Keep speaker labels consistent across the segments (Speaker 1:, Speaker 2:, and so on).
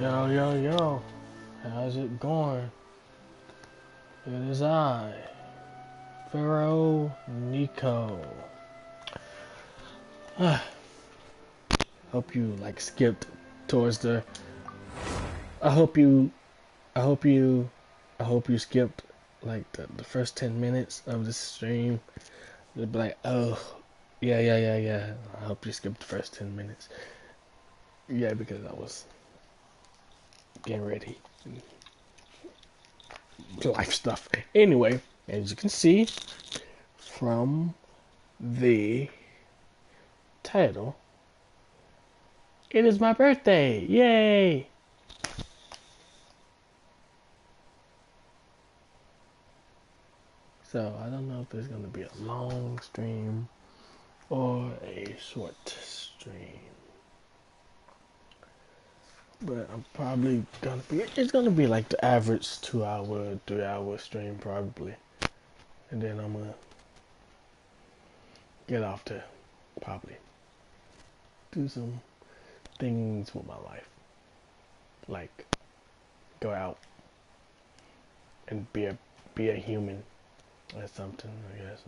Speaker 1: Yo, yo, yo. How's it going? It is I, Pharaoh Nico. Hope you skipped towards the. I hope you. I hope you. I hope you skipped the first 10 minutes of the stream. They'd be like, oh, yeah. I hope you skipped the first 10 minutes. Yeah, because I was getting ready. Life stuff. Anyway, as you can see from the title, it is my birthday. Yay! So I don't know if there's gonna be a long stream or a short stream. But I'm probably gonna be, it's gonna be like the average 2 hour, 3 hour stream probably. And then I'm gonna get off to probably do some things with my life. Like go out and be a human or something, I guess.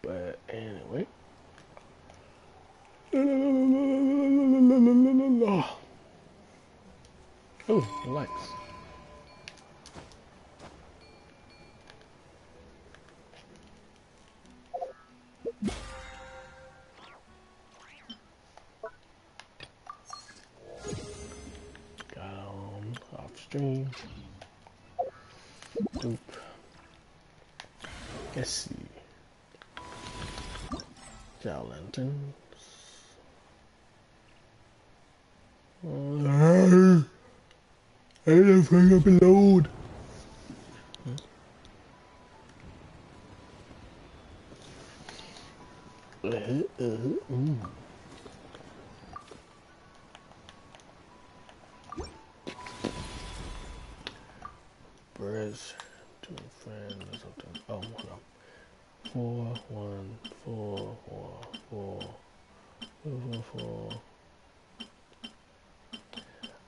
Speaker 1: But anyway. Oh, relax. Got on off stream. Boop. Let's see. Jaw lanterns. I didn't bring up a load. Bridge to a friend or something. Oh, hold on. 4, 1, 4, 4, 4, 4.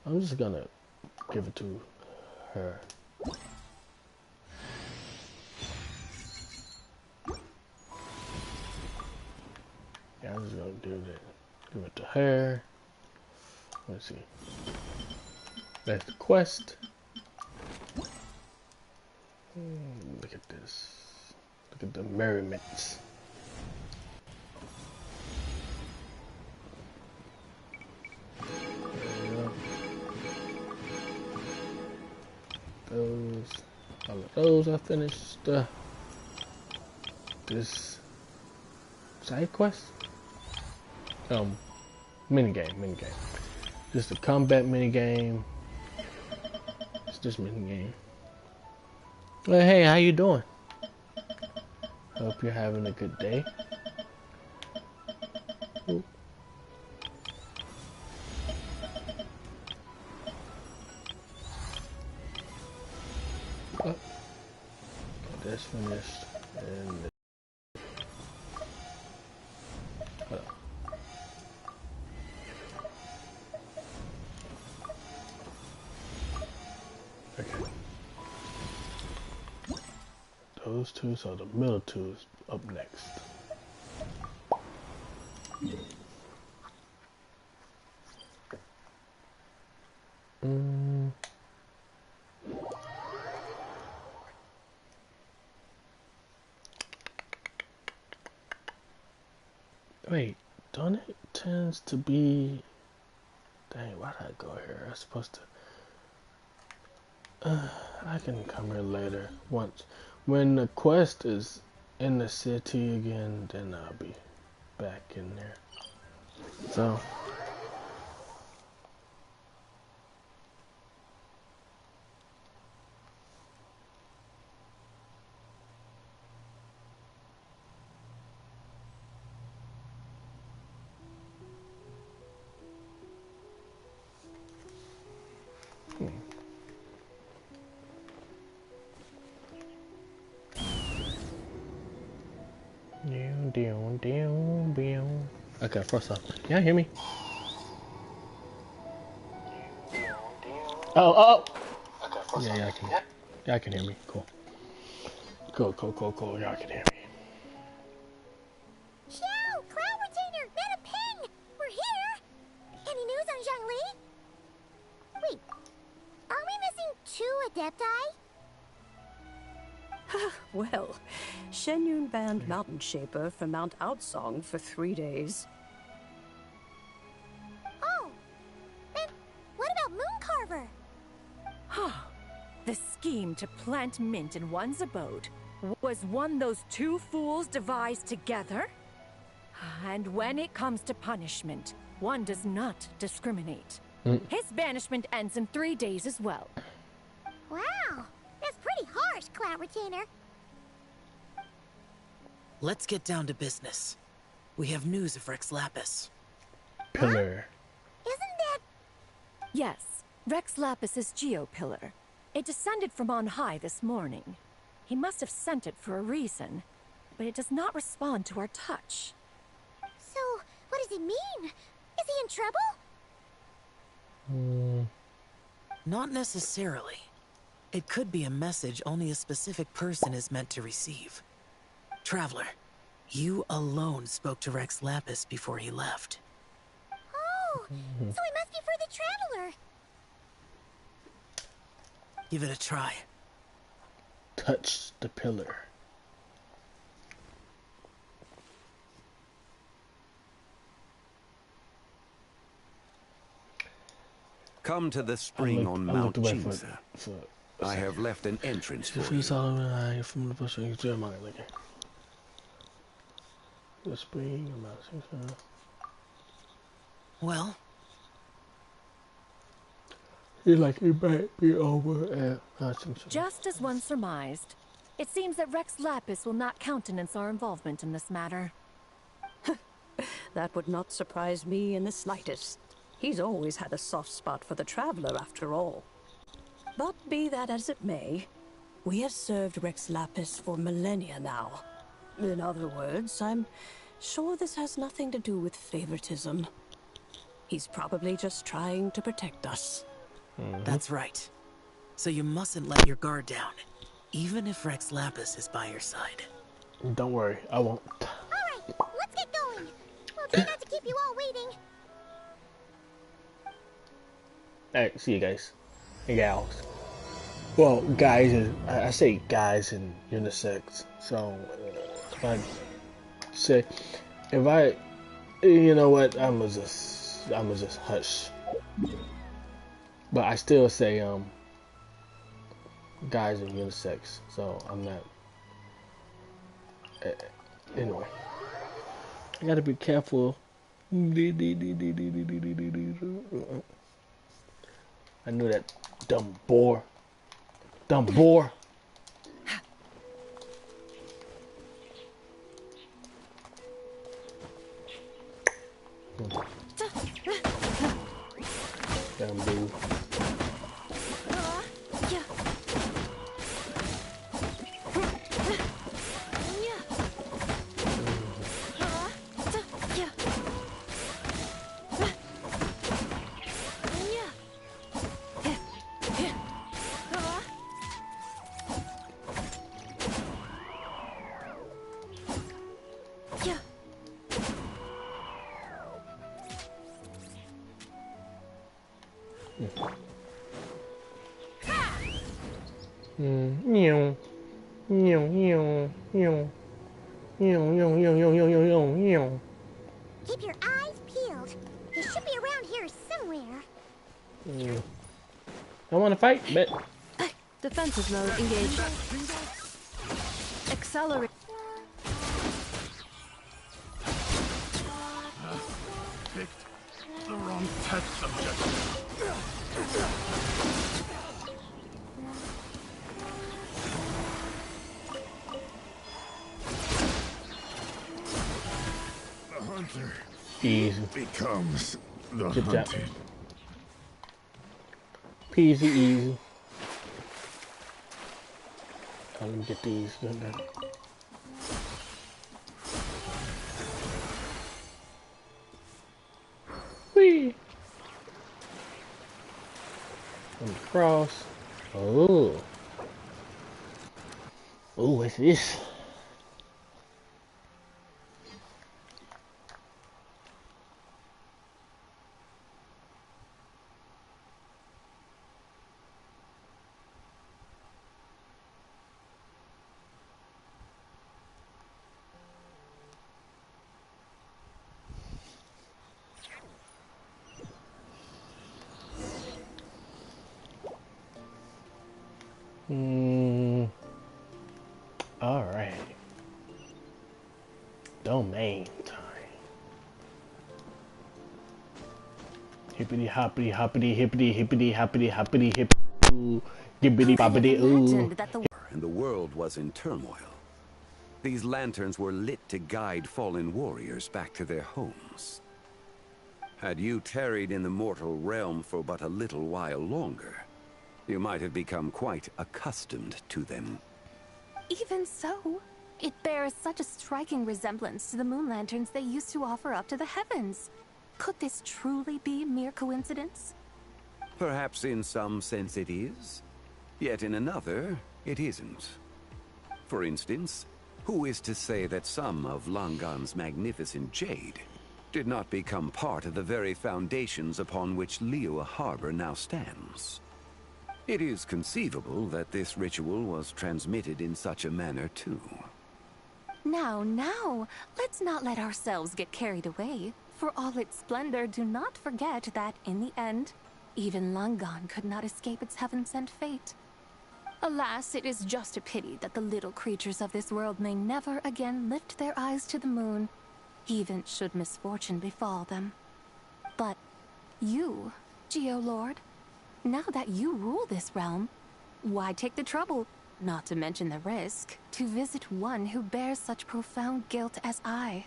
Speaker 1: I'm just gonna give it to her. Yeah, I'm just gonna do that. Give it to her. Let's see. That's the quest. Look at this. Look at the merriments. All of those I finished. This side quest. Minigame. Just a combat minigame. It's just minigame. Well, hey, how you doing? Hope you're having a good day. Ooh. Oh. That's finished. And okay. Those two, so the middle two is up next. Wait, don't it tends to be? Dang, why did I go here? I'm supposed to. I can come here later. Once, when the quest is in the city again, then I'll be back in there. So. Down. Okay, first off, can y'all hear me? Oh. Okay, first off. Yeah, y'all can hear me. Cool. Cool. Y'all can hear me.
Speaker 2: Xiao, Cloud Retainer, Mana Ping! We're here! Any news on Zhongli? Wait, are we missing 2 Adepti?
Speaker 3: Well, Shen Yun banned Mountain Shaper from Mount Outsong for 3 days.
Speaker 2: Oh, then what about Mooncarver?
Speaker 4: The scheme to plant mint in one's abode was one those 2 fools devised together? And when it comes to punishment, one does not discriminate. His banishment ends in 3 days as well.
Speaker 2: Wow, that's pretty harsh, Cloud Retainer.
Speaker 5: Let's get down to business. We have news of Rex Lapis.
Speaker 1: Pillar.
Speaker 2: Isn't that...
Speaker 4: Yes, Rex Lapis's Geopillar. It descended from on high this morning. He must have sent it for a reason, but it does not respond to our touch.
Speaker 2: So, what does it mean? Is he in trouble?
Speaker 5: Not necessarily. It could be a message only a specific person is meant to receive. Traveler, you alone spoke to Rex Lapis before he left.
Speaker 2: Oh, so it must be for the Traveler.
Speaker 5: Give it a try.
Speaker 1: Touch the pillar.
Speaker 6: Come to the spring on Mount Jinsa.
Speaker 1: For
Speaker 6: I have left an entrance for
Speaker 1: Feels
Speaker 6: you.
Speaker 1: all around from the bush and Jeremiah looking. The spring about 6
Speaker 5: Well,
Speaker 1: He's like, it might be over at
Speaker 4: Just as one surmised, it seems that Rex Lapis will not countenance our involvement in this matter.
Speaker 3: That would not surprise me in the slightest. He's always had a soft spot for the Traveler, after all. But be that as it may, we have served Rex Lapis for millennia now. In other words, I'm sure this has nothing to do with favoritism. He's probably just trying to protect us.
Speaker 5: that's right. So you mustn't let your guard down, even if Rex Lapis is by your side.
Speaker 1: Don't worry, I won't.
Speaker 2: Alright, let's get going. We'll try not to keep you all waiting.
Speaker 1: Alright, see you guys. And gals. Well, guys, I say guys in unisex, so if I say, you know what, I'ma just hush. But I still say, guys in unisex, so I'm not, anyway. I gotta be careful. I knew that dumb boar. Dumb boar. Dumb boo.
Speaker 2: Keep your eyes peeled. He should be around here somewhere.
Speaker 1: I want to fight, but
Speaker 4: Defensive mode engaged. Accelerate.
Speaker 7: Picked the wrong test subject. The hunter
Speaker 1: easy,
Speaker 7: becomes the
Speaker 1: Zip zap.
Speaker 7: hunted.
Speaker 1: peasy, easy. Oh, let me get these. On the cross. Oh. Oh, what's this? Alright. Domain time. Hippity hoppity hoppity hippity hippity hoppity hoppity hip ooh gibbity bobbity ooh.
Speaker 6: And the world was in turmoil. These lanterns were lit to guide fallen warriors back to their homes. Had you tarried in the mortal realm for but a little while longer, you might have become quite accustomed to them.
Speaker 8: Even so, it bears such a striking resemblance to the moon lanterns they used to offer up to the heavens. Could this truly be mere coincidence?
Speaker 6: Perhaps in some sense it is, yet in another, it isn't. For instance, who is to say that some of Langan's magnificent jade did not become part of the very foundations upon which Liyue Harbor now stands? It is conceivable that this ritual was transmitted in such a manner too.
Speaker 8: Now, let's not let ourselves get carried away. For all its splendor, do not forget that, in the end, even Langan could not escape its heaven-sent fate. Alas, it is just a pity that the little creatures of this world may never again lift their eyes to the moon, even should misfortune befall them. But you, Geolord, now that you rule this realm, why take the trouble, not to mention the risk, to visit one who bears such profound guilt as I?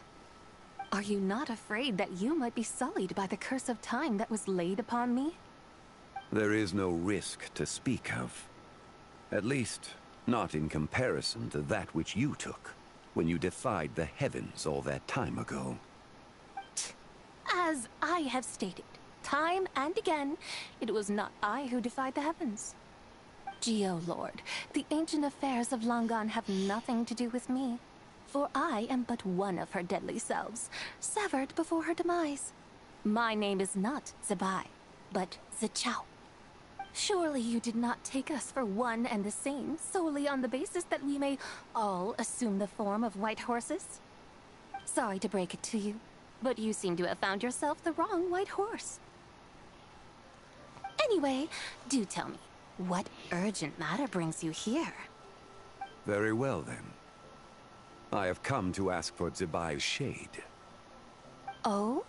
Speaker 8: Are you not afraid that you might be sullied by the curse of time that was laid upon me?
Speaker 6: There is no risk to speak of. At least, not in comparison to that which you took when you defied the heavens all that time ago.
Speaker 8: As I have stated, time and again, it was not I who defied the heavens. Geolord, the ancient affairs of Langan have nothing to do with me, for I am but one of her deadly selves, severed before her demise. My name is not Zebai, but Zichao. Surely you did not take us for one and the same, solely on the basis that we may all assume the form of white horses? Sorry to break it to you, but you seem to have found yourself the wrong white horse. Anyway, do tell me, what urgent matter brings you here?
Speaker 6: Very well then. I have come to ask for Zebai's shade.
Speaker 8: Oh?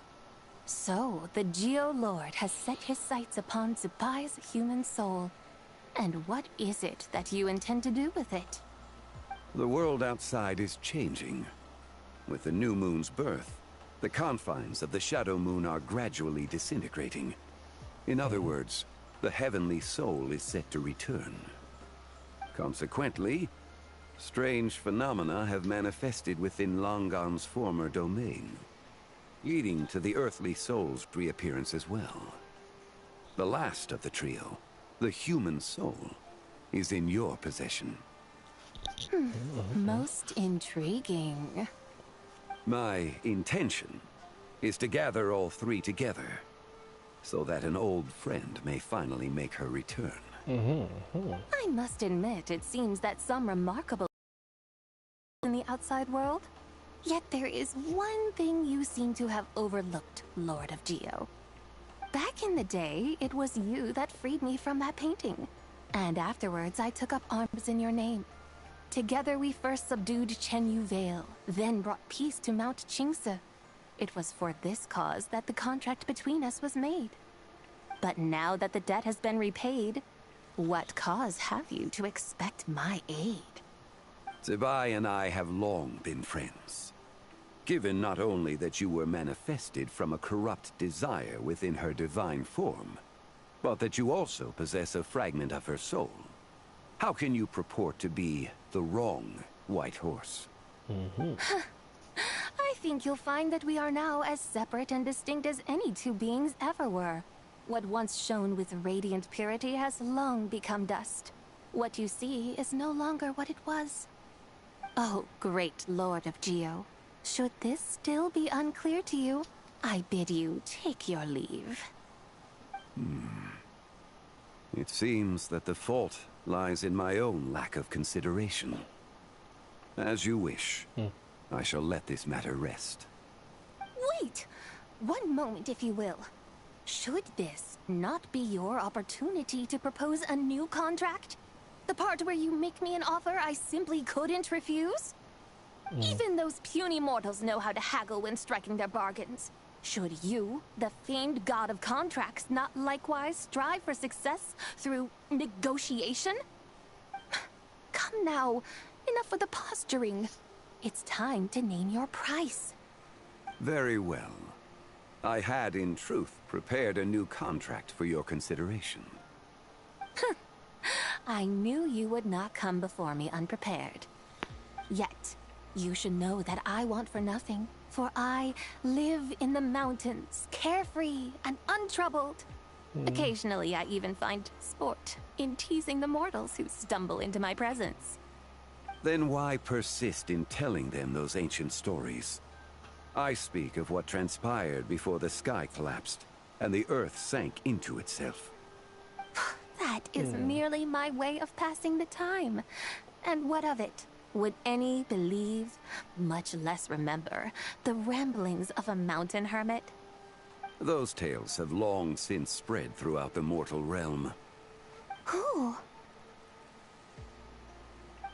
Speaker 8: So, the Geolord has set his sights upon Zebai's human soul. And what is it that you intend to do with it?
Speaker 6: The world outside is changing. With the new moon's birth, the confines of the Shadow Moon are gradually disintegrating. In other words, the heavenly soul is set to return. Consequently, strange phenomena have manifested within Langan's former domain, leading to the earthly soul's reappearance as well. The last of the trio, the human soul, is in your possession.
Speaker 8: Most intriguing.
Speaker 6: My intention is to gather all three together, so that an old friend may finally make her return.
Speaker 8: I must admit, it seems that some remarkable in the outside world. Yet there is one thing you seem to have overlooked, Lord of Geo. Back in the day, it was you that freed me from that painting. And afterwards, I took up arms in your name. Together we first subdued Chenyu Vale, then brought peace to Mount Qingse. It was for this cause that the contract between us was made. But now that the debt has been repaid, what cause have you to expect my aid?
Speaker 6: Zebai and I have long been friends. Given not only that you were manifested from a corrupt desire within her divine form, but that you also possess a fragment of her soul, how can you purport to be the wrong white horse?
Speaker 8: I think you'll find that we are now as separate and distinct as any two beings ever were. What once shone with radiant purity has long become dust. What you see is no longer what it was. Oh, great Lord of Geo. Should this still be unclear to you, I bid you take your leave.
Speaker 6: It seems that the fault lies in my own lack of consideration. As you wish. I shall let this matter rest.
Speaker 8: Wait! One moment, if you will. Should this not be your opportunity to propose a new contract? The part where you make me an offer I simply couldn't refuse? Even those puny mortals know how to haggle when striking their bargains. Should you, the famed god of contracts, not likewise strive for success through negotiation? Come now, enough with the posturing. It's time to name your price.
Speaker 6: Very well. I had, in truth, prepared a new contract for your consideration.
Speaker 8: I knew you would not come before me unprepared. Yet, you should know that I want for nothing, for I live in the mountains, carefree and untroubled. Occasionally, I even find sport in teasing the mortals who stumble into my presence.
Speaker 6: Then why persist in telling them those ancient stories? I speak of what transpired before the sky collapsed and the earth sank into itself.
Speaker 8: That is merely my way of passing the time. And what of it? Would any believe, much less remember, the ramblings of a mountain hermit?
Speaker 6: Those tales have long since spread throughout the mortal realm.
Speaker 8: Who?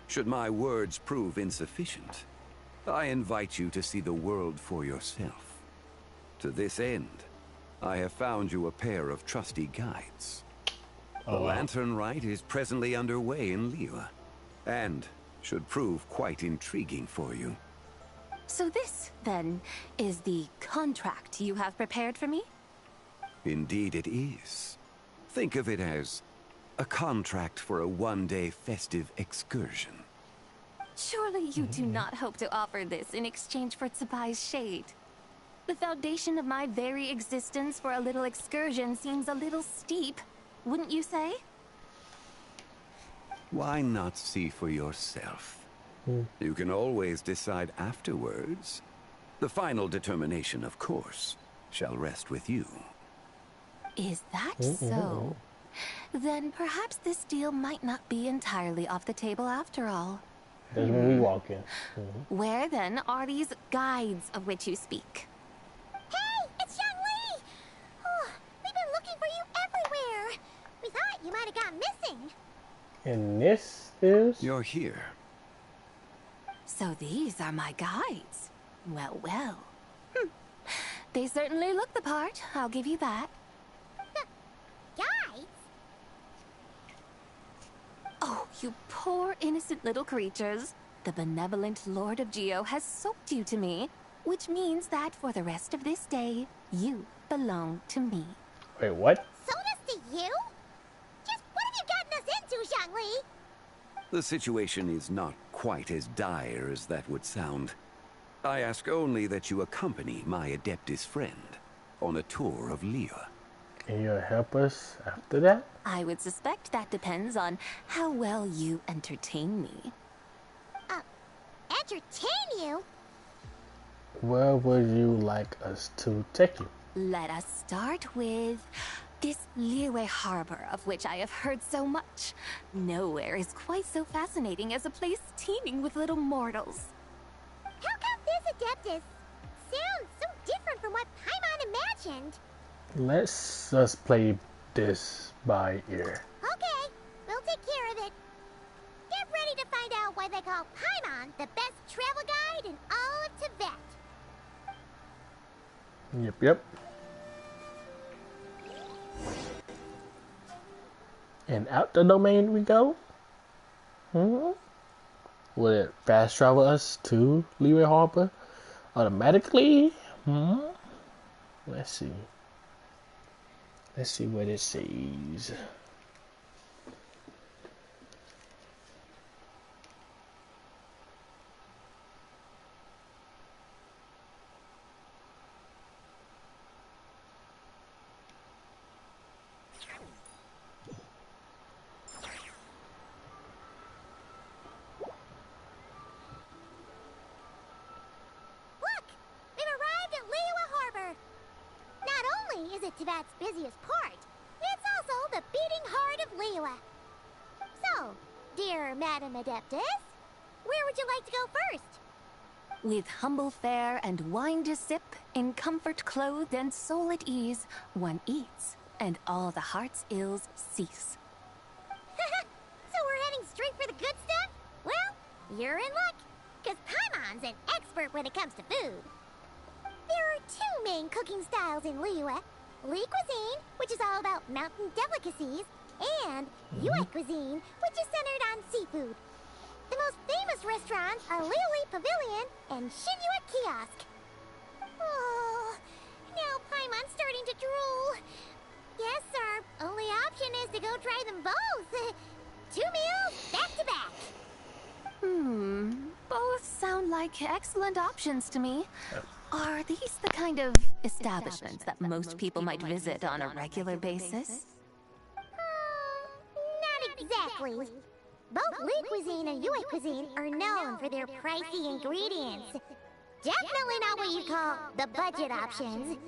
Speaker 6: Should my words prove insufficient, I invite you to see the world for yourself. To this end, I have found you a pair of trusty guides. The Lantern Rite is presently underway in Liyue, and should prove quite intriguing for you.
Speaker 8: So this, then, is the contract you have prepared for me?
Speaker 6: Indeed it is. Think of it as a contract for a one-day festive excursion.
Speaker 8: Surely you do not hope to offer this in exchange for Tsubai's shade. The foundation of my very existence for a little excursion seems a little steep, wouldn't you say?
Speaker 6: Why not see for yourself? You can always decide afterwards. The final determination, of course, shall rest with you.
Speaker 8: Is that so? Then perhaps this deal might not be entirely off the table after all.
Speaker 1: That's when we walk in.
Speaker 8: Where then are these guides of which you speak?
Speaker 2: Hey, it's Xiangli! Oh, we've been looking for you everywhere. We thought you might have gone missing.
Speaker 1: And this is?
Speaker 6: You're here.
Speaker 8: So these are my guides. Well, well. They certainly look the part, I'll give you that.
Speaker 2: Guides?
Speaker 8: Oh, you poor innocent little creatures. The benevolent Lord of Geo has soaked you to me, which means that for the rest of this day, you belong to me.
Speaker 1: Wait, what?
Speaker 2: Sold us to you? Just what have you gotten us into, Xiangli?
Speaker 6: The situation is not quite as dire as that would sound. I ask only that you accompany my Adeptus friend on a tour of Liyue.
Speaker 1: And you'll help us after that?
Speaker 8: I would suspect that depends on how well you entertain me.
Speaker 2: Entertain you?
Speaker 1: Where would you like us to take you?
Speaker 8: Let us start with this Liyue harbor of which I have heard so much. Nowhere is quite so fascinating as a place teeming with little mortals.
Speaker 2: How come this Adeptus sounds so different from what Paimon imagined?
Speaker 1: Let's just play this by ear.
Speaker 2: Okay, we'll take care of it. Get ready to find out why they call Paimon the best travel guide in all of Tibet.
Speaker 1: Yep. And out the domain we go? Will it fast travel us to Liyue Harbor automatically? Let's see. Let's see what it says.
Speaker 2: visit Tibet's busiest part. It's also the beating heart of Liyue. So, dear Madam Adeptus, where would you like to go first?
Speaker 8: With humble fare and wine to sip, in comfort clothed and soul at ease, one eats, and all the heart's ills cease.
Speaker 2: So we're heading straight for the good stuff? Well, you're in luck, because Paimon's an expert when it comes to food. There are two main cooking styles in Liyue. Li cuisine, which is all about mountain delicacies, and Yue cuisine, which is centered on seafood. The most famous restaurants are Liyue Pavilion and Shinyue Kiosk. Oh, now Paimon's starting to drool. Yes, sir. Only option is to go try them both. 2 meals, back to back.
Speaker 8: Both sound like excellent options to me. Are these the kind of establishments that most people might visit on a regular basis?
Speaker 2: Not exactly. Both Li cuisine and Yue cuisine are known for their pricey ingredients. Definitely not what you call the budget options.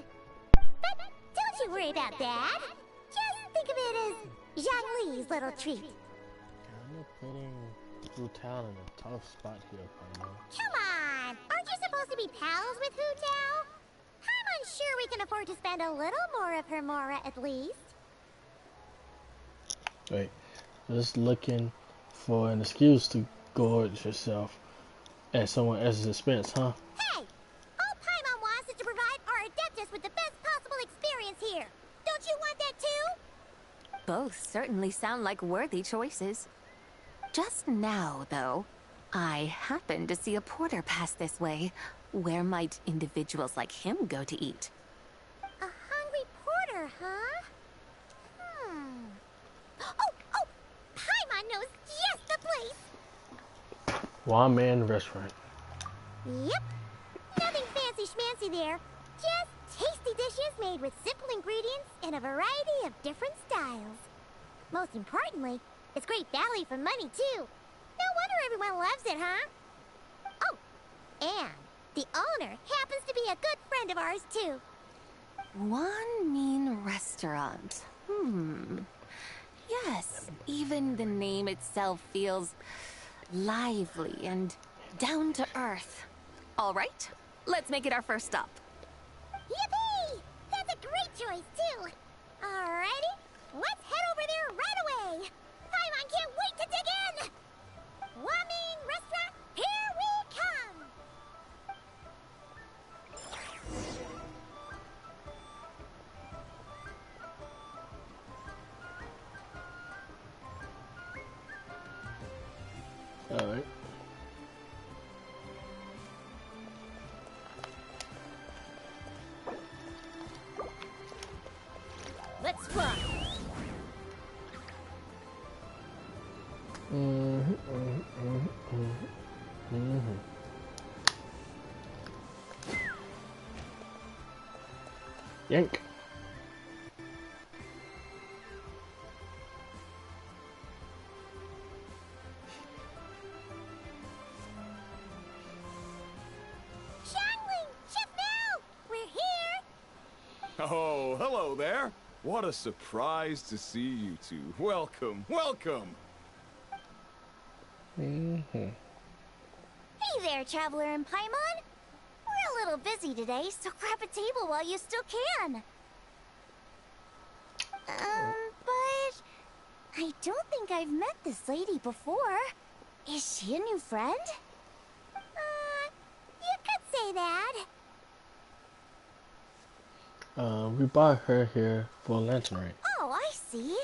Speaker 2: But don't you worry about that. Just think of it as Zhang Li's little treat.
Speaker 1: I'm putting Hu Tao in a tough spot here, Paimon.
Speaker 2: Come on! Aren't you supposed to be pals with Hu Tao? I'm unsure we can afford to spend a little more of her mora at least.
Speaker 1: Wait, just looking for an excuse to gorge yourself at someone else's expense, huh?
Speaker 2: Hey! All Paimon wants is to provide our Adeptus with the best possible experience here. Don't you want that too?
Speaker 8: Both certainly sound like worthy choices. Just now, though, I happened to see a porter pass this way. Where might individuals like him go to eat?
Speaker 2: A hungry porter, huh? Oh! Paimon knows just the place!
Speaker 1: One man restaurant.
Speaker 2: Yep. Nothing fancy schmancy there. Just tasty dishes made with simple ingredients in a variety of different styles. Most importantly, it's great value for money, too. No wonder everyone loves it, huh? Oh, and the owner happens to be a good friend of ours, too.
Speaker 8: One mean restaurant. Yes, even the name itself feels lively and down to earth. All right, let's make it our first stop.
Speaker 2: Yippee! That's a great choice, too. Alrighty, let's head over there right away. Paimon can't wait to dig in. Wamin Restaurant, here we come.
Speaker 1: All right.
Speaker 4: Let's fly.
Speaker 1: Yank.
Speaker 2: Xiangling, Chef Mel, we're here.
Speaker 9: Oh, hello there. What a surprise to see you two. Welcome, welcome.
Speaker 2: Hey there, Traveler and Paimon. We're a little busy today, so grab a table while you still can. But I don't think I've met this lady before. Is she a new friend? You could say that.
Speaker 1: We brought her here for lantern rite.
Speaker 2: Oh, I see.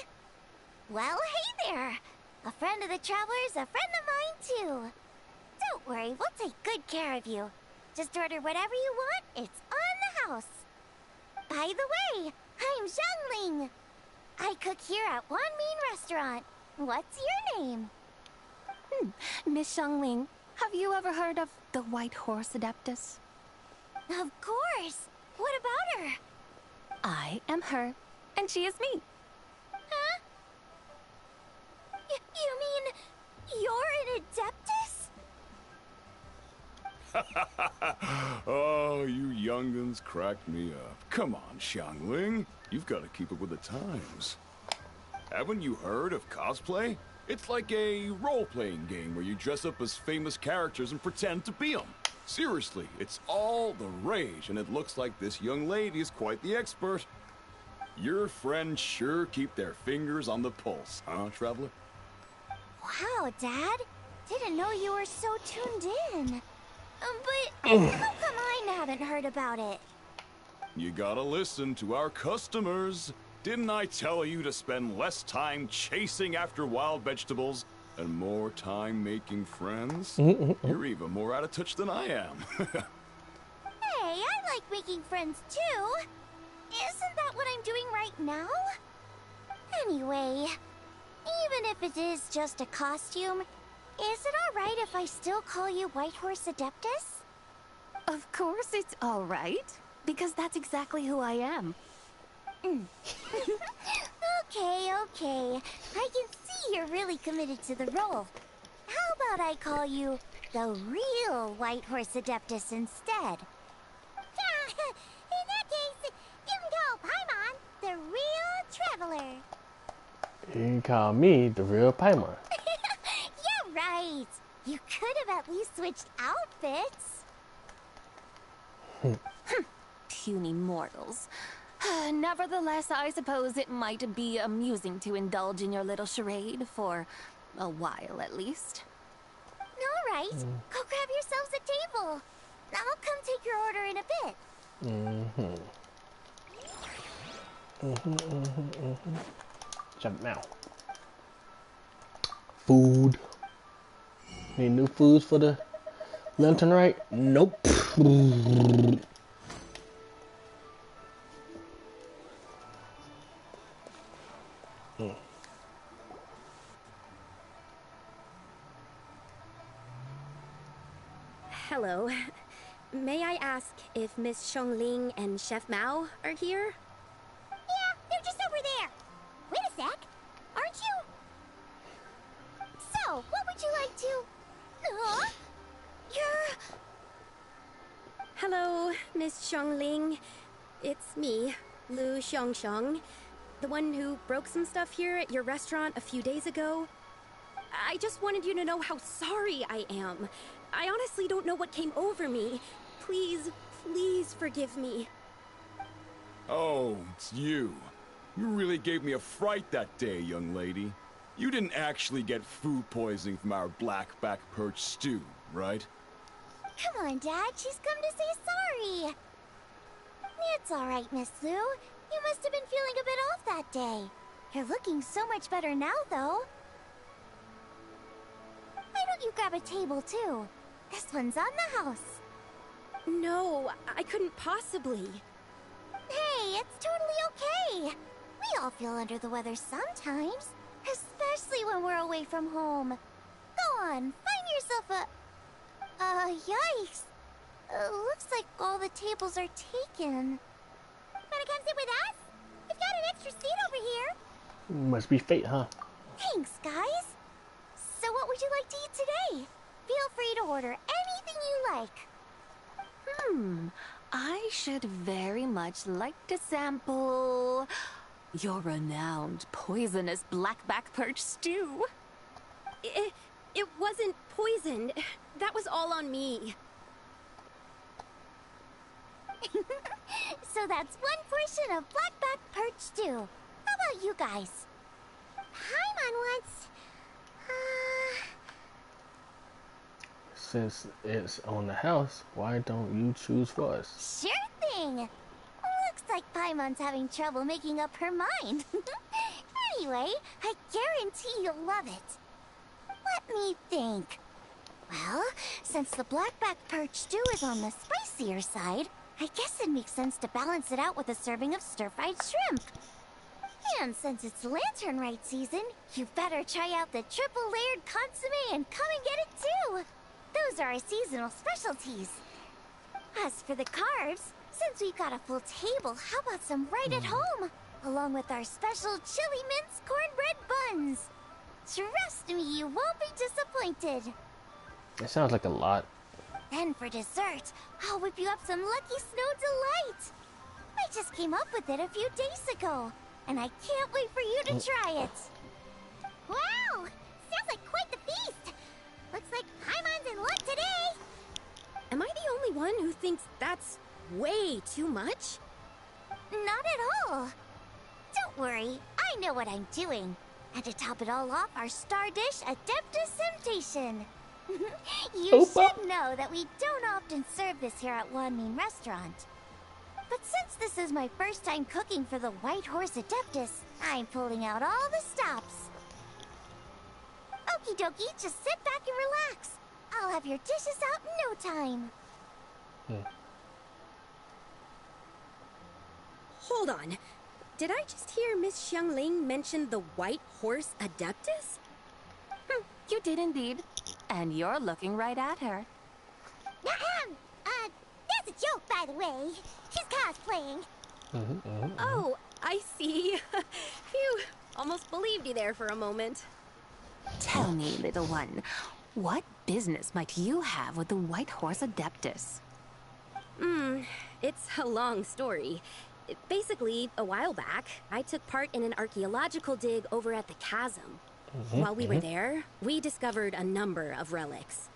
Speaker 2: Well, hey there. A friend of the Traveler's a friend of mine, too. Don't worry, we'll take good care of you. Just order whatever you want, it's on the house. By the way, I'm Xiangling. I cook here at One Mean Restaurant. What's your name?
Speaker 8: Miss Xiangling, have you ever heard of the White Horse Adeptus?
Speaker 2: Of course. What about her?
Speaker 8: I am her, and she is me.
Speaker 2: Huh? You mean you're an Adeptus?
Speaker 9: Oh, you young'uns cracked me up. Come on, Xiangling. You've got to keep up with the times. Haven't you heard of cosplay? It's like a role-playing game where you dress up as famous characters and pretend to be them. Seriously, it's all the rage, and it looks like this young lady is quite the expert. Your friends sure keep their fingers on the pulse, huh, Traveler?
Speaker 2: Wow, Dad. Didn't know you were so tuned in. But how come I haven't heard about it?
Speaker 9: You gotta listen to our customers. Didn't I tell you to spend less time chasing after wild vegetables and more time making friends? You're even more out of touch than I am.
Speaker 2: Hey, I like making friends too. Isn't that what I'm doing right now? Anyway, even if it is just a costume, is it alright if I still call you Whitehorse Adeptus?
Speaker 8: Of course it's all right, because that's exactly who I am.
Speaker 2: Okay. I can see you're really committed to the role. How about I call you the real Whitehorse Adeptus instead? In that case, you can call Paimon the real traveler.
Speaker 1: You can call me the real Paimon.
Speaker 2: Yeah, right. You could have at least switched outfits.
Speaker 8: Puny mortals. Nevertheless, I suppose it might be amusing to indulge in your little charade for a while at least.
Speaker 2: All right, go grab yourselves a table. I'll come take your order in a bit.
Speaker 1: Jump now. Food. Any new foods for the lantern, right? Nope.
Speaker 10: Hello. May I ask if Miss Xiangling and Chef Mao are here?
Speaker 2: Yeah, they're just over there. Wait a sec. Aren't you? So, what would you like to... You're...
Speaker 10: Hello, Miss Xiangling. It's me, Lu Xiangxiang, the one who broke some stuff here at your restaurant a few days ago. I just wanted you to know how sorry I am. I honestly don't know what came over me. Please forgive me.
Speaker 9: Oh, it's you. You really gave me a fright that day, young lady. You didn't actually get food poisoning from our blackback perch stew, right?
Speaker 2: Come on, Dad. She's come to say sorry. It's all right, Miss Lu. You must have been feeling a bit off that day. You're looking so much better now, though. Why don't you grab a table, too? This one's on the house.
Speaker 10: No, I couldn't possibly.
Speaker 2: Hey, it's totally okay. We all feel under the weather sometimes, especially when we're away from home. Go on, find yourself yikes. Looks like all the tables are taken. Wanna come sit with us? We've got an extra seat over here.
Speaker 1: Must be fate, huh?
Speaker 2: Thanks, guys. So what would you like to eat today? Feel free to order anything you like.
Speaker 8: I should very much like to sample your renowned poisonous blackback perch stew.
Speaker 10: It wasn't poisoned. That was all on me.
Speaker 2: So that's one portion of blackback perch stew. How about you guys? Paimon wants...
Speaker 1: Since it's on the house, why don't you choose for us?
Speaker 2: Sure thing. Looks like Paimon's having trouble making up her mind. Anyway, I guarantee you'll love it. Let me think. Well, since the blackback perch stew is on the spicier side, I guess it makes sense to balance it out with a serving of stir-fried shrimp. And since it's Lantern Rite season, you better try out the triple-layered consommé and come and get it too. Those are our seasonal specialties. As for the carbs, since we've got a full table, how about some right at home? Along with our special chili mince cornbread buns. Trust me, you won't be disappointed.
Speaker 1: It sounds like a lot.
Speaker 2: Then for dessert, I'll whip you up some Lucky Snow Delight. I just came up with it a few days ago, and I can't wait for you to try it. Wow! Sounds like quite the feast. Looks like Paimon's in luck today.
Speaker 10: Am I the only one who thinks that's way too much?
Speaker 2: Not at all. Don't worry, I know what I'm doing. And to top it all off, our star dish, Adeptus Temptation. You should know that we don't often serve this here at Wanmin Restaurant. But since this is my first time cooking for the White Horse Adeptus, I'm pulling out all the stops. Okie dokie, just sit back and relax. I'll have your dishes out in no time.
Speaker 10: Hold on. Did I just hear Miss Xiangling mention the White Horse Adeptus?
Speaker 8: You did indeed. And you're looking right at her.
Speaker 2: That's a joke, by the way. She's cosplaying.
Speaker 10: Oh, I see. Phew, almost believed you there for a moment.
Speaker 8: Tell me, little one, what business might you have with the White Horse Adeptus?
Speaker 10: It's a long story. Basically, a while back, I took part in an archaeological dig over at the chasm. While we were there, we discovered a number of relics.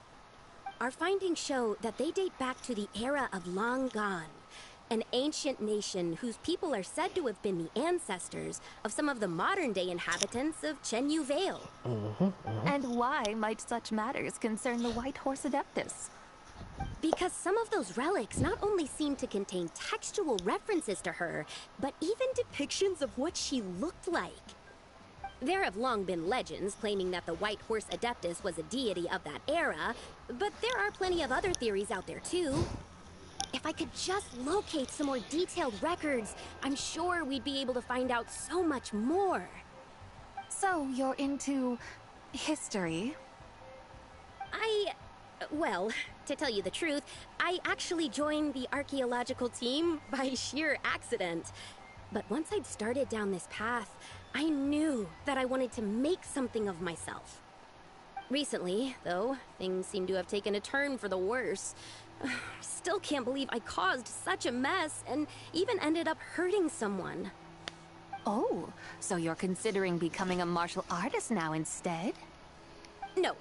Speaker 10: Our findings show that they date back to the era of Long Gone, an ancient nation whose people are said to have been the ancestors of some of the modern-day inhabitants of Chenyu Vale.
Speaker 8: And why might such matters concern the White Horse Adeptus?
Speaker 10: Because some of those relics not only seem to contain textual references to her, but even depictions of what she looked like. There have long been legends claiming that the White Horse Adeptus was a deity of that era, but there are plenty of other theories out there too. If I could just locate some more detailed records, I'm sure we'd be able to find out so much more.
Speaker 8: So you're into history?
Speaker 10: Well, to tell you the truth, I actually joined the archaeological team by sheer accident. But once I'd started down this path, I knew that I wanted to make something of myself. Recently, though, things seem to have taken a turn for the worse. Still can't believe I caused such a mess and even ended up hurting someone.
Speaker 8: Oh, so you're considering becoming a martial artist now instead?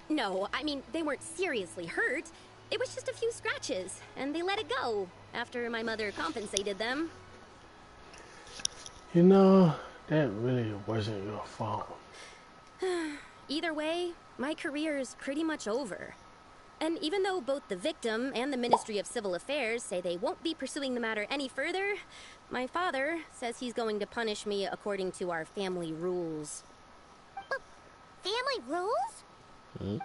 Speaker 10: No, I mean, they weren't seriously hurt. It was just a few scratches, and they let it go after my mother compensated them.
Speaker 1: You know, that really wasn't your fault.
Speaker 10: Either way, my career's pretty much over. And even though both the victim and the Ministry of Civil Affairs say they won't be pursuing the matter any further, my father says he's going to punish me according to our family rules.
Speaker 2: Family rules?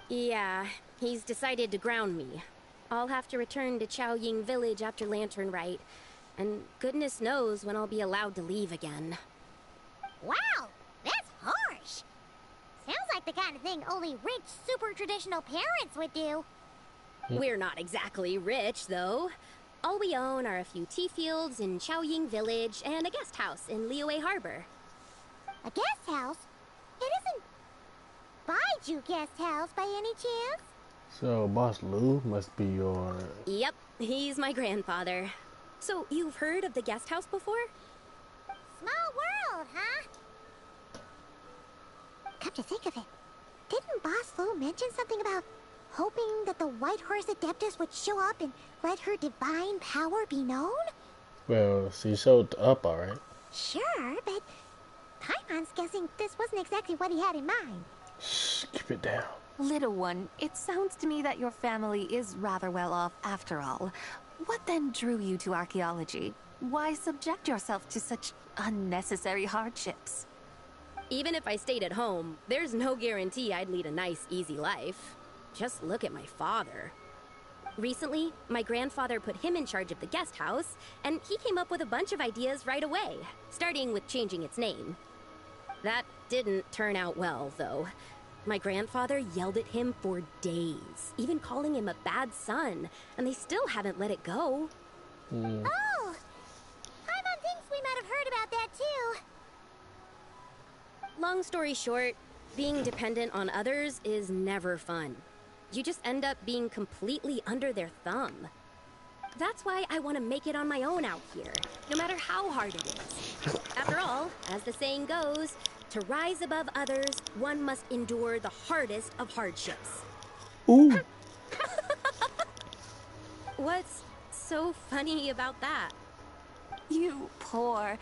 Speaker 10: Yeah, he's decided to ground me. I'll have to return to Chaoying Village after Lantern Rite, and goodness knows when I'll be allowed to leave again.
Speaker 2: Wow, that's harsh. Sounds like the kind of thing only rich, super traditional parents would do.
Speaker 10: We're not exactly rich, though. All we own are a few tea fields in Chaoying Village and a guest house in Liyue Harbor.
Speaker 2: A guest house? It isn't Baiju Guest House by any chance?
Speaker 1: So, Boss Lou must be your...
Speaker 10: Yep, he's my grandfather. So, you've heard of the guest house before?
Speaker 2: Small world, huh? Come to think of it, didn't Boss Lou mention something about hoping that the White Horse Adeptus would show up and let her divine power be known?
Speaker 1: Well, she showed up, alright.
Speaker 2: Sure, but Paimon's guessing this wasn't exactly what he had in mind.
Speaker 1: Shh, keep it down.
Speaker 8: Little one, it sounds to me that your family is rather well off after all. What then drew you to archaeology? Why subject yourself to such unnecessary hardships?
Speaker 10: Even if I stayed at home, there's no guarantee I'd lead a nice, easy life. Just look at my father. Recently, my grandfather put him in charge of the guest house, and he came up with a bunch of ideas right away, starting with changing its name. That didn't turn out well, though. My grandfather yelled at him for days, even calling him a bad son, and they still haven't let it go.
Speaker 2: Oh! Paimon thinks we might have heard about that too.
Speaker 10: Long story short, being dependent on others is never fun. you just end up being completely under their thumb. That's why I want to make it on my own out here, no matter how hard it is. After all, as the saying goes, to rise above others, one must endure the hardest of hardships.
Speaker 1: Ooh.
Speaker 10: What's so funny about that?
Speaker 8: You poor,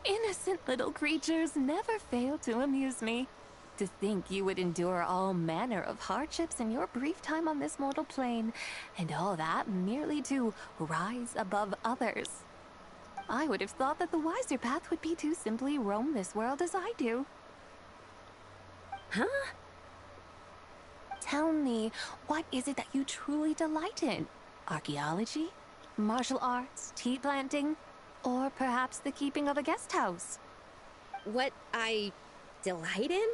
Speaker 8: innocent little creatures never fail to amuse me. To think you would endure all manner of hardships in your brief time on this mortal plane, and all that merely to rise above others. I would have thought that the wiser path would be to simply roam this world as I do.
Speaker 10: Huh?
Speaker 8: Tell me, what is it that you truly delight in? Archaeology? Martial arts? Tea planting? Or perhaps the keeping of a guest house?
Speaker 10: What I delight in?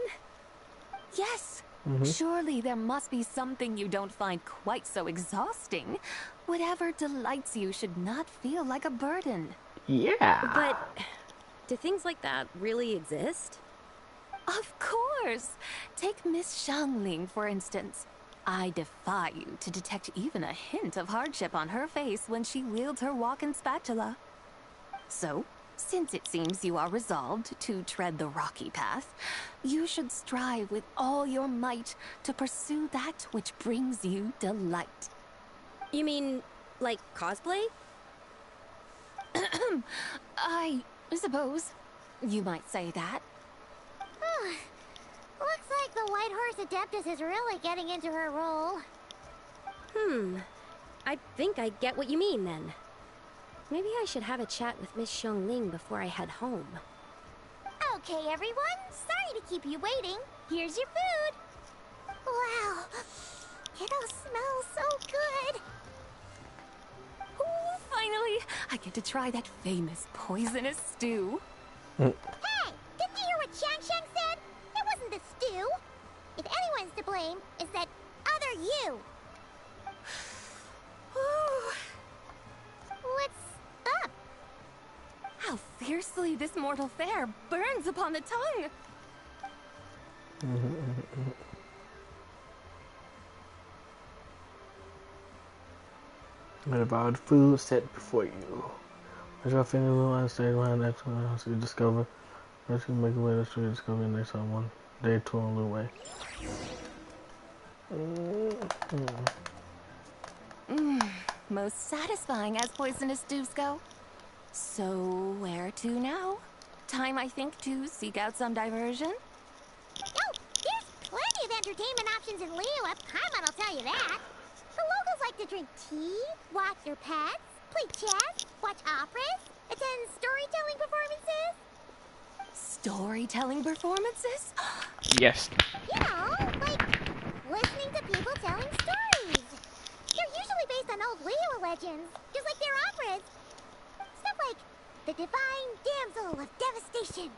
Speaker 8: Yes. Surely there must be something you don't find quite so exhausting. Whatever delights you should not feel like a burden.
Speaker 1: Yeah.
Speaker 10: But do things like that really exist?
Speaker 8: Of course. Take Miss Xiangling, for instance. I defy you to detect even a hint of hardship on her face when she wields her walking spatula. So, since it seems you are resolved to tread the rocky path, you should strive with all your might to pursue that which brings you delight.
Speaker 10: You mean, like cosplay?
Speaker 8: I suppose you might say that.
Speaker 2: Looks like the White Horse Adeptus is really getting into her role.
Speaker 10: I think I get what you mean then. Maybe I should have a chat with Miss Xiangling before I head home.
Speaker 2: Okay, everyone. Sorry to keep you waiting. Here's your food. Wow. It all smells so good.
Speaker 8: Ooh, finally, I get to try that famous poisonous stew.
Speaker 2: Hey, didn't you hear what Shang Shang said? It wasn't the stew. If anyone's to blame, it's that other you. What's up?
Speaker 8: How fiercely this mortal fare burns upon the tongue.
Speaker 1: What about food set before you? As I finish on stage around next one, I'll see discover. Let's make a way to street discover next on one day tour on the way.
Speaker 8: Most satisfying as poisonous stews go. So, where to now? Time, I think, to seek out some diversion?
Speaker 2: Oh, there's plenty of entertainment options in Liyue. Paimon will tell you that. The locals like to drink tea, walk their pets, play chess, watch operas, attend storytelling performances.
Speaker 8: Storytelling performances?
Speaker 1: Yes.
Speaker 2: You know, like listening to people telling stories. They're usually based on old Liyue legends, just like their operas. Stuff like the Divine Damsel of Devastation,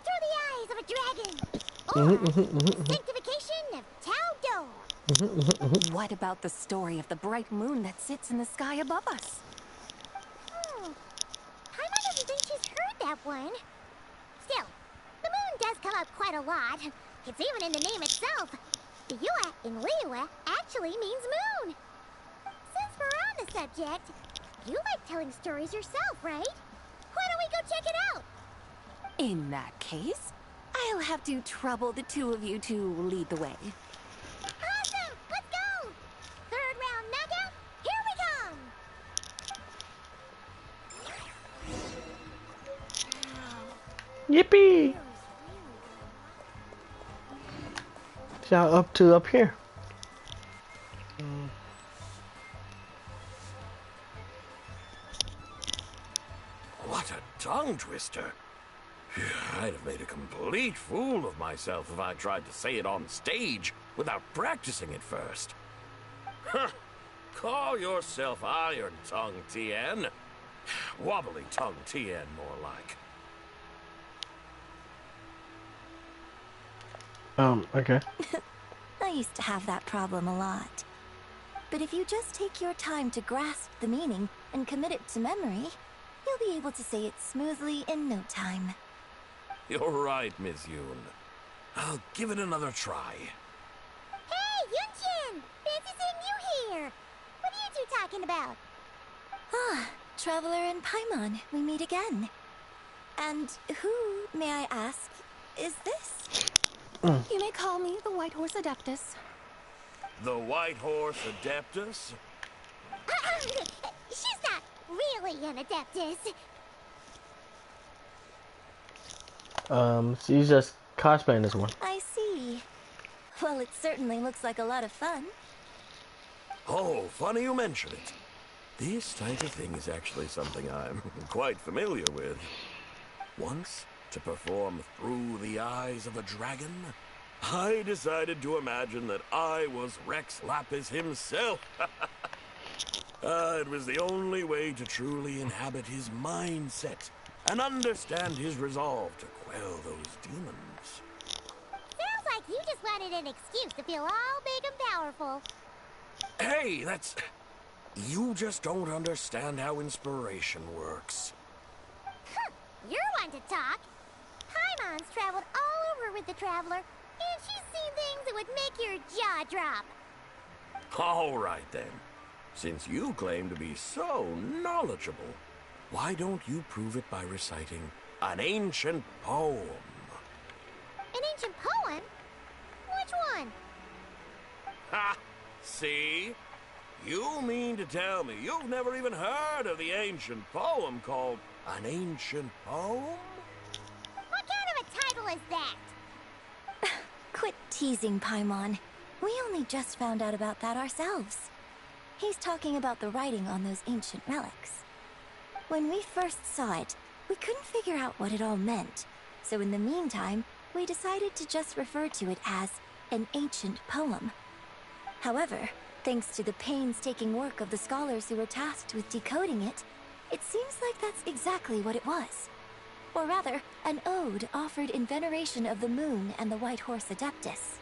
Speaker 2: Through the Eyes of a Dragon, or Sanctification of Tao Do.
Speaker 8: What about the story of the bright moon that sits in the sky above us?
Speaker 2: Paimon doesn't think she's heard that one. Still, the moon does come up quite a lot. It's even in the name itself. The Yue in Liyue actually means moon. Since we're on the subject, you like telling stories yourself, right? Why don't we go check it out?
Speaker 8: In that case, I'll have to trouble the two of you to lead the way.
Speaker 2: Awesome! Let's go! Third round knockout, here we come!
Speaker 1: Yippee! Y'all up here.
Speaker 11: What a tongue twister. I'd have made a complete fool of myself if I tried to say it on stage without practicing it first. Huh. Call yourself Iron Tongue Tien. Wobbly Tongue Tien, more like.
Speaker 1: Okay.
Speaker 12: I used to have that problem a lot. But if you just take your time to grasp the meaning and commit it to memory, you'll be able to say it smoothly in no time.
Speaker 11: You're right, Miss Yoon. I'll give it another try.
Speaker 2: Hey, Yunchin! Fancy here. What are you two talking about?
Speaker 12: Ah, Traveler and Paimon, we meet again. And who, may I ask, is this?
Speaker 8: You may call me the White Horse Adeptus.
Speaker 11: The White Horse Adeptus?
Speaker 2: She's not really an Adeptus.
Speaker 1: She's just cosplaying this one.
Speaker 12: I see. Well, it certainly looks like a lot of fun.
Speaker 11: Oh, funny you mention it. This type of thing is actually something I'm quite familiar with. Once, to perform Through the Eyes of a Dragon, I decided to imagine that I was Rex Lapis himself. It was the only way to truly inhabit his mindset and understand his resolve to quell those demons.
Speaker 2: Sounds like you just wanted an excuse to feel all big and powerful.
Speaker 11: Hey, that's... You just don't understand how inspiration works.
Speaker 2: You're one to talk. Paimon's traveled all over with the Traveler, and she's seen things that would make your jaw drop.
Speaker 11: All right, then. Since you claim to be so knowledgeable, why don't you prove it by reciting an ancient poem?
Speaker 2: An ancient poem? Which one?
Speaker 11: Ha! See? You mean to tell me you've never even heard of the ancient poem called An Ancient Poem?
Speaker 2: What kind of a title is that?
Speaker 12: Quit teasing, Paimon. We only just found out about that ourselves. He's talking about the writing on those ancient relics. When we first saw it, we couldn't figure out what it all meant. So in the meantime, we decided to just refer to it as an ancient poem. However, thanks to the painstaking work of the scholars who were tasked with decoding it, it seems like that's exactly what it was. Or rather, an ode offered in veneration of the moon and the White Horse Adeptus.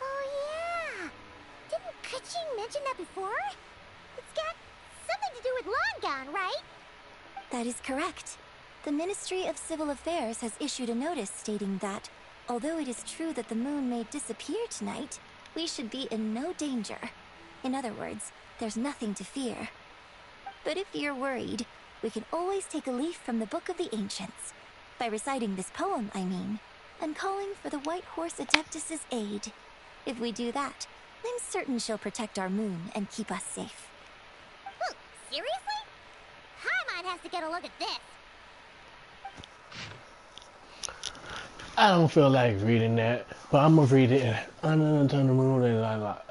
Speaker 2: Oh yeah! Didn't Kuching mention that before? It's got something to do with Longon, right?
Speaker 12: That is correct. The Ministry of Civil Affairs has issued a notice stating that, although it is true that the moon may disappear tonight, we should be in no danger. In other words, there's nothing to fear. But if you're worried, we can always take a leaf from the Book of the Ancients. By reciting this poem, I mean, and calling for the White Horse Adeptus' aid. If we do that, I'm certain she'll protect our moon and keep us safe.
Speaker 2: Ooh, seriously? Paimon has to get a look at this.
Speaker 1: I don't feel like reading that, but I'm gonna read it. Under the moon, and I'm like,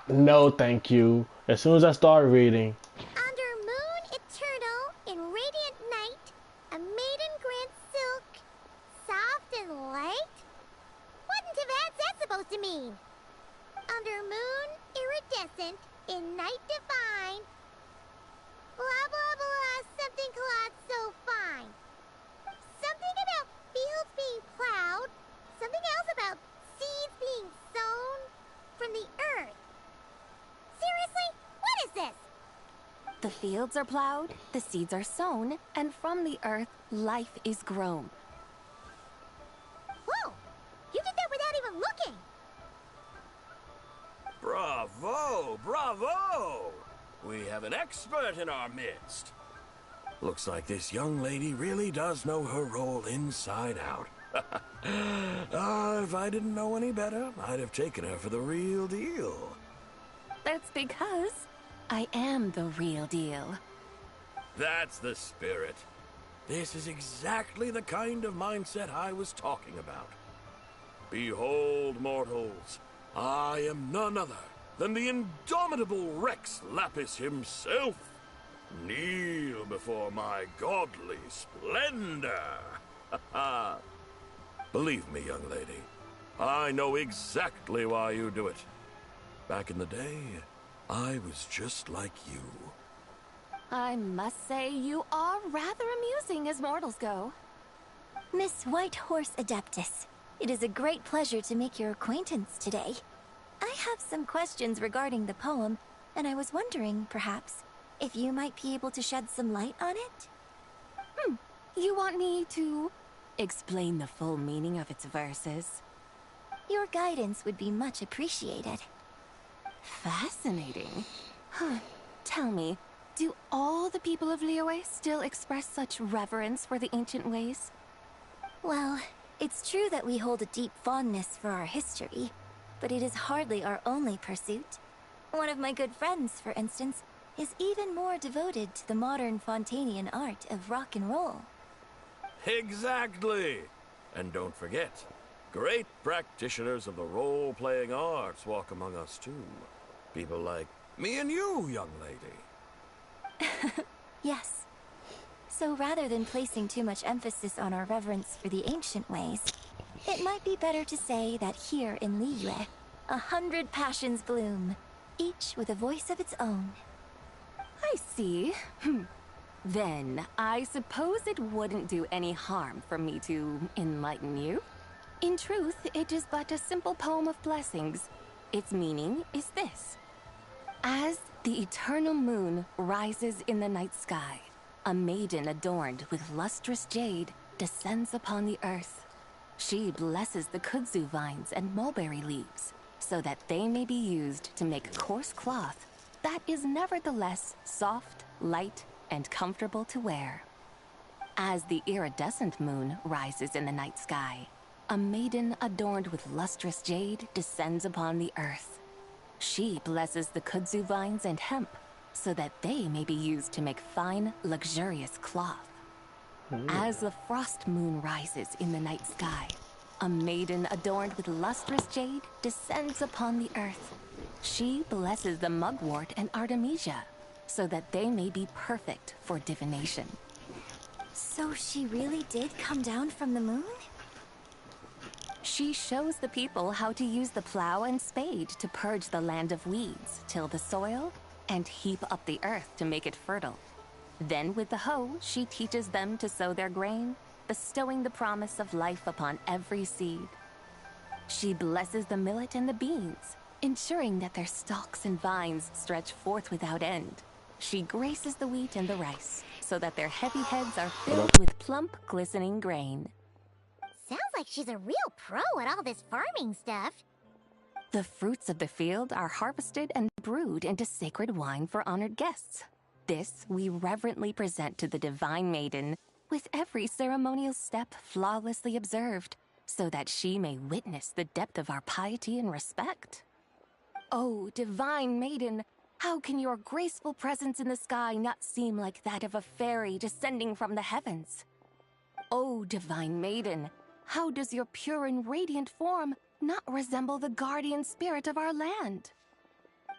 Speaker 1: no, thank you. As soon as I start reading,
Speaker 2: Under moon eternal, in radiant night, a maiden grants silk, soft and light? What in Tibet's that supposed to mean? Under moon iridescent, in night divine, blah blah blah, something cloth so fine. Something about fields being plowed, something else about seeds being sown from the earth. Seriously? What is this?
Speaker 8: The fields are plowed, the seeds are sown, and from the earth, life is grown.
Speaker 2: Whoa! You did that without even looking!
Speaker 11: Bravo! Bravo! We have an expert in our midst. Looks like this young lady really does know her role inside out. If I didn't know any better, I'd have taken her for the real deal.
Speaker 8: That's because I am the real deal.
Speaker 11: That's the spirit. This is exactly the kind of mindset I was talking about. Behold, mortals, I am none other than the indomitable Rex Lapis himself. Kneel before my godly splendor. Believe me, young lady, I know exactly why you do it. Back in the day, I was just like you.
Speaker 8: I must say you are rather amusing as mortals go.
Speaker 12: Miss White Horse Adeptus, it is a great pleasure to make your acquaintance today. I have some questions regarding the poem, and I was wondering, perhaps, if you might be able to shed some light on it?
Speaker 8: You want me to explain the full meaning of its verses?
Speaker 12: Your guidance would be much appreciated.
Speaker 8: Fascinating. Huh. Tell me, do all the people of Liyue still express such reverence for the ancient ways?
Speaker 12: Well, it's true that we hold a deep fondness for our history, but it is hardly our only pursuit. One of my good friends, for instance, is even more devoted to the modern Fontanian art of rock and roll.
Speaker 11: Exactly! And don't forget, great practitioners of the role-playing arts walk among us too. People like me and you, young lady.
Speaker 12: Yes. So rather than placing too much emphasis on our reverence for the ancient ways, it might be better to say that here in Liyue, 100 passions bloom, each with a voice of its own.
Speaker 8: I see. Then, I suppose it wouldn't do any harm for me to enlighten you. In truth, it is but a simple poem of blessings. Its meaning is this. As the eternal moon rises in the night sky, a maiden adorned with lustrous jade descends upon the earth. She blesses the kudzu vines and mulberry leaves, so that they may be used to make coarse cloth that is nevertheless soft, light, and comfortable to wear. As the iridescent moon rises in the night sky, a maiden adorned with lustrous jade descends upon the earth. She blesses the kudzu vines and hemp, so that they may be used to make fine, luxurious cloth. As the frost moon rises in the night sky, a maiden adorned with lustrous jade descends upon the earth. She blesses the mugwort and artemisia, so that they may be perfect for divination.
Speaker 12: So she really did come down from the moon?
Speaker 8: She shows the people how to use the plow and spade to purge the land of weeds, till the soil, and heap up the earth to make it fertile. Then with the hoe, she teaches them to sow their grain, bestowing the promise of life upon every seed. She blesses the millet and the beans, ensuring that their stalks and vines stretch forth without end. She graces the wheat and the rice, so that their heavy heads are filled with plump, glistening grain.
Speaker 2: Sounds like she's a real pro at all this farming stuff.
Speaker 8: The fruits of the field are harvested and brewed into sacred wine for honored guests. This we reverently present to the divine maiden, with every ceremonial step flawlessly observed, so that she may witness the depth of our piety and respect. Oh, divine maiden, how can your graceful presence in the sky not seem like that of a fairy descending from the heavens? Oh, divine maiden, how does your pure and radiant form not resemble the guardian spirit of our land?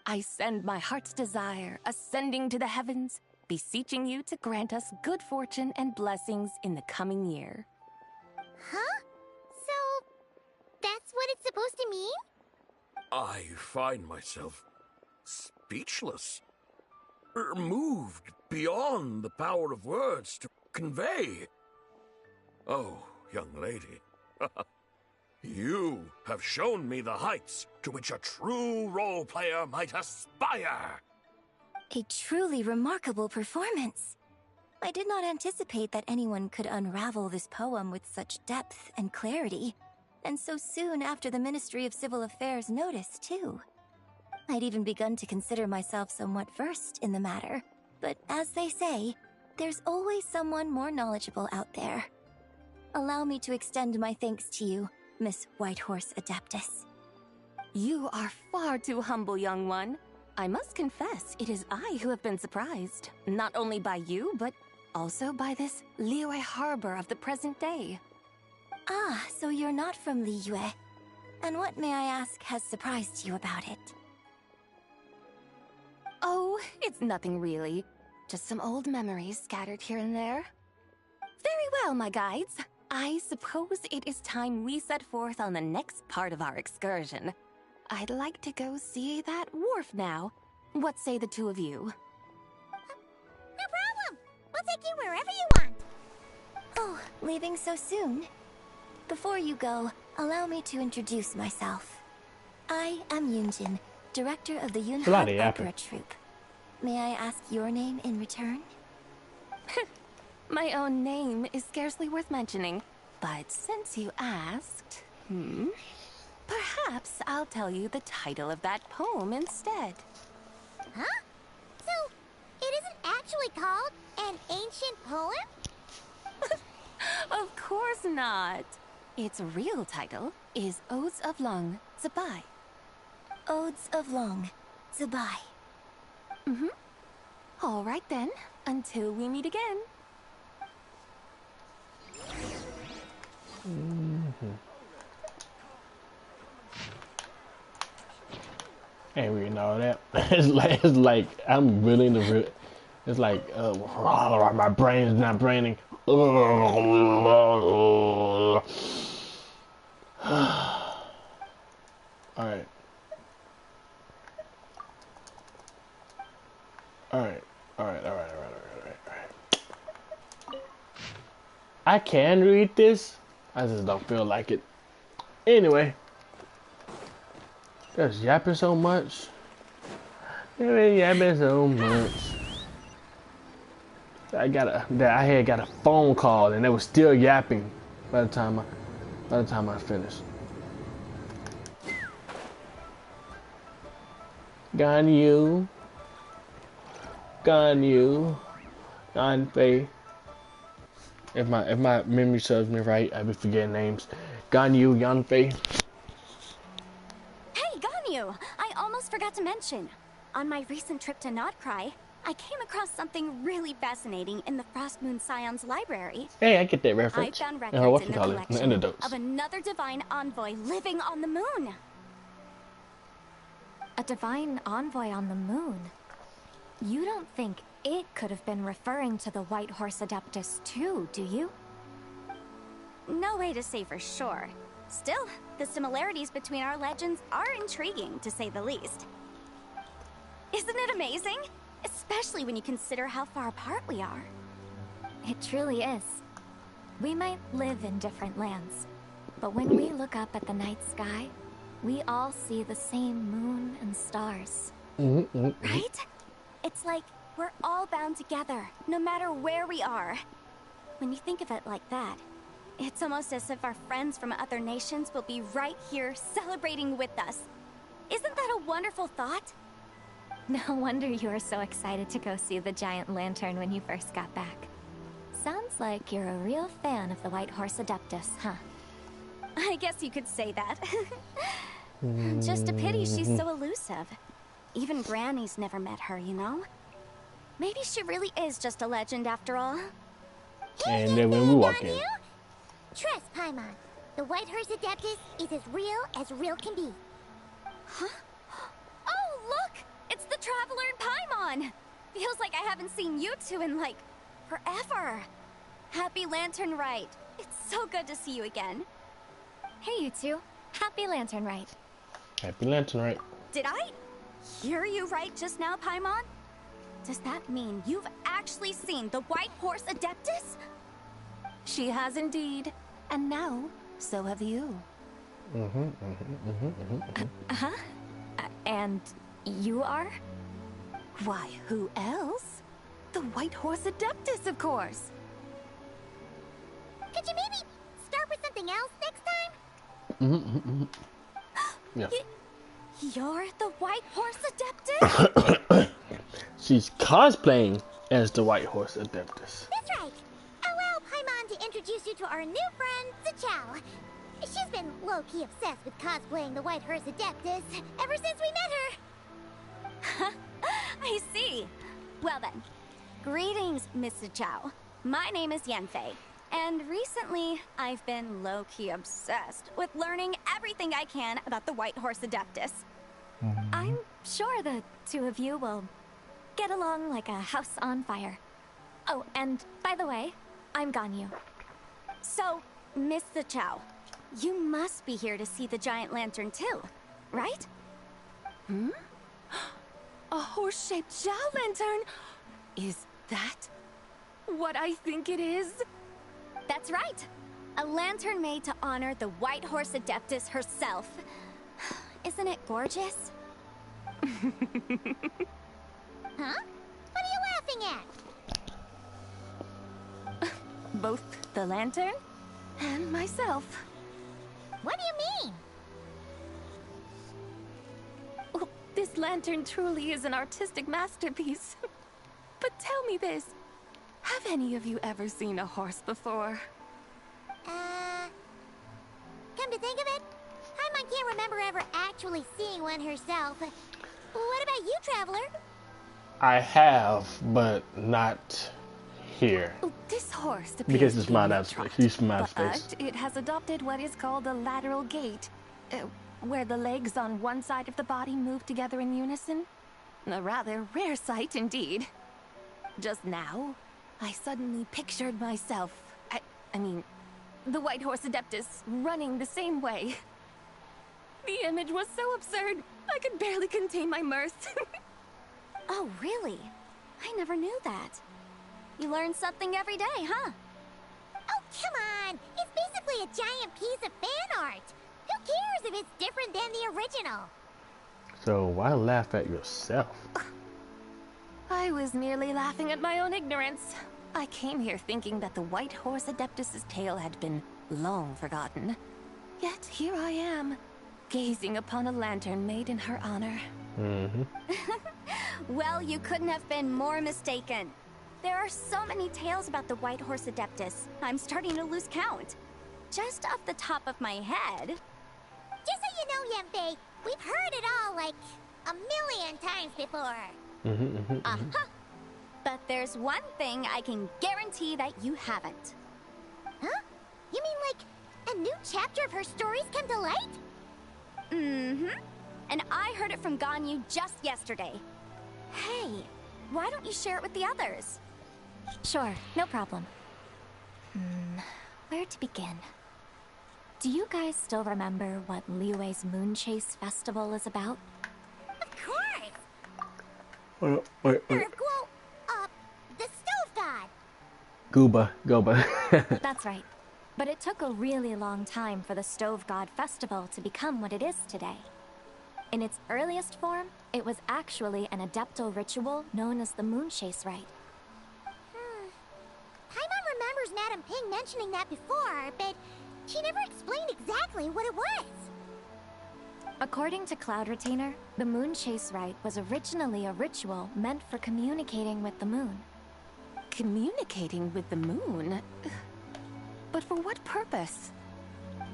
Speaker 8: I send my heart's desire, ascending to the heavens, beseeching you to grant us good fortune and blessings in the coming year.
Speaker 2: Huh? So, that's what it's supposed to mean?
Speaker 11: I find myself speechless, moved beyond the power of words to convey. Oh, young lady, you have shown me the heights to which a true role player might aspire.
Speaker 12: A truly remarkable performance. I did not anticipate that anyone could unravel this poem with such depth and clarity, and so soon after the Ministry of Civil Affairs noticed, too. I'd even begun to consider myself somewhat versed in the matter, but as they say, there's always someone more knowledgeable out there. Allow me to extend my thanks to you, Miss Whitehorse Adeptus.
Speaker 8: You are far too humble, young one. I must confess, it is I who have been surprised, not only by you, but also by this Liyue harbor of the present day.
Speaker 12: Ah, so you're not from Liyue. And what, may I ask, has surprised you about it?
Speaker 8: Oh, it's nothing really. Just some old memories scattered here and there. Very well, my guides. I suppose it is time we set forth on the next part of our excursion. I'd like to go see that wharf now. What say the two of you?
Speaker 2: No problem. We'll take you wherever you want.
Speaker 12: Oh, leaving so soon? Before you go, allow me to introduce myself. I am Yunjin, director of the Yunhan Opera Troupe. May I ask your name in return?
Speaker 8: My own name is scarcely worth mentioning, but since you asked, Perhaps I'll tell you the title of that poem instead.
Speaker 2: Huh? So, it isn't actually called an ancient poem?
Speaker 8: Of course not. Its real title is Odes of Lung Zabai.
Speaker 12: Odes of Long, Zabai.
Speaker 8: Mm-hmm. All right then, until we meet again.
Speaker 1: Ain't reading all that. It's like I'm really in the real. It's like my brain is not braining. All right. All right. I can read this. I just don't feel like it. Anyway. Just yapping so much. Yapping so much. I had got a phone call and they were still yapping by the time I finished. Gone you. Gone Faye. If my memory serves me right, I be forgetting names. Gone you, Yanfei.
Speaker 10: Hey, Ganyu! I almost forgot to mention. On my recent trip to Notcry, I came across something really fascinating in the Frost Moon Scion's library.
Speaker 1: Hey, I get that reference.
Speaker 10: I found
Speaker 1: And
Speaker 10: records in the
Speaker 1: the
Speaker 10: collection
Speaker 1: antidotes.
Speaker 10: of another divine envoy living on the moon.
Speaker 12: A divine envoy on the moon? You don't think it could have been referring to the White Horse Adeptus too, do you?
Speaker 10: No way to say for sure. Still, the similarities between our legends are intriguing, to say the least. Isn't it amazing? Especially when you consider how far apart we are.
Speaker 12: It truly is. We might live in different lands, but when we look up at the night sky, we all see the same moon and stars.
Speaker 10: Right? It's like we're all bound together, no matter where we are. When you think of it like that, it's almost as if our friends from other nations will be right here celebrating with us. Isn't that a wonderful thought?
Speaker 12: No wonder you were so excited to go see the giant lantern when you first got back. Sounds like you're a real fan of the White Horse Adeptus, huh?
Speaker 10: I guess you could say that. Just a pity she's so elusive. Even Granny's never met her, you know? Maybe she really is just a legend after all.
Speaker 1: And then when we walk in.
Speaker 2: Trust, Paimon. The White Horse Adeptus is as real can be.
Speaker 10: Huh? Oh, look! It's the Traveler and Paimon! Feels like I haven't seen you two in, like, forever. Happy Lantern Rite. It's so good to see you again.
Speaker 12: Hey, you two. Happy Lantern Rite.
Speaker 1: Happy Lantern Rite.
Speaker 10: Did I hear you right just now, Paimon? Does that mean you've actually seen the White Horse Adeptus?
Speaker 8: She has indeed. And now, so have you.
Speaker 12: And you are?
Speaker 8: Why, who else? The White Horse Adeptus, of course.
Speaker 2: Could you maybe start with something else next time?
Speaker 1: Yeah.
Speaker 10: You're the White Horse Adeptus?
Speaker 1: She's cosplaying as the White Horse Adeptus.
Speaker 2: That's right. Allow Paimon to introduce you to our new friend, Zichao. She's been low-key obsessed with cosplaying the White Horse Adeptus ever since we met her.
Speaker 10: I see. Well then, greetings, Miss Zichao. My name is Yanfei, and recently I've been low-key obsessed with learning everything I can about the White Horse Adeptus.
Speaker 12: I'm sure the two of you will get along like a house on fire. Oh, and by the way, I'm Ganyu.
Speaker 10: So, Miss Zichao, you must be here to see the giant lantern too, right?
Speaker 8: A horse-shaped Zhao lantern? Is that what I think it is?
Speaker 10: That's right. A lantern made to honor the White Horse Adeptus herself. Isn't it gorgeous?
Speaker 2: Huh? What are you laughing at?
Speaker 8: Both the lantern and myself.
Speaker 2: What do you mean?
Speaker 8: This lantern truly is an artistic masterpiece. But tell me this. Have any of you ever seen a horse before?
Speaker 2: Come to think of it, Paimon can't remember ever actually seeing one herself. What about you, Traveler?
Speaker 1: I have, but not here.
Speaker 8: This horse appears
Speaker 1: Because it's
Speaker 8: to be
Speaker 1: my
Speaker 8: in a
Speaker 1: ass,
Speaker 8: trot,
Speaker 1: he's from my space.
Speaker 8: but it has adopted what is called a lateral gait, where the legs on one side of the body move together in unison. A rather rare sight indeed. Just now, I suddenly pictured myself, I mean, the White Horse Adeptus running the same way. The image was so absurd, I could barely contain my mirth.
Speaker 12: Oh, really? I never knew that. You learn something every day, huh?
Speaker 2: Oh, come on! It's basically a giant piece of fan art! Who cares if it's different than the original?
Speaker 1: So why laugh at yourself?
Speaker 8: I was merely laughing at my own ignorance. I came here thinking that the White Horse Adeptus's tale had been long forgotten. Yet here I am, gazing upon a lantern made in her honor.
Speaker 12: Well, you couldn't have been more mistaken. There are so many tales about the White Horse Adeptus, I'm starting to lose count. Just off the top of my head...
Speaker 2: Just so you know, Yanfei, we've heard it all like a million times before.
Speaker 12: Uh-huh. But there's one thing I can guarantee that you haven't.
Speaker 2: Huh? You mean like a new chapter of her stories come to light?
Speaker 12: Mm-hmm. And I heard it from Ganyu just yesterday. Hey, why don't you share it with the others?
Speaker 13: Sure, no problem. Where to begin? Do you guys still remember what Liyue's Moon Chase Festival is about?
Speaker 2: Of course!
Speaker 1: Wait.
Speaker 2: The Stove God!
Speaker 1: Gooba.
Speaker 13: That's right. But it took a really long time for the Stove God Festival to become what it is today. In its earliest form, it was actually an adeptal ritual known as the Moon Chase Rite.
Speaker 2: Paimon remembers Madame Ping mentioning that before, but she never explained exactly what it was.
Speaker 13: According to Cloud Retainer, the Moon Chase Rite was originally a ritual meant for communicating with the moon.
Speaker 8: Communicating with the moon? But for what purpose?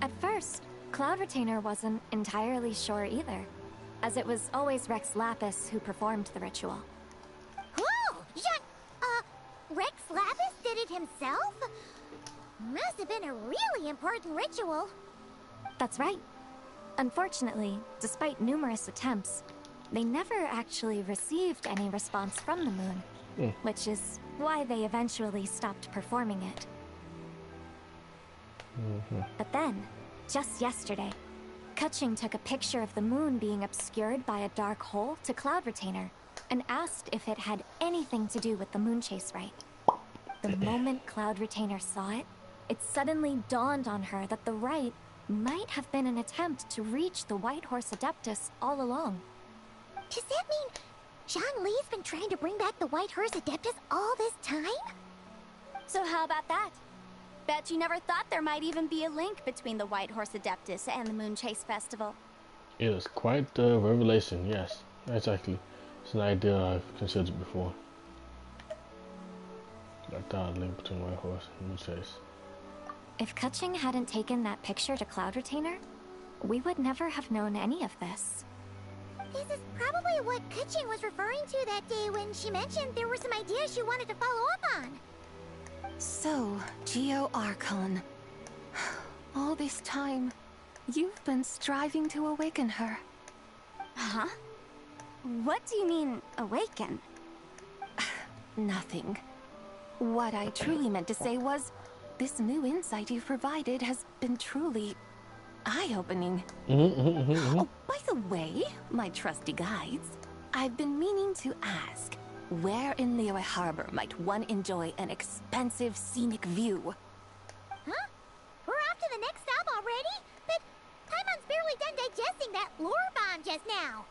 Speaker 13: At first, Cloud Retainer wasn't entirely sure either, as it was always Rex Lapis who performed the ritual.
Speaker 2: Oh! Rex Lapis did it himself? Must have been a really important ritual.
Speaker 13: That's right. Unfortunately, despite numerous attempts, they never actually received any response from the moon, which is why they eventually stopped performing it. But then, just yesterday, Keqing took a picture of the moon being obscured by a dark hole to Cloud Retainer and asked if it had anything to do with the Moon Chase Rite. The moment Cloud Retainer saw it, it suddenly dawned on her that the rite might have been an attempt to reach the White Horse Adeptus all along.
Speaker 2: Does that mean Zhang Li's been trying to bring back the White Horse Adeptus all this time?
Speaker 12: So how about that? Bet you never thought there might even be a link between the White Horse Adeptus and the Moon Chase Festival.
Speaker 1: It is quite a revelation, yes. Exactly. It's an idea I've considered before. I thought a link between White Horse and Moon Chase.
Speaker 13: If Keqing hadn't taken that picture to Cloud Retainer, we would never have known any of this.
Speaker 2: This is probably what Keqing was referring to that day when she mentioned there were some ideas she wanted to follow up on.
Speaker 8: So, Geo Archon. All this time, you've been striving to awaken her.
Speaker 12: Huh? What do you mean, awaken?
Speaker 8: Nothing. What I truly meant to say was, this new insight you've provided has been truly eye-opening. Oh, by the way, my trusty guides, I've been meaning to ask, where in Liyue Harbor might one enjoy an expensive scenic view?
Speaker 2: Huh? We're off to the next stop already? But Paimon's barely done digesting that lore bomb just now.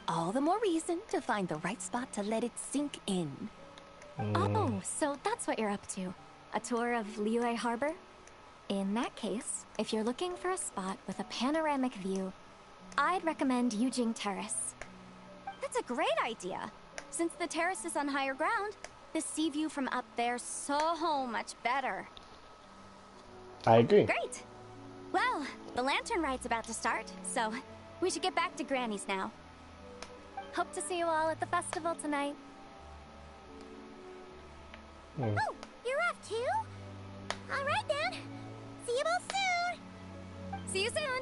Speaker 8: All the more reason to find the right spot to let it sink in.
Speaker 13: Oh, so that's what you're up to. A tour of Liyue Harbor? In that case, if you're looking for a spot with a panoramic view, I'd recommend Yujing Terrace. That's a great idea. Since the terrace is on higher ground, the sea view from up there's so much better.
Speaker 1: I agree.
Speaker 13: Great. Well, the lantern ride's about to start, so we should get back to Granny's now. Hope to see you all at the festival tonight.
Speaker 2: Oh, you're off too? All right then. See you both soon.
Speaker 13: See you soon.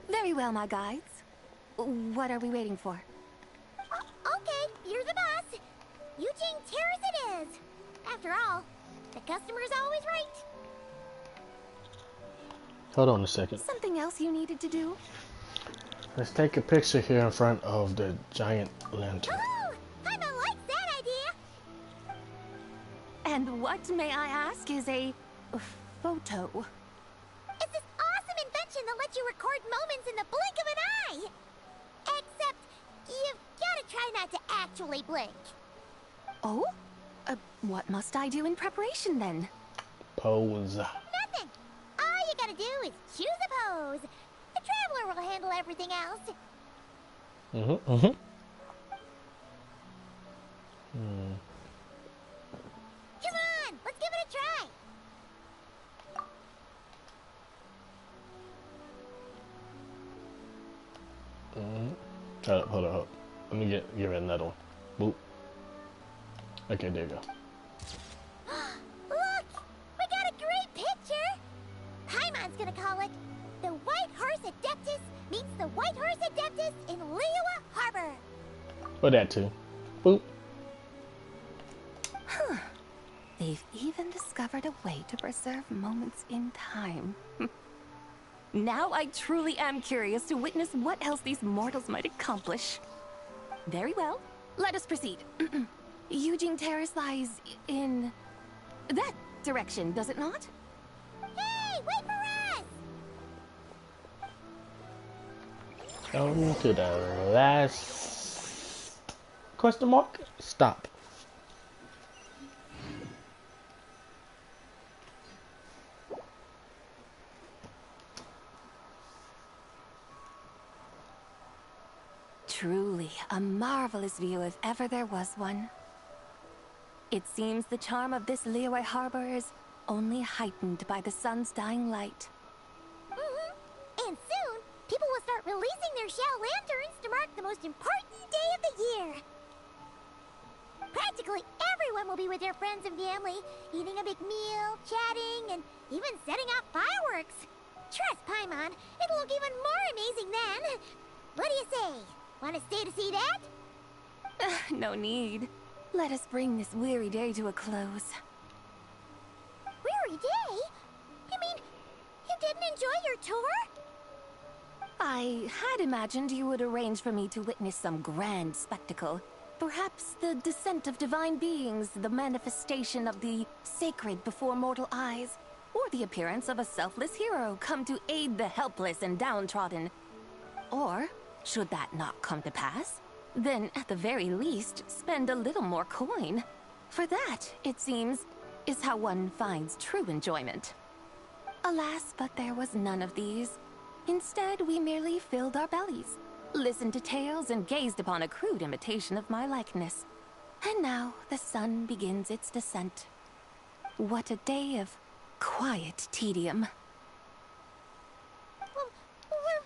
Speaker 13: Very well, my guides. What are we waiting for?
Speaker 2: Okay, you're the boss. Eugene Terrace it is. After all, the customer's always right.
Speaker 1: Hold on a second.
Speaker 8: Something else you needed to do?
Speaker 1: Let's take a picture here in front of the giant lantern.
Speaker 2: Oh, Paimon likes that idea.
Speaker 8: And what, may I ask, is a photo?
Speaker 2: It's this awesome invention that lets you record moments in the blink of an eye. Except, you've got to try not to actually blink.
Speaker 8: Oh? What must I do in preparation then?
Speaker 1: Pose.
Speaker 2: Nothing. All you gotta do is choose a pose. The Traveler will handle everything else. Come on, let's give it a try.
Speaker 1: Hold up. Let me give it another one. Boop. Okay, there you go.
Speaker 2: Look! We got a great picture! Paimon's gonna call it The White Horse Adeptus Meets the White Horse Adeptus in Liyue Harbor.
Speaker 1: Or that too. Boop.
Speaker 8: Huh. They've even discovered a way to preserve moments in time. Now I truly am curious to witness what else these mortals might accomplish. Very well. Let us proceed. Eugene Terrace lies in that direction, does it not?
Speaker 2: Hey, wait for us!
Speaker 1: Come to the last question mark. Stop.
Speaker 8: Truly a marvelous view if ever there was one. It seems the charm of this Liyue harbor is only heightened by the sun's dying light.
Speaker 2: And soon, people will start releasing their shell lanterns to mark the most important day of the year. Practically everyone will be with their friends and family, eating a big meal, chatting, and even setting off fireworks. Trust Paimon, it'll look even more amazing then. What do you say? Want to stay to see that?
Speaker 8: No need. Let us bring this weary day to a close.
Speaker 2: Weary day? You mean you didn't enjoy your tour?
Speaker 8: I had imagined you would arrange for me to witness some grand spectacle. Perhaps the descent of divine beings, the manifestation of the sacred before mortal eyes, or the appearance of a selfless hero come to aid the helpless and downtrodden. Or, should that not come to pass, then at the very least, spend a little more coin. For that, it seems, is how one finds true enjoyment. Alas, but there was none of these. Instead, we merely filled our bellies, listened to tales, and gazed upon a crude imitation of my likeness. And now the sun begins its descent. What a day of quiet tedium.
Speaker 2: We're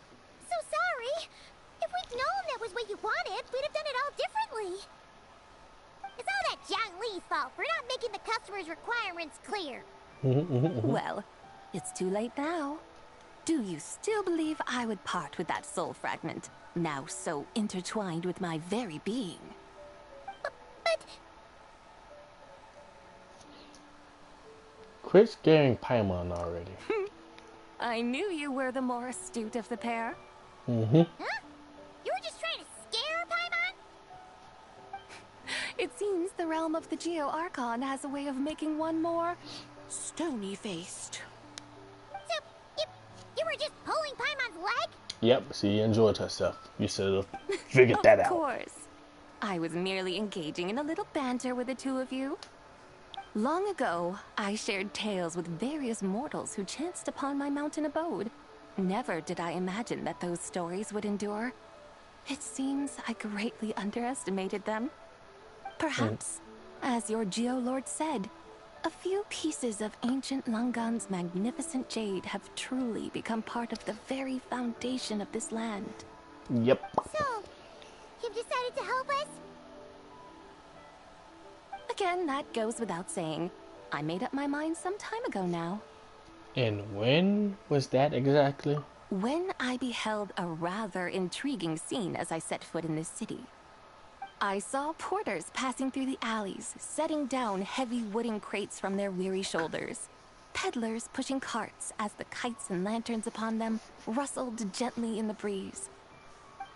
Speaker 2: so sorry. If we'd known that was what you wanted, we'd have done it all differently. It's all that Zhang Li's fault for not making the customer's requirements clear.
Speaker 8: Well, it's too late now. Do you still believe I would part with that soul fragment, now so intertwined with my very being?
Speaker 2: But...
Speaker 1: Quit scaring Paimon already.
Speaker 8: I knew you were the more astute of the pair.
Speaker 2: Huh? You were just trying to scare Paimon?
Speaker 8: It seems the realm of the Geo-Archon has a way of making one more stony-faced.
Speaker 2: So, you were just pulling Paimon's leg?
Speaker 1: Yep, she enjoyed herself. You should have figured that out.
Speaker 8: Of course. I was merely engaging in a little banter with the two of you. Long ago, I shared tales with various mortals who chanced upon my mountain abode. Never did I imagine that those stories would endure. It seems I greatly underestimated them. Perhaps, as your Geolord said, a few pieces of ancient Langan's magnificent jade have truly become part of the very foundation of this land.
Speaker 1: Yep.
Speaker 2: So, you've decided to help us?
Speaker 8: Again, that goes without saying. I made up my mind some time ago now.
Speaker 1: And when was that exactly?
Speaker 8: When I beheld a rather intriguing scene as I set foot in this city. I saw porters passing through the alleys, setting down heavy wooden crates from their weary shoulders. Peddlers pushing carts as the kites and lanterns upon them rustled gently in the breeze.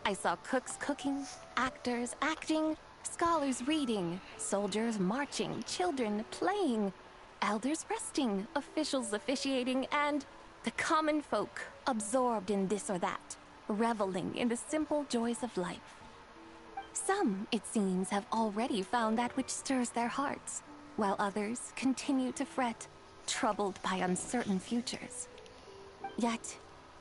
Speaker 8: I saw cooks cooking, actors acting, scholars reading, soldiers marching, children playing, elders resting, officials officiating, and the common folk absorbed in this or that, reveling in the simple joys of life. Some, it seems, have already found that which stirs their hearts, while others continue to fret, troubled by uncertain futures. Yet,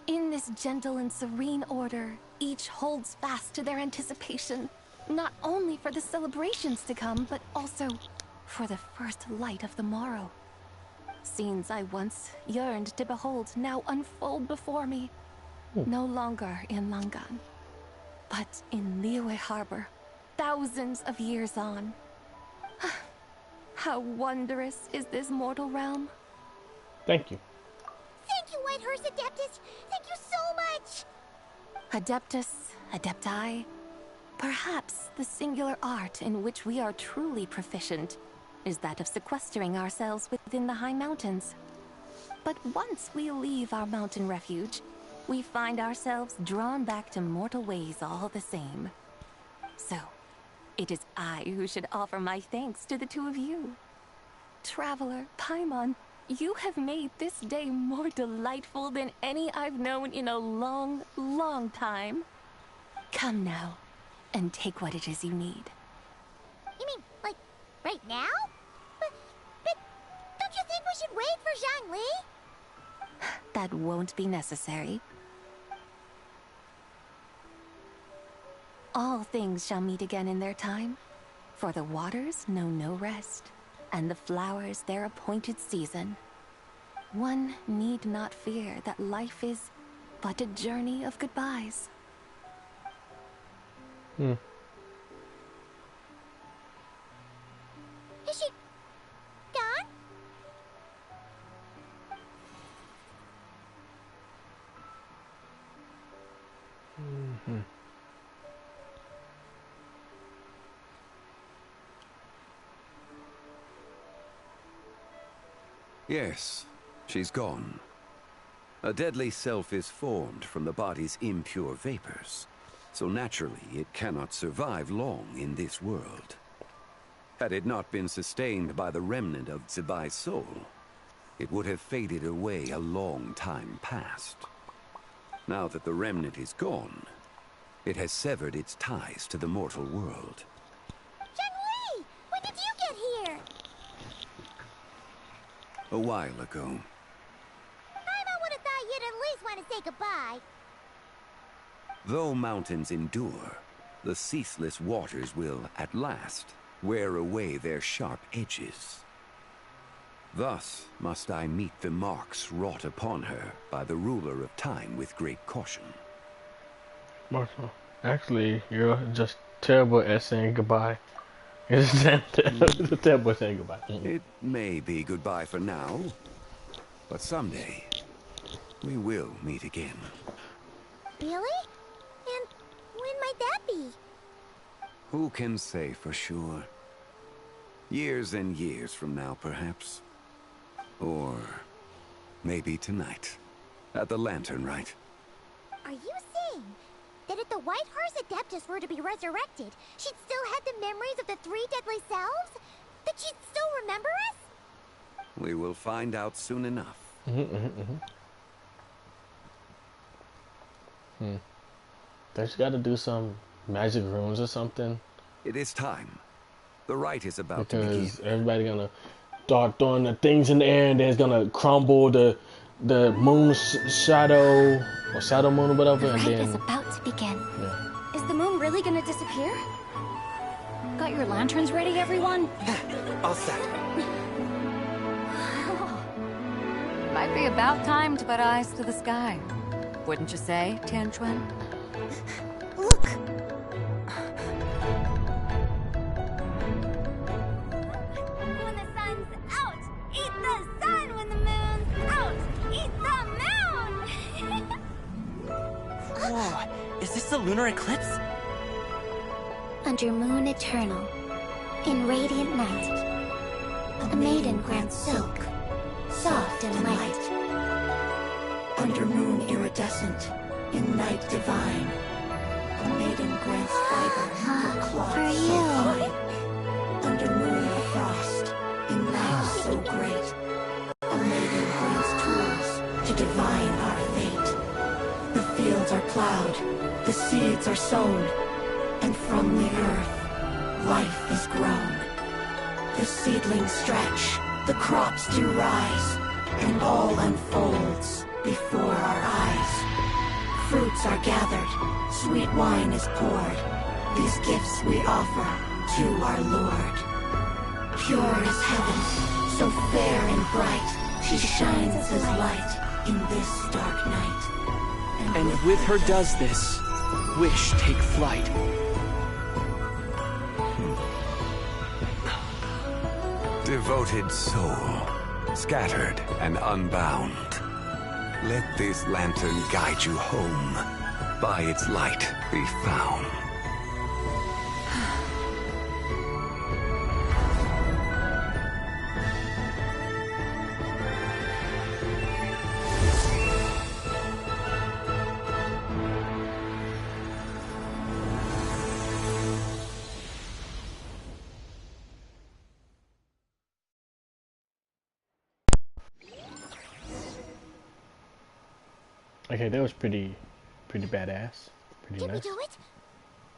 Speaker 8: in this gentle and serene order, each holds fast to their anticipation, not only for the celebrations to come, but also for the first light of the morrow. Scenes I once yearned to behold now unfold before me, no longer in Langan, but in Liyue Harbor, thousands of years on. How wondrous is this mortal realm?
Speaker 1: Thank you.
Speaker 2: Thank you, Whitehurst Adeptus! Thank you so much!
Speaker 8: Adeptus, Adepti, perhaps the singular art in which we are truly proficient is that of sequestering ourselves within the high mountains. But once we leave our mountain refuge, we find ourselves drawn back to mortal ways all the same. So, it is I who should offer my thanks to the two of you. Traveler, Paimon, you have made this day more delightful than any I've known in a long, long time. Come now, and take what it is you need.
Speaker 2: You mean, like, right now? But don't you think we should wait for Zhangli?
Speaker 8: That won't be necessary. All things shall meet again in their time, for the waters know no rest, and the flowers their appointed season. One need not fear that life is but a journey of goodbyes.
Speaker 2: Is she gone?
Speaker 6: Yes, she's gone. A deadly self is formed from the body's impure vapors, so naturally it cannot survive long in this world. Had it not been sustained by the remnant of Zibai's soul, it would have faded away a long time past. Now that the remnant is gone, it has severed its ties to the mortal world.
Speaker 2: Zhangli! When did you get here?
Speaker 6: A while ago.
Speaker 2: I would have thought you'd at least want to say goodbye.
Speaker 6: Though mountains endure, the ceaseless waters will, at last, wear away their sharp edges. Thus must I meet the marks wrought upon her by the ruler of time with great caution.
Speaker 1: Marshall, actually, you're just terrible at saying goodbye. It's terrible at saying goodbye.
Speaker 6: It may be goodbye for now, but someday we will meet again.
Speaker 2: Really? And when might that be?
Speaker 6: Who can say for sure? Years and years from now, perhaps. Or maybe tonight, at the Lantern Rite.
Speaker 2: Are you saying that if the Whitehurst Adeptus were to be resurrected, she'd still have the memories of the three deadly selves? That she'd still remember us?
Speaker 6: We will find out soon enough.
Speaker 1: They just gotta do some magic runes or something.
Speaker 6: It is time. The rite is about to begin.
Speaker 1: Because everybody gonna start throwing the things in the air, and then it's gonna crumble the moon shadow or shadow moon or whatever,
Speaker 13: The
Speaker 1: and
Speaker 13: rite
Speaker 1: then
Speaker 13: is about to begin.
Speaker 1: yeah.
Speaker 2: Is the moon really gonna disappear?
Speaker 14: Got your lanterns ready, everyone?
Speaker 11: All set.
Speaker 8: Might be about time to put eyes to the sky. Wouldn't you say, Tianchuan?
Speaker 2: Look! When the sun's out, eat the sun. When the moon's out, eat the moon.
Speaker 15: Whoa, is this the lunar eclipse?
Speaker 13: Under moon eternal, in radiant night, a maiden grants silk, soft and light.
Speaker 16: Under moon iridescent, in night divine, a maiden grants fiber for cloth
Speaker 13: For
Speaker 16: so
Speaker 13: you.
Speaker 16: fine. Under moon of frost, in night so great, a maiden grants tools to divine our fate. The fields are plowed, the seeds are sown, and from the earth, life is grown. The seedlings stretch, the crops do rise, and all unfolds before our eyes. Fruits are gathered, sweet wine is poured. These gifts we offer to our Lord. Pure as heaven, so fair and bright, she shines as light in this dark night.
Speaker 15: And with her does this, wish take flight.
Speaker 6: Devoted soul, scattered and unbound. Let this lantern guide you home. By its light be found.
Speaker 1: Okay, that was pretty badass. Pretty
Speaker 2: Did we
Speaker 1: nice.
Speaker 2: do it?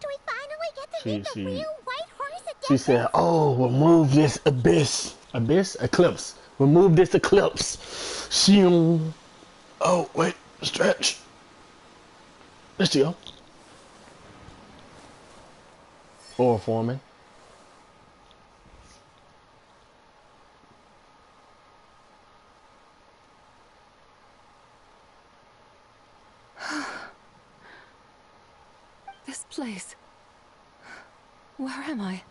Speaker 2: Do we finally get to
Speaker 1: She-
Speaker 2: meet the
Speaker 1: she-
Speaker 2: real white horse again?
Speaker 1: She said, "Oh, remove this abyss, eclipse. Remove this eclipse." Shoom. Oh wait, stretch. Let's go. Or foreman.
Speaker 8: This place. Where am I?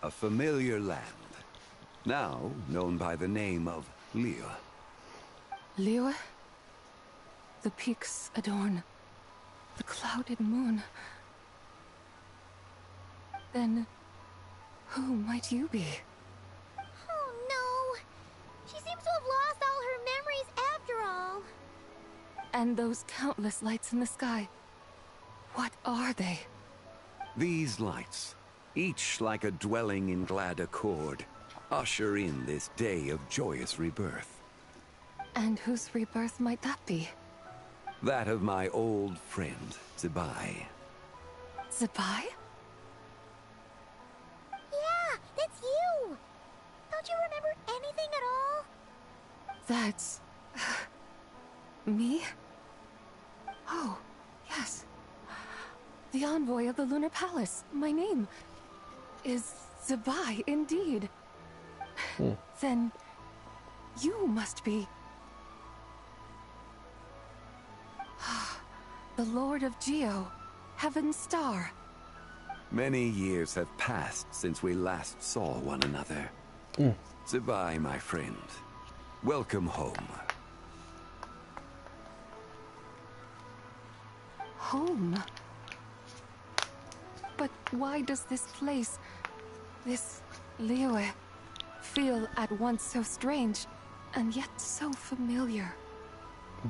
Speaker 6: A familiar land, now known by the name of Liyue.
Speaker 8: Liyue? The peaks adorn the clouded moon. Then, who might you be?
Speaker 2: Oh no! She seems to have lost all her memories after all.
Speaker 8: And those countless lights in the sky. What are they?
Speaker 6: These lights, each like a dwelling in glad accord, usher in this day of joyous rebirth.
Speaker 8: And whose rebirth might that be?
Speaker 6: That of my old friend, Zibai.
Speaker 8: Zibai?
Speaker 2: Yeah, that's you! Don't you remember anything at all?
Speaker 8: That's... me? Oh, yes. The envoy of the Lunar Palace. My name is Zibai, indeed. Then you must be... the Lord of Geo, Heaven's Star.
Speaker 6: Many years have passed since we last saw one another. Zibai, my friend. Welcome home.
Speaker 8: Home? But why does this place, this Liyue, feel at once so strange and yet so familiar?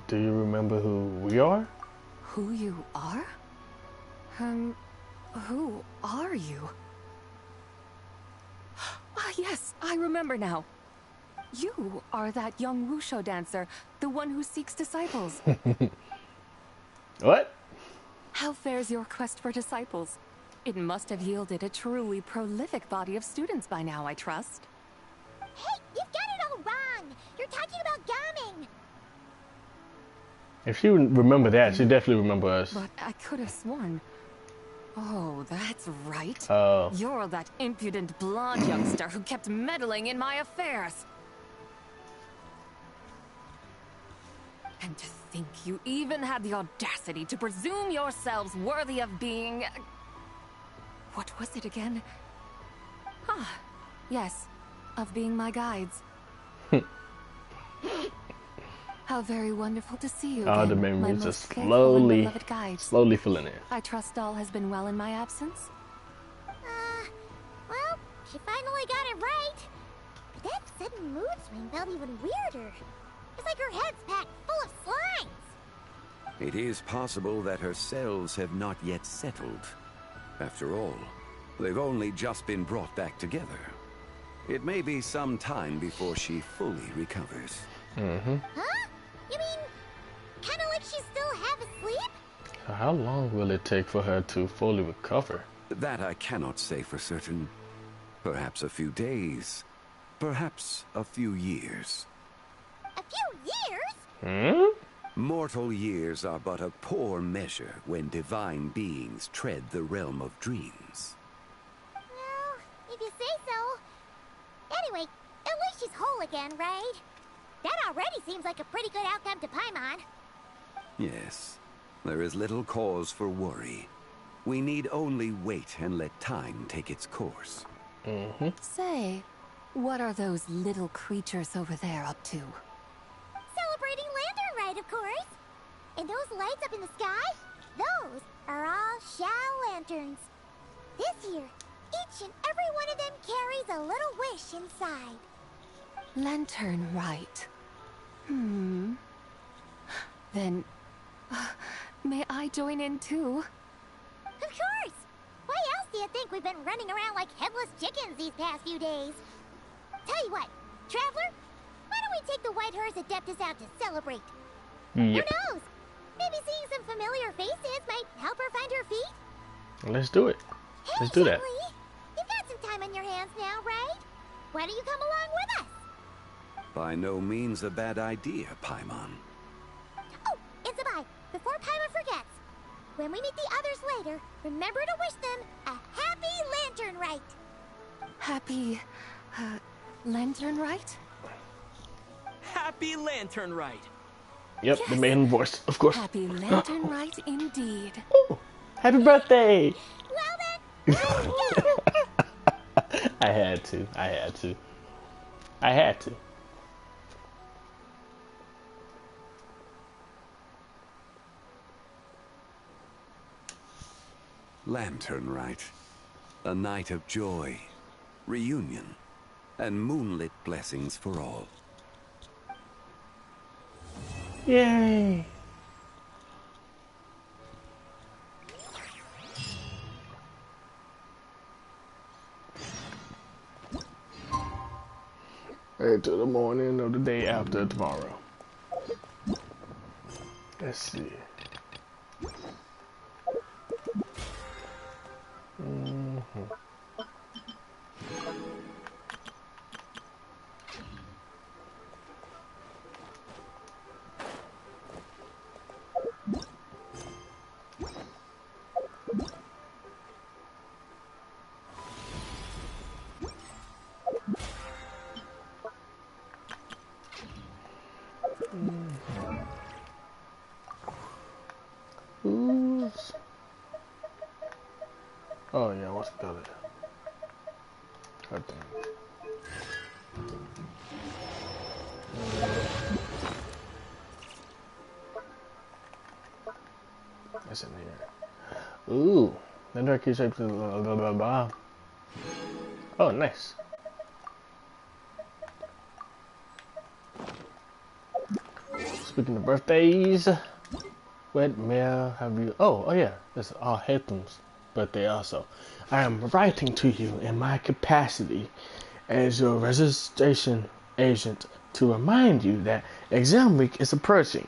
Speaker 1: Do you remember who we are?
Speaker 8: Who you are? Who are you? Ah, yes, I remember now. You are that young Wushu dancer, the one who seeks disciples.
Speaker 1: What?
Speaker 8: How fares your quest for disciples? It must have yielded a truly prolific body of students by now, I trust.
Speaker 2: Hey, you've got it all wrong. You're talking about Gaming.
Speaker 1: If she remember that, she definitely remember us.
Speaker 8: But I could have sworn. Oh, that's right.
Speaker 1: Oh.
Speaker 8: You're that impudent blonde youngster who kept meddling in my affairs. And to think you even had the audacity to presume yourselves worthy of being... What was it again? Ah, yes, of being my guides. How very wonderful to see you
Speaker 1: All
Speaker 8: again,
Speaker 1: the
Speaker 8: my
Speaker 1: memories
Speaker 8: most
Speaker 1: just
Speaker 8: faithful and beloved guide.
Speaker 1: slowly filling in.
Speaker 8: I trust all has been well in my absence?
Speaker 2: Well, she finally got it right. But that sudden mood swing felt even weirder. It's like her head's packed full of slimes.
Speaker 6: It is possible that her cells have not yet settled. After all, they've only just been brought back together. It may be some time before she fully recovers.
Speaker 1: Mm-hmm.
Speaker 2: Huh? You mean, kind of like she's still half asleep?
Speaker 1: So how long will it take for her to fully recover?
Speaker 6: That I cannot say for certain. Perhaps a few days. Perhaps a few years.
Speaker 2: A few years?
Speaker 1: Hmm?
Speaker 6: Mortal years are but a poor measure when divine beings tread the realm of dreams.
Speaker 2: Well, if you say so. Anyway, at least she's whole again, right? That already seems like a pretty good outcome to Paimon.
Speaker 6: Yes, there is little cause for worry. We need only wait and let time take its course.
Speaker 1: Mm-hmm.
Speaker 8: Say, what are those little creatures over there up to?
Speaker 2: Celebrating Lantern Rite, of course. And those lights up in the sky? Those are all Shao lanterns. This year, each and every one of them carries a little wish inside.
Speaker 8: Lantern Rite. Then, may I join in too?
Speaker 2: Of course! Why else do you think we've been running around like headless chickens these past few days? Tell you what, Traveler, why don't we take the White Hearse Adeptus out to celebrate?
Speaker 1: Yep.
Speaker 2: Who knows? Maybe seeing some familiar faces might help her find her feet?
Speaker 1: Let's do it.
Speaker 2: Hey,
Speaker 1: Let's do that.
Speaker 2: Lee, you've got some time on your hands now, right? Why don't you come along with us?
Speaker 6: By no means a bad idea, Paimon.
Speaker 2: Oh, and Zabai, before Paimon forgets, when we meet the others later, remember to wish them a happy Lantern Rite.
Speaker 8: Happy, Lantern Rite?
Speaker 15: Happy Lantern Rite.
Speaker 1: Yep,
Speaker 8: Yes.
Speaker 1: the main voice, of course.
Speaker 8: Happy Lantern Rite indeed.
Speaker 1: Oh, happy birthday!
Speaker 2: Well then,
Speaker 1: I had to. I had to.
Speaker 6: Lantern Rite. A night of joy, reunion, and moonlit blessings for all.
Speaker 1: Yay! Until the morning of the day after tomorrow. Let's see. Oops. Oh yeah, what's the other? God damn. That's in here. Ooh, the dark key shaped. Blah, blah, blah, blah. Oh, nice. Speaking of birthdays, what mail have you? Oh yeah, it's all Hathem's birthday also. I am writing to you in my capacity as your registration agent to remind you that exam week is approaching.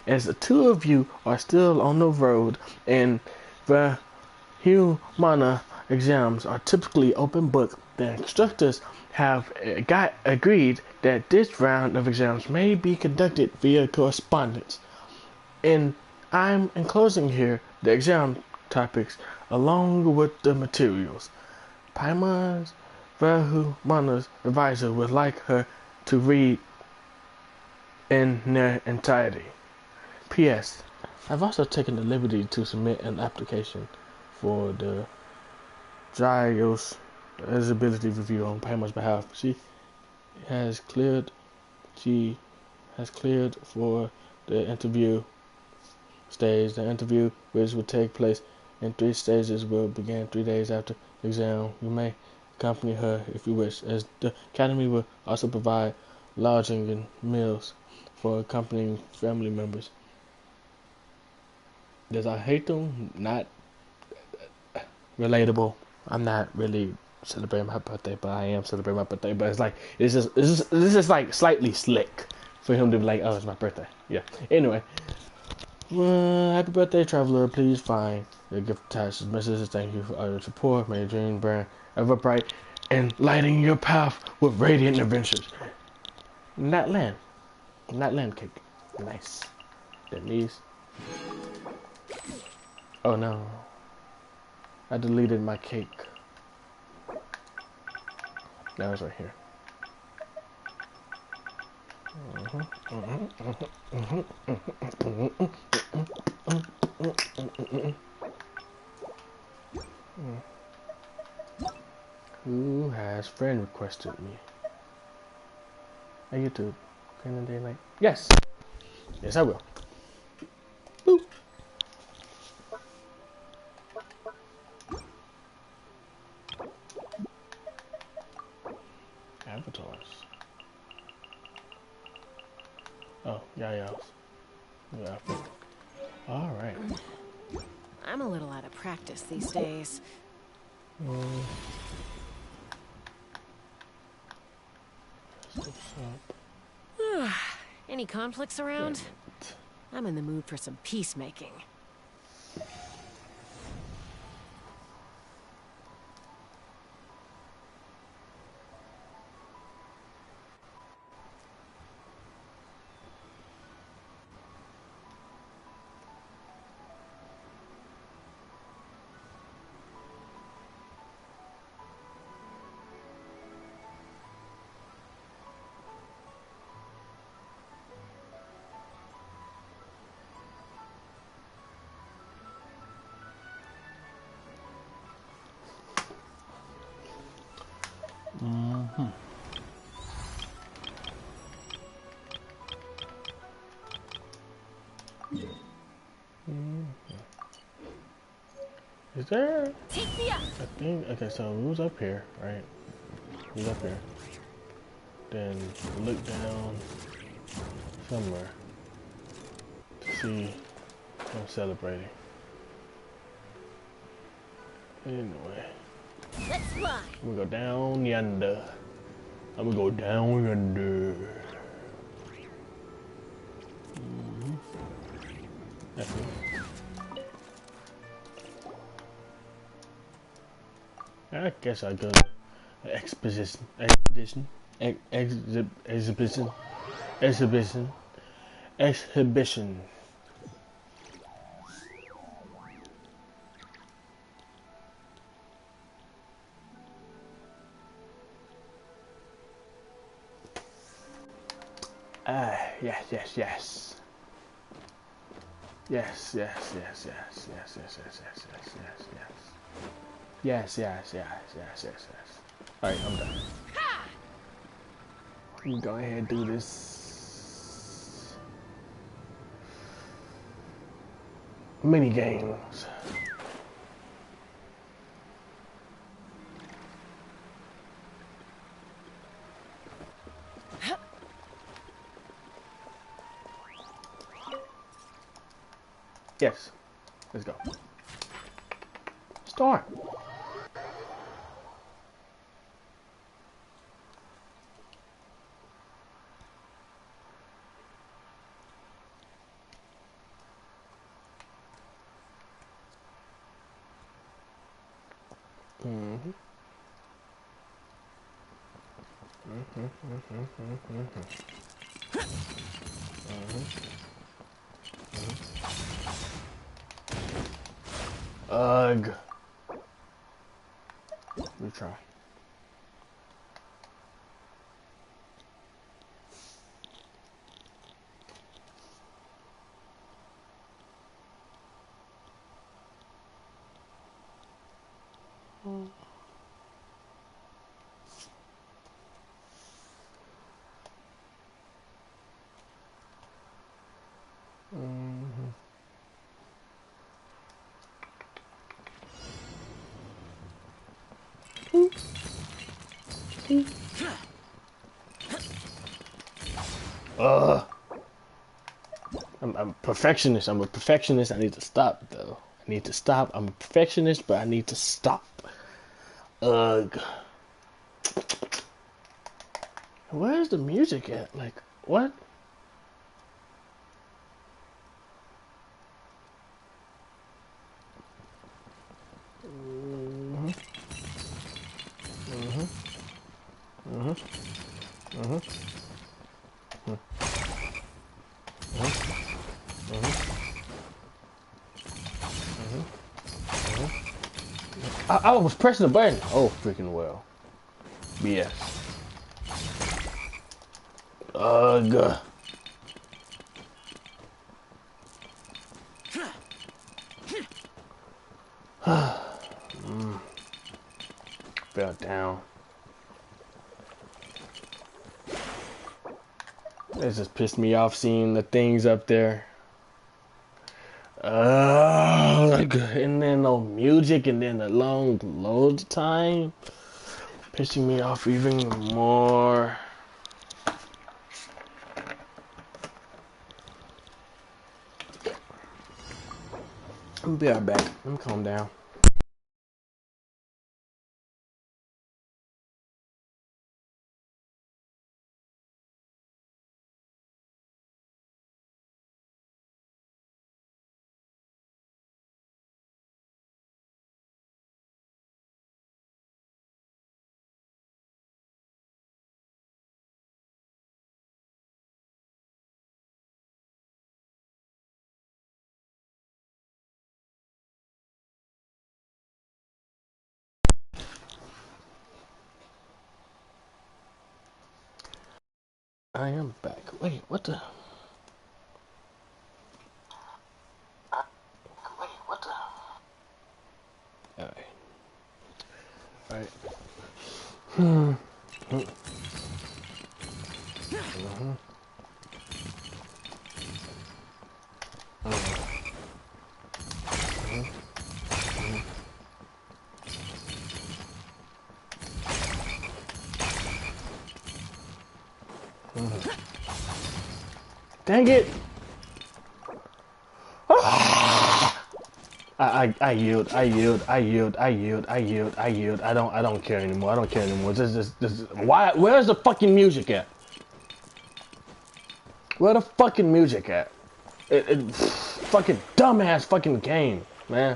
Speaker 1: As the two of you are still on the road and the Humana exams are typically open book, the instructors have got agreed that this round of exams may be conducted via correspondence. And I'm enclosing here the exam topics along with the materials. Paimon's Vahumana's advisor would like her to read in their entirety. P.S. I've also taken the liberty to submit an application for the Dryos eligibility review on Paimon's behalf. She has cleared for the interview stage. The interview, which will take place in 3 stages, will begin 3 days after the exam. You may accompany her if you wish, as the academy will also provide lodging and meals for accompanying family members. Does I hate them? Not relatable. I'm not really celebrating my birthday, but I am celebrating my birthday. But it's like this is like slightly slick for him to be like, oh, it's my birthday. Yeah. Anyway, happy birthday, traveler. Please find a gift attached as messages. Thank you for all your support. May your dream burn ever bright and lighting your path with radiant adventures. Not land cake. Nice. Denise. Oh no. I deleted my cake. Now it's right here. Who has friend requested me? Hey YouTube, can I daylight? Yes! Yes, I will. Boop. Avatars. Oh, yeah. Alright.
Speaker 17: I'm a little out of practice these days. Any conflicts around? I'm in the mood for some peacemaking.
Speaker 1: Is there? I think. Okay, so who's up here, right? Who's up here? Then look down somewhere to see I'm celebrating. Anyway,
Speaker 2: let's fly.
Speaker 1: I'm gonna go down yonder. I'm gonna go down yonder. That's me. I guess I go to exhibition. Yes. Yes. Alright, I'm done. Let me go ahead and do this. Mini games. Yes. Let's go. Start. Ugh. We try. I'm a perfectionist. I'm a perfectionist. I need to stop, though. I need to stop. I'm a perfectionist, but I need to stop. Ugh. Where's the music at? Like, what? I was pressing the button. Oh, freaking well. BS. Ugh. Fell down. It just pissed me off seeing the things up there. And then no music, and then the long load time. Pissing me off even more. I'll be right back. Let me calm down. I am back. Wait, what the? Wait, what the? Alright. Alright. Dang it! I yield. I don't care anymore. This. Why? Where's the fucking music at? Where the fucking music at? Fucking dumbass fucking game, man.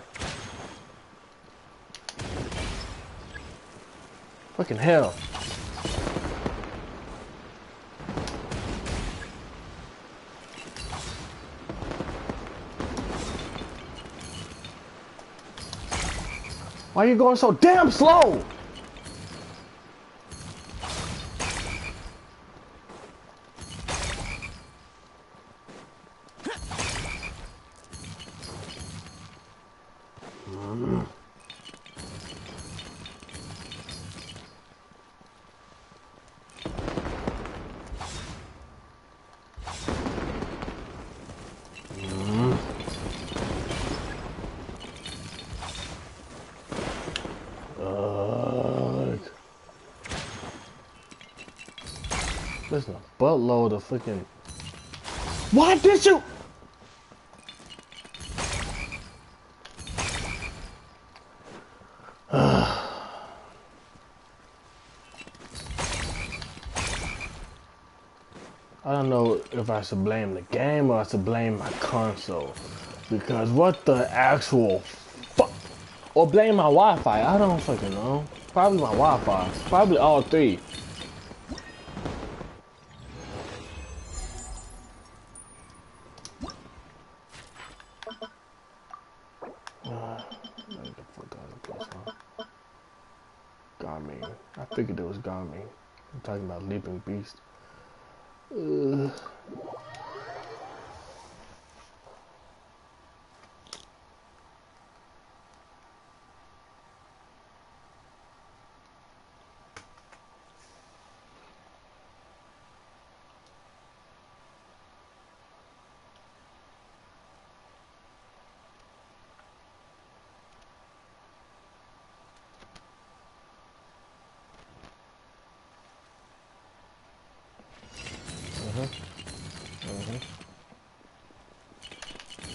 Speaker 1: Fucking hell. Why are you going so damn slow? There's a buttload of freaking. Why did you? I don't know if I should blame the game or I should blame my console. Because what the actual fuck? Or blame my Wi-Fi. I don't fucking know. Probably my Wi-Fi. Probably all three. figured it was Garmy. I'm talking about Leaping Beast.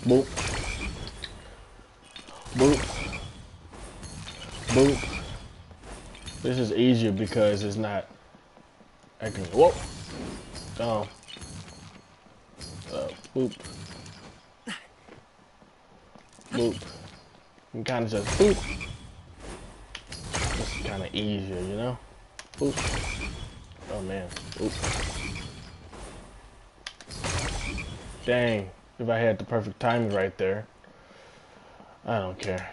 Speaker 1: Boop. Boop. Boop. This is easier because it's not. I can. Whoa. Oh. Boop. Boop. You can kind of just boop. This is kind of easier, you know? Boop. Oh man. Boop. Dang. If I had the perfect timing right there. I don't care.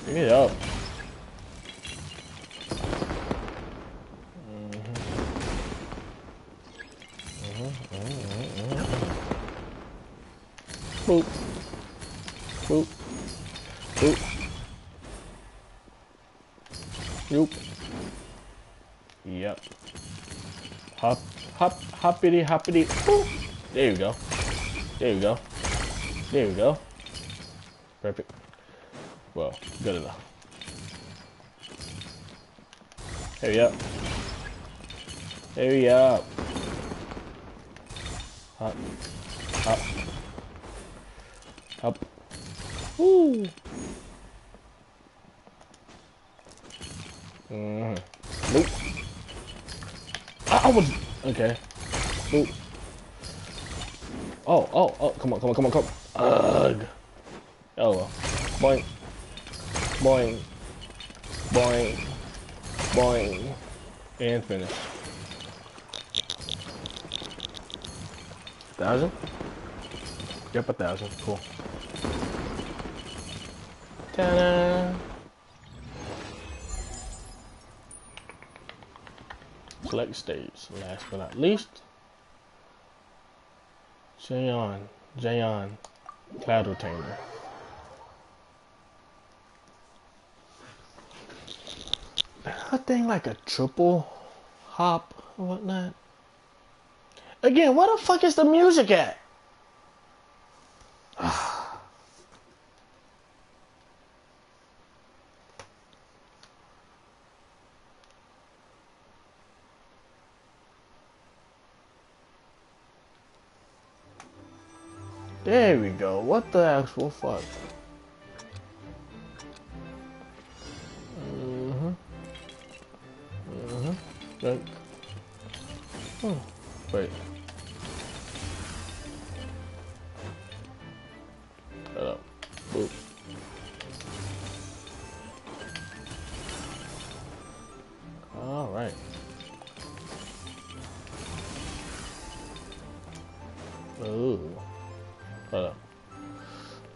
Speaker 1: Pick it up. Boop. Boop. Boop. Nope. Yep. Hop, hop, hoppity, hoppity. Boop. There you go. There you go. There you go. Perfect. Well, good enough. Hurry up. Hurry up. Hop. Hop. Hop. Woo. Nope. I was okay. Nope. Oh, come on. Ugh. Oh well. Boing. Boing. Boing. Boing. And finish. 1,000? Yep, 1,000. Cool. Ta-da! Select stage. Last but not least. Jayon. Cloud Retainer. That thing like a triple hop or whatnot. Again, where the fuck is the music at? There we go. What the actual fuck? Like, wait. Shut up. Boop. All right. Ooh. Hold up.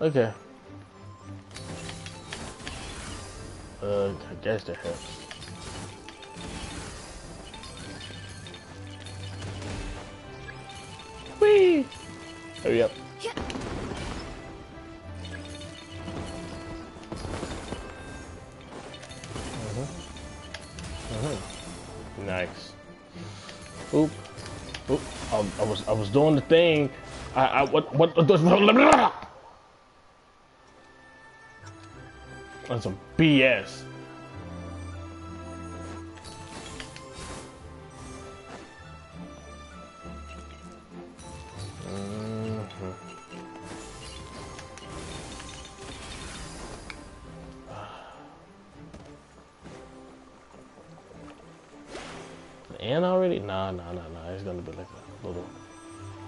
Speaker 1: Okay. I guess that helps. Whee! Hurry up. Nice. Oop. Oop. I was doing the thing. What that's some BS. And already? Nah. It's gonna be like a little.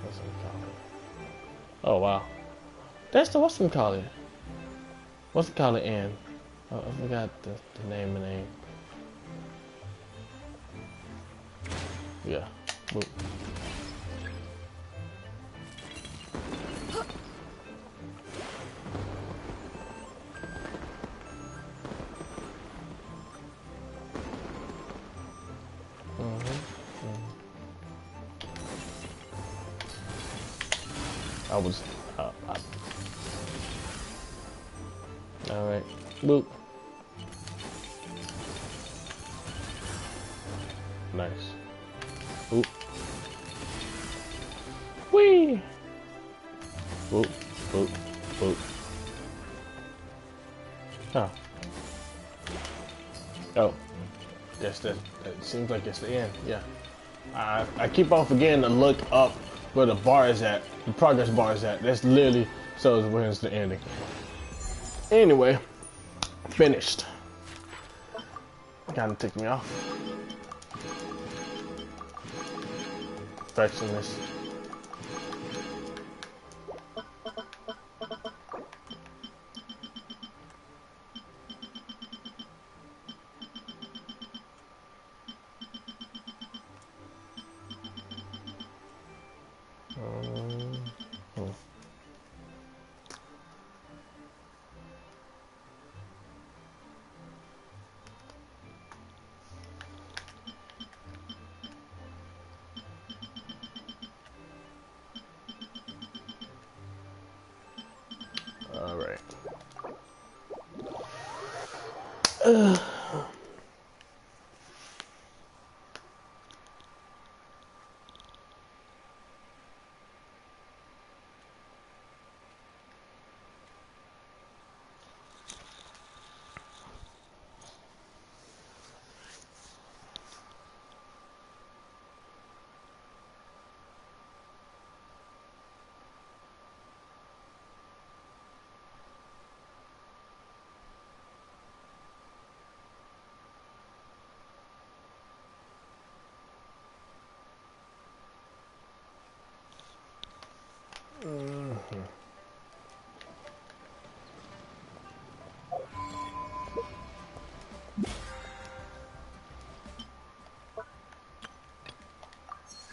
Speaker 1: What's it called? Oh wow. That's the what's it called? What's it called? And oh, I forgot the name. Yeah. Boop. I was. All right. Boop. Nice. Oop. Whee! Oop, oop, oop. Huh. Oh. Guess that it seems like it's the end. Yeah. I keep on forgetting to look up where the bar is at. The progress bar is at. That's literally so where's the ending. Anyway. Finished. Kinda ticked me off. Perfectionist. All right.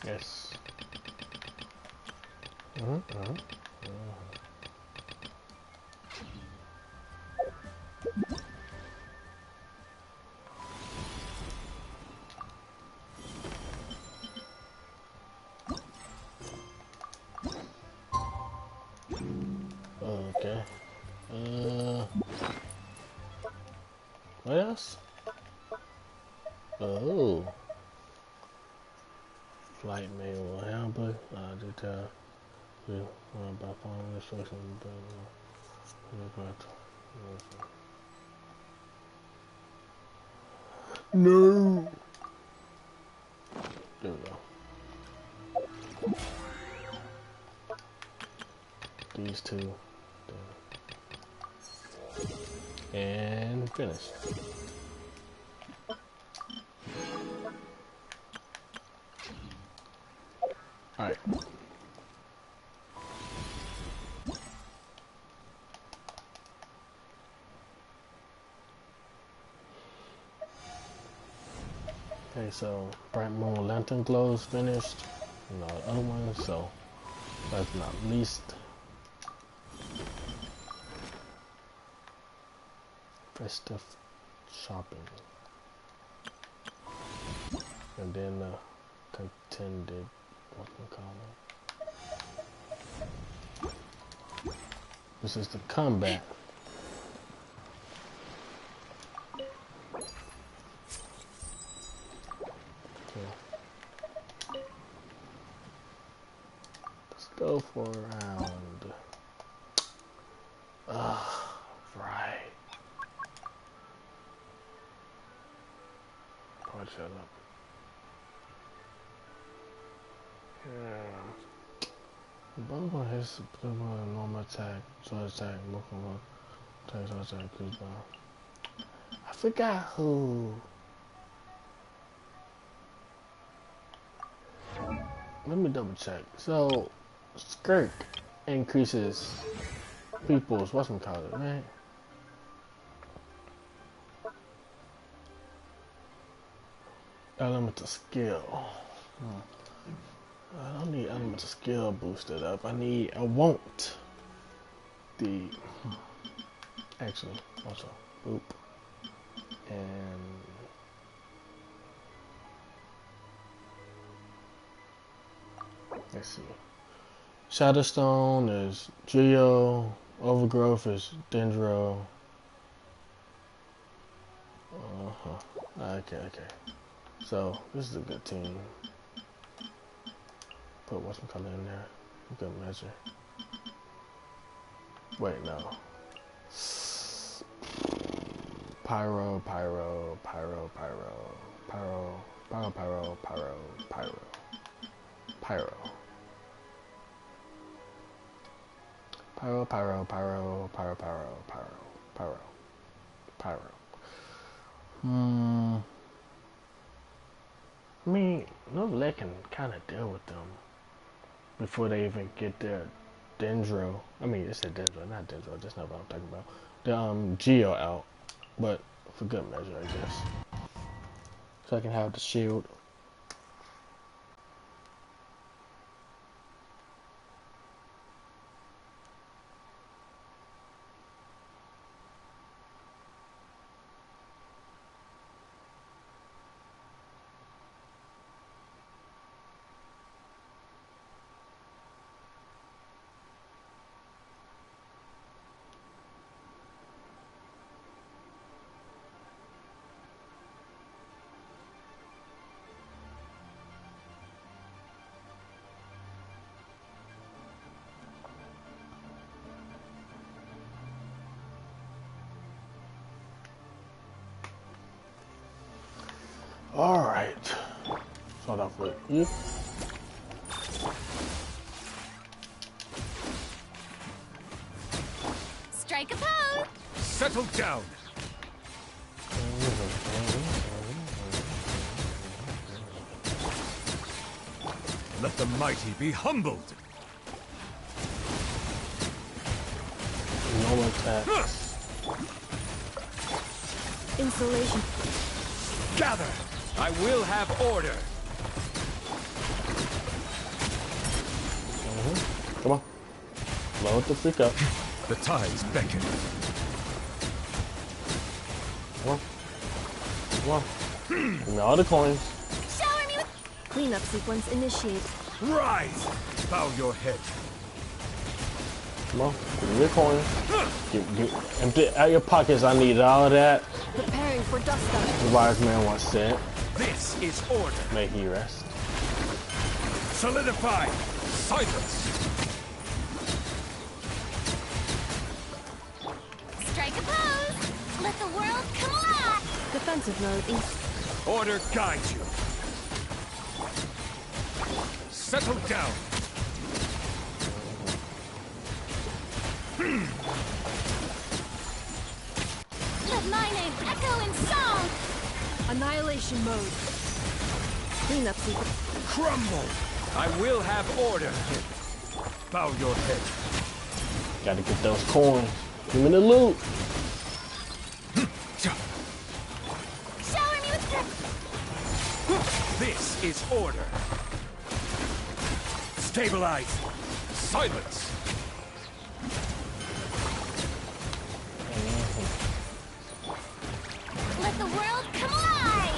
Speaker 1: Yes. Okay. What else? Oh. Flight manual handbook. Detail. By following instructions. No. There we go. These two. And finish. Alright. Okay, so Bright Moon Lantern Glows finished. And all the other ones, so last but not least. Festive shopping. And then contended, what we call it. This is the combat. Okay. Let's go for a round. Right. Oh, shut up. Yeah. Bumble has a normal attack, sword attack, multiple attacks, sword attack, goosebump. I forgot who. Let me double check. So, Skirk increases people's, whatchamacallit, right? Elemental skill. I don't need elemental skill boosted up. I want the, actually, also, boop. And let's see. Shadowstone is Geo. Overgrowth is Dendro. Okay. So this is a good team. Put what's color in there. Good measure. Wait, no. Pyro. I mean, Novalet can kind of deal with them before they even get their Dendro. I mean, it's a Dendro, not Dendro. That's not what I'm talking about. The Geo out, but for good measure, I guess. So I can have the shield. Alright. Start off with you.
Speaker 2: Strike a pose!
Speaker 11: Settle down! Let the mighty be humbled!
Speaker 1: No attacks.
Speaker 10: Insulation.
Speaker 11: Gather! I will have order!
Speaker 1: Come on. Load the freak up.
Speaker 11: The tides beckon.
Speaker 1: Come on. Give me all the coins.
Speaker 10: Shower me with... Cleanup sequence initiate.
Speaker 11: Rise! Bow your head.
Speaker 1: Come on. Give me your coins. Empty out your pockets. I need all of that.
Speaker 10: Preparing for dust up.
Speaker 1: The wise man once said.
Speaker 11: This is order.
Speaker 1: May he rest.
Speaker 11: Solidify! Silence!
Speaker 2: Strike a pose! Let the world come alive!
Speaker 10: Defensive mode.
Speaker 11: Order guides you. Settle down.
Speaker 2: Let my name echo in song!
Speaker 10: Annihilation mode. Cleanup sequence.
Speaker 11: Crumble! I will have order. Bow your head.
Speaker 1: Gotta get those coins. Give me the loot.
Speaker 2: Shower me with...
Speaker 11: This is order. Stabilize. Silence.
Speaker 2: Let the world come alive!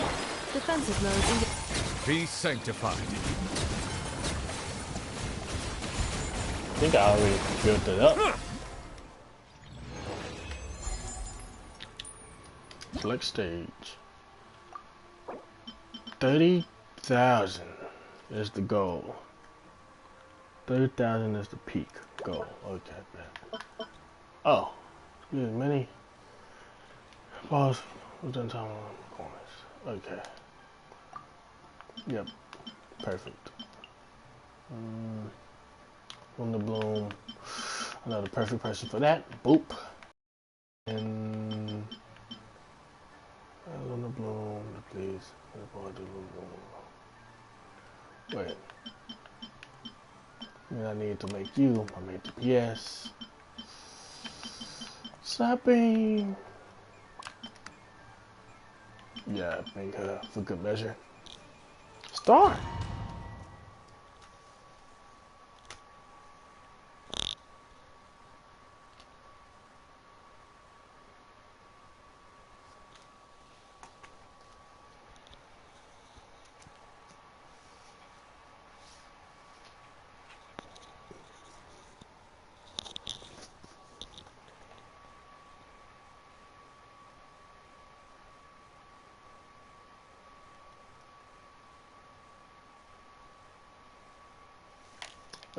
Speaker 10: Defensive mode.
Speaker 11: Be sanctified.
Speaker 1: I think I already built it up. Select stage. 30,000 is the goal. 30,000 is the peak goal. Okay, man. Oh, yeah, many balls within time on corners. Okay. Yep, perfect. From the bloom. Another perfect person for that. Boop. And on the bloom, please. Wait. Then I need to make you. I made the PS. Slapping. Yeah, make her for good measure. Start.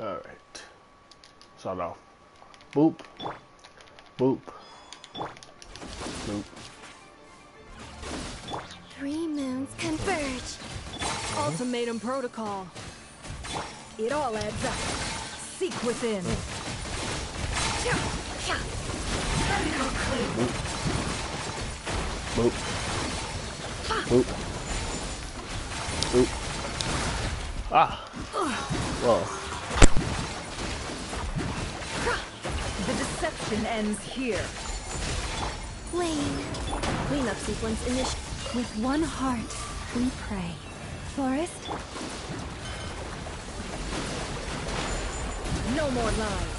Speaker 1: Alright. Start off. Boop. Boop. Boop.
Speaker 10: 3 moons converge.
Speaker 4: Ultimatum protocol. It all adds up. Seek within.
Speaker 1: Boop. Boop. Boop. Ah. Whoa.
Speaker 4: The deception ends here.
Speaker 10: Wayne. Cleanup sequence initiated.
Speaker 13: With one heart, we pray. Forest?
Speaker 4: No more lies.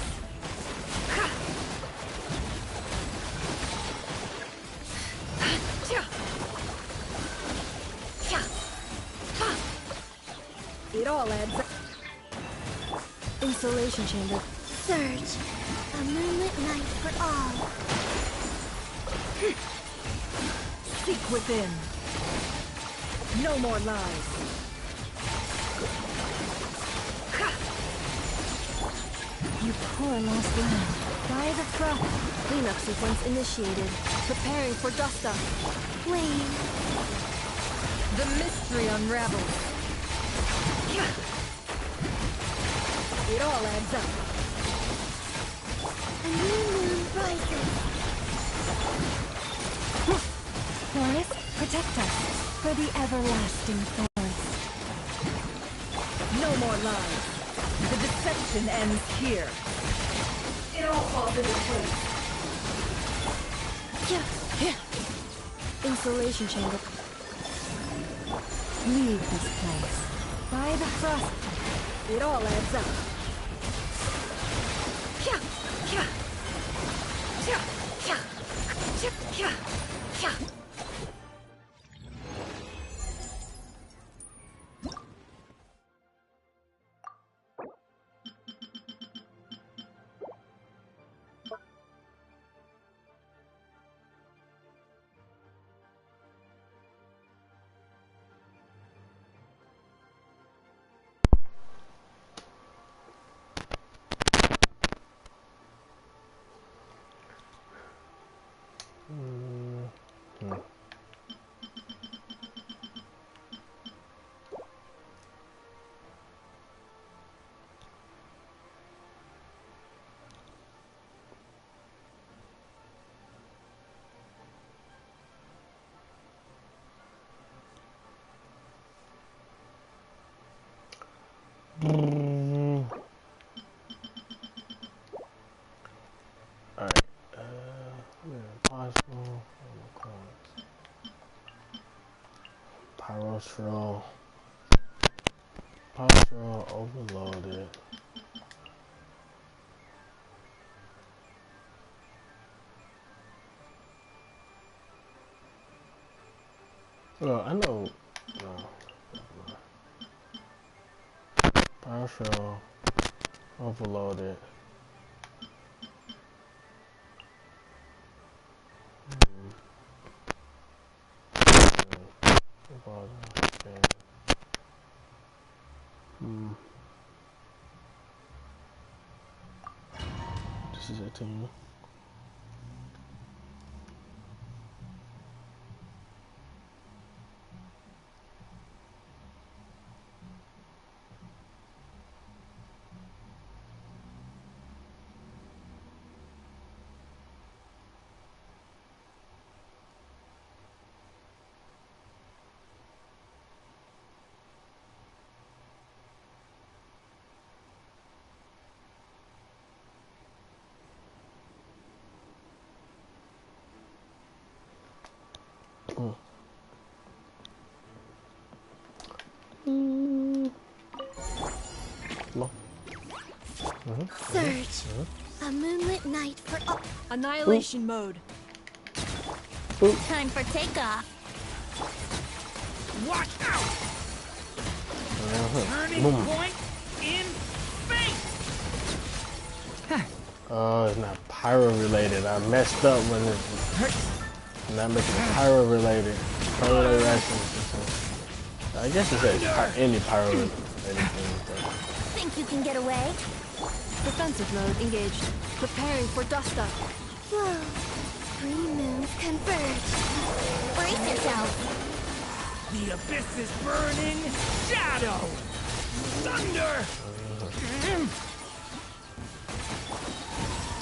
Speaker 4: It all adds up.
Speaker 10: Installation chamber.
Speaker 2: Surge. A moonlit night for all.
Speaker 4: Seek within. No more lies.
Speaker 13: You poor lost land. By the frost.
Speaker 10: Cleanup sequence initiated. Preparing for dust up.
Speaker 2: Wayne.
Speaker 4: The mystery unravels. It all adds up.
Speaker 2: A new moon rises.
Speaker 13: Forest, protect us for the everlasting forest.
Speaker 4: No more lies. The deception ends here. It all falls into place.
Speaker 10: Installation chamber.
Speaker 13: Leave this place. By the frost.
Speaker 4: It all adds up.
Speaker 1: Alright. Possible. Pyroshrill. Pyroshrill overloaded. Well, I know. No. Pyroshrill overloaded. This is it to me.
Speaker 2: Surge. A moonlit night for all.
Speaker 4: Annihilation mode.
Speaker 2: Time for takeoff.
Speaker 11: Watch out! Turning point in space!
Speaker 1: Oh, it's not pyro related. I messed up when it's not making it pyro related. Pyro related actions. I guess it says any pyro related thing.
Speaker 2: Think Think you can get away?
Speaker 4: Defensive mode engaged. Preparing for dust up.
Speaker 2: Whoa. 3 moons converge. Brace yourself.
Speaker 18: The abyss is burning. Shadow. Thunder.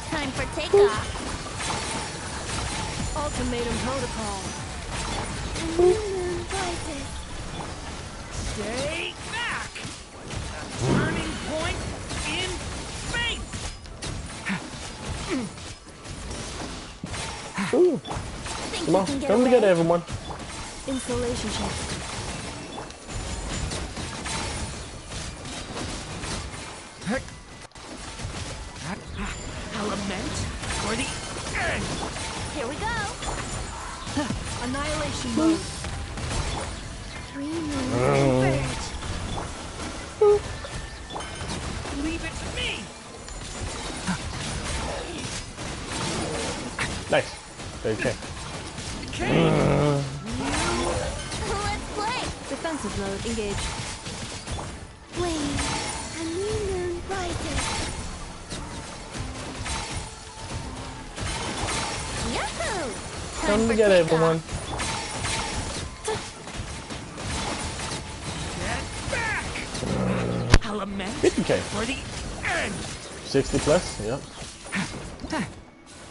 Speaker 2: Time for takeoff.
Speaker 4: Ultimatum protocol.
Speaker 2: A new moon rises.
Speaker 18: Stay back. A turning point in space.
Speaker 1: Ooh. Come on, come together, everyone.
Speaker 4: Installation check.
Speaker 18: Element for the end.
Speaker 2: Here we go.
Speaker 4: Annihilation mode.
Speaker 2: 3 moons converge.
Speaker 18: Leave it to me.
Speaker 1: Nice. Okay.
Speaker 2: Let's play.
Speaker 4: Defensive mode engaged.
Speaker 2: Wait. A new moon rises. Yahoo!
Speaker 1: Come together, everyone.
Speaker 18: Get back. Element
Speaker 1: 50K.
Speaker 18: for the end.
Speaker 1: 60 plus, yep.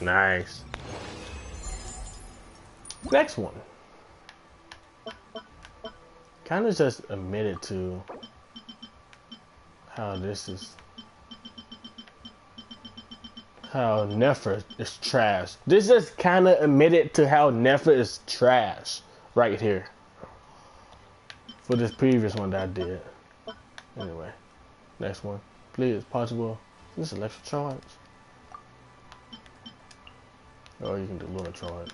Speaker 1: Nice. Next one. Kind of just admitted to how this is, how Nefer is trash. This just kind of admitted to how Nefer is trash right here. For this previous one that I did. Anyway, next one. Please, possible. This is electric charge. Or you can do lunar charge.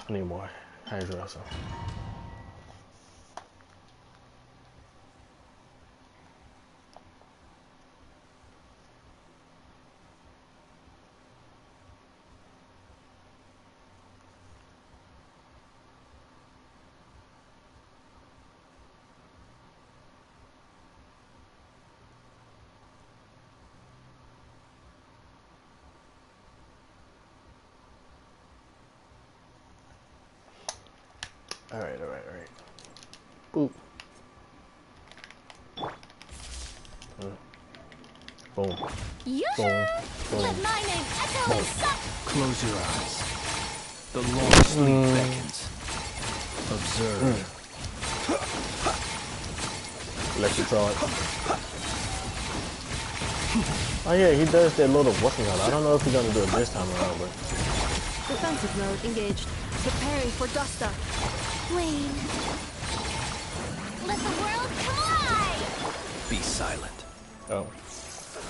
Speaker 1: I need more hydro. So. Alright. Boop. Boom.
Speaker 2: Yoo-hoo! Let my name echo and suck!
Speaker 15: Close your eyes. The long sleep beckons. Observe.
Speaker 1: Electric charge. Oh yeah, he does that little working on. I don't know if he's gonna do it this time around, but
Speaker 4: Defensive mode engaged. Preparing for dust up.
Speaker 2: Wayne. Let the world collide!
Speaker 15: Be silent.
Speaker 1: oh.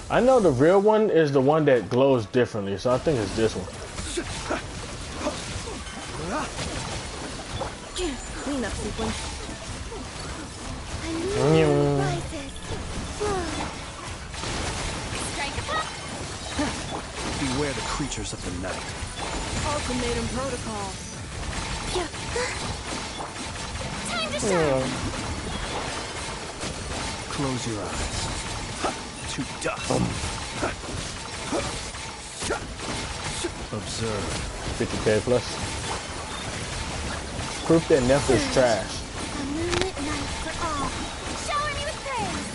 Speaker 1: I know the real one is the one that glows differently, so I think it's this one.
Speaker 4: Clean up sequence.
Speaker 2: A new moon rises. Strike a pop!
Speaker 15: Beware the creatures of the night.
Speaker 4: Ultimatum protocol.
Speaker 2: Time to shine!
Speaker 15: Close your eyes. To dust. Observe.
Speaker 1: 50K plus. Proof that Nefer is trash.
Speaker 2: A moonlit night for all. Shower me with praise!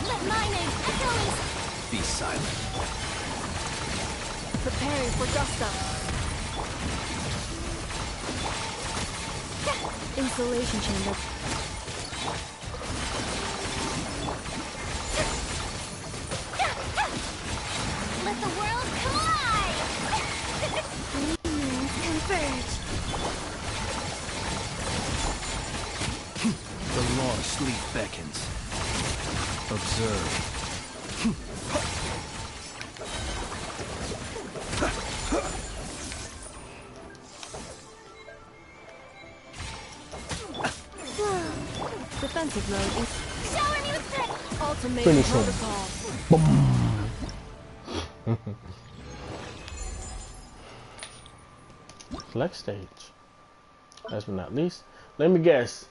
Speaker 2: Let my name echo and...
Speaker 15: Be silent.
Speaker 4: Preparing for dust up. Insulation chamber.
Speaker 2: Let the world collide! Moons converge.
Speaker 15: The long sleep beckons. Observe.
Speaker 4: Defensive mode.
Speaker 2: Shower me with praise!
Speaker 4: Ultimatum
Speaker 1: Finish him.
Speaker 4: protocol.
Speaker 1: Select stage. Last but not least, Let me guess.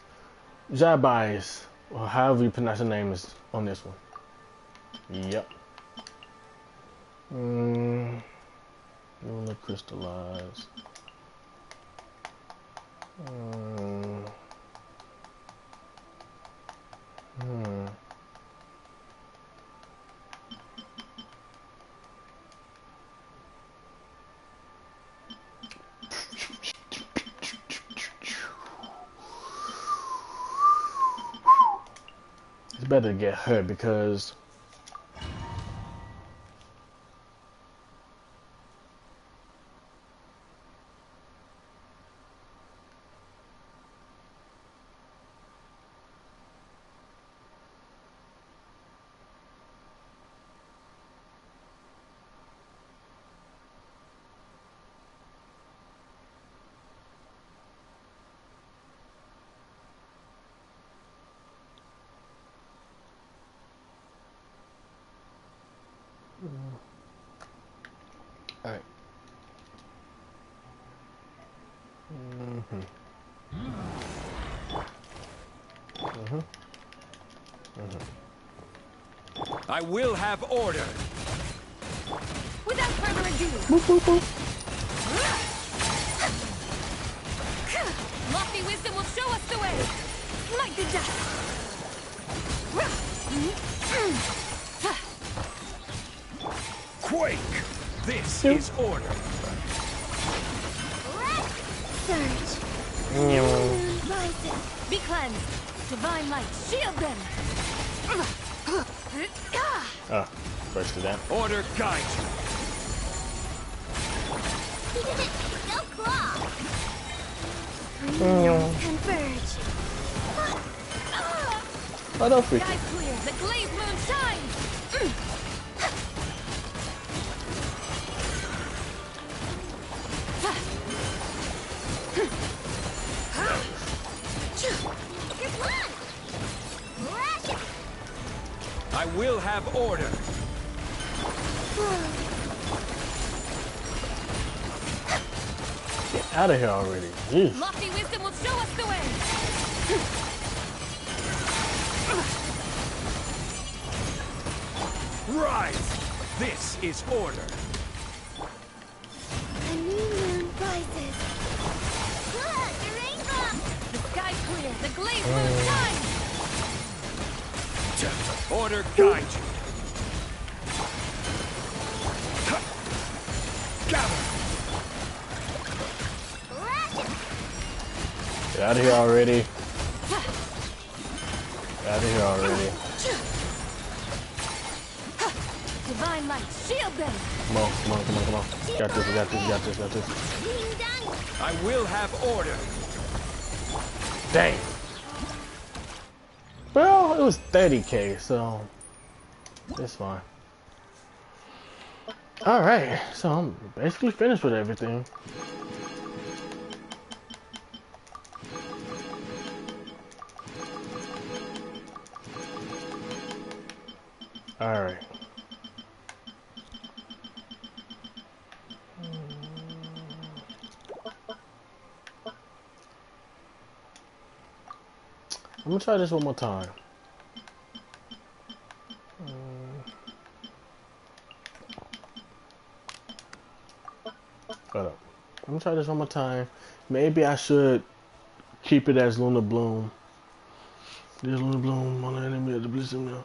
Speaker 1: Jabais, or however you pronounce the name, is on this one. Yep. Luna crystallize. It's better to get her because alright.
Speaker 18: I will have order.
Speaker 4: Without further ado.
Speaker 1: Boop, boop, boop.
Speaker 4: Lofty wisdom will show us the way. Like the dust.
Speaker 18: Quake! This is order.
Speaker 2: Surge.
Speaker 4: Be cleansed. Divine light, shield them.
Speaker 1: Ah, first to that.
Speaker 18: Order guide you.
Speaker 2: Go claw. Converge.
Speaker 1: Oh, don't freak
Speaker 4: Sky
Speaker 1: it.
Speaker 4: clear, the glazed moon shines.
Speaker 18: I will have order.
Speaker 1: Get out of here already. Jeez.
Speaker 4: Lofty wisdom will show us the way.
Speaker 18: Rise! This is order.
Speaker 2: A new moon rises.
Speaker 4: Look, the rainbow. The sky clear, the glazed moon shines.
Speaker 18: Order guide you. Gather.
Speaker 1: Get out of here already. Get out of here already.
Speaker 4: Divine light, shield them.
Speaker 1: Come on, come on, come on, come on. Got this, we got this, we got this, we got this.
Speaker 18: I will have order.
Speaker 1: Dang. Well, it was 30k, so it's fine. Alright, so I'm basically finished with everything. Alright. I'm gonna try this one more time. Hold up. I'm gonna try this one more time. Maybe I should keep it as Luna Bloom. There's Luna Bloom on the enemy of the blizzard now.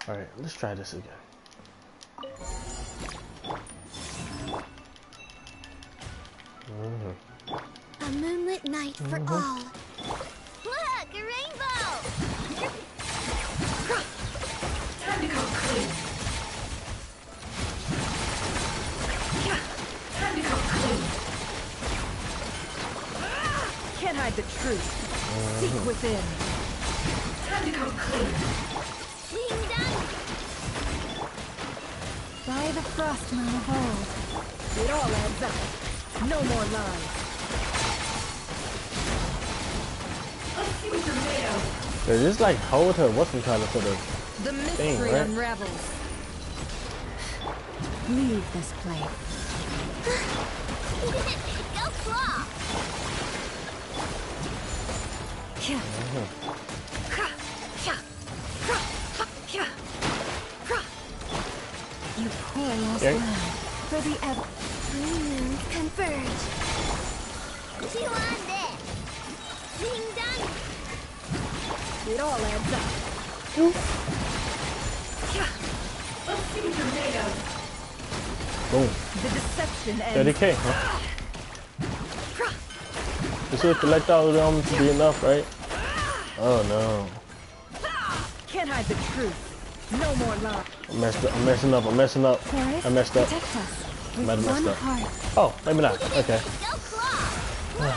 Speaker 1: Alright, let's try this again.
Speaker 2: A moonlit night for all. Look, a rainbow!
Speaker 16: Time to go clean. Time to go clean.
Speaker 4: Can't hide the truth. Seek within.
Speaker 16: Time to go clean.
Speaker 2: Being done!
Speaker 13: By the frost moon of old.
Speaker 4: It all adds up. No more lies.
Speaker 16: Let's see what you're made of.
Speaker 1: They just like hold her what's called for the
Speaker 4: The mystery
Speaker 1: thing, right?
Speaker 4: unravels. Leave this place.
Speaker 2: He did it! Go claw!
Speaker 13: You poor lost
Speaker 1: Okay.
Speaker 13: lamb. For the ever.
Speaker 2: Three moons converge. Chew on this! Being done!
Speaker 4: It all adds up.
Speaker 16: Let's see what you're made of.
Speaker 1: Boom.
Speaker 4: The deception ends.
Speaker 1: 30K, huh? You should collect all of them to be enough, right? Oh no.
Speaker 4: Can't hide the truth. No more lies.
Speaker 1: I'm messing up. I messed up.
Speaker 13: Forest,
Speaker 1: I messed up.
Speaker 13: protect us
Speaker 1: I
Speaker 13: with
Speaker 1: might have
Speaker 13: one
Speaker 1: messed up.
Speaker 13: heart.
Speaker 1: Oh, maybe not. Okay.
Speaker 2: Go claw! Look!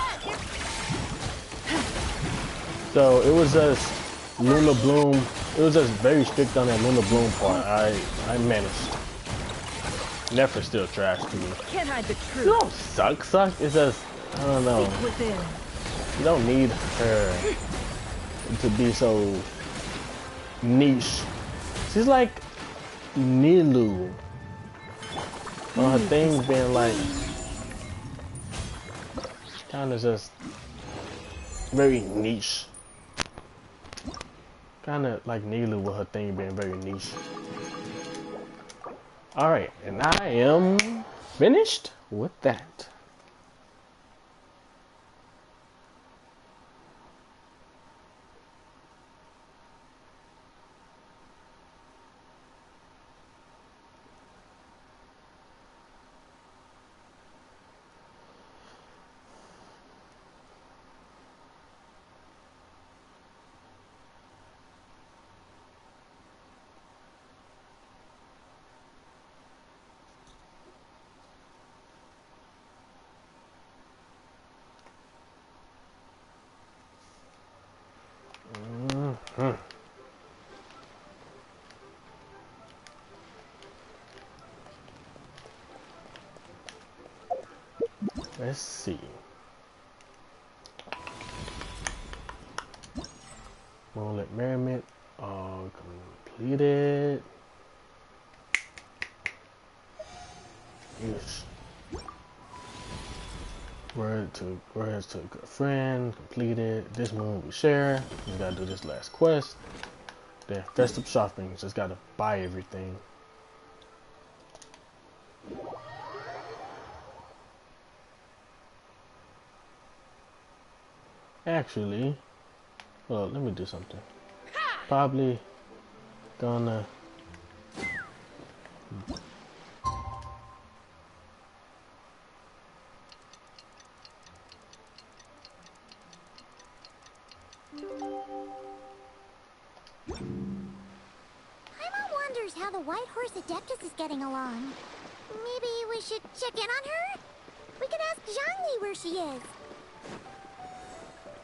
Speaker 1: So it was just Luna Bloom. It was just very strict on that Luna Bloom part. I managed. Nefer still trash to me.
Speaker 4: Can't hide the
Speaker 1: You
Speaker 4: truth.
Speaker 1: don't suck. It's just I don't know.
Speaker 4: Seek within.
Speaker 1: You don't need her to be so niche. She's like Nilu. Well, her thing's being like kind of just very niche. Kind of like Nilu with her thing being very niche. Alright, and I am finished with that. Let's see. Moonlit Merriment, all completed. Yes. Words to a good friend, completed. This moon we share. We gotta do this last quest. Then festive shopping, just gotta buy everything. Actually, well, let me do something. Probably gonna
Speaker 2: Paimon wonders how the White Horse Adeptus is getting along. Maybe we should check in on her? We could ask Zhangli where she is.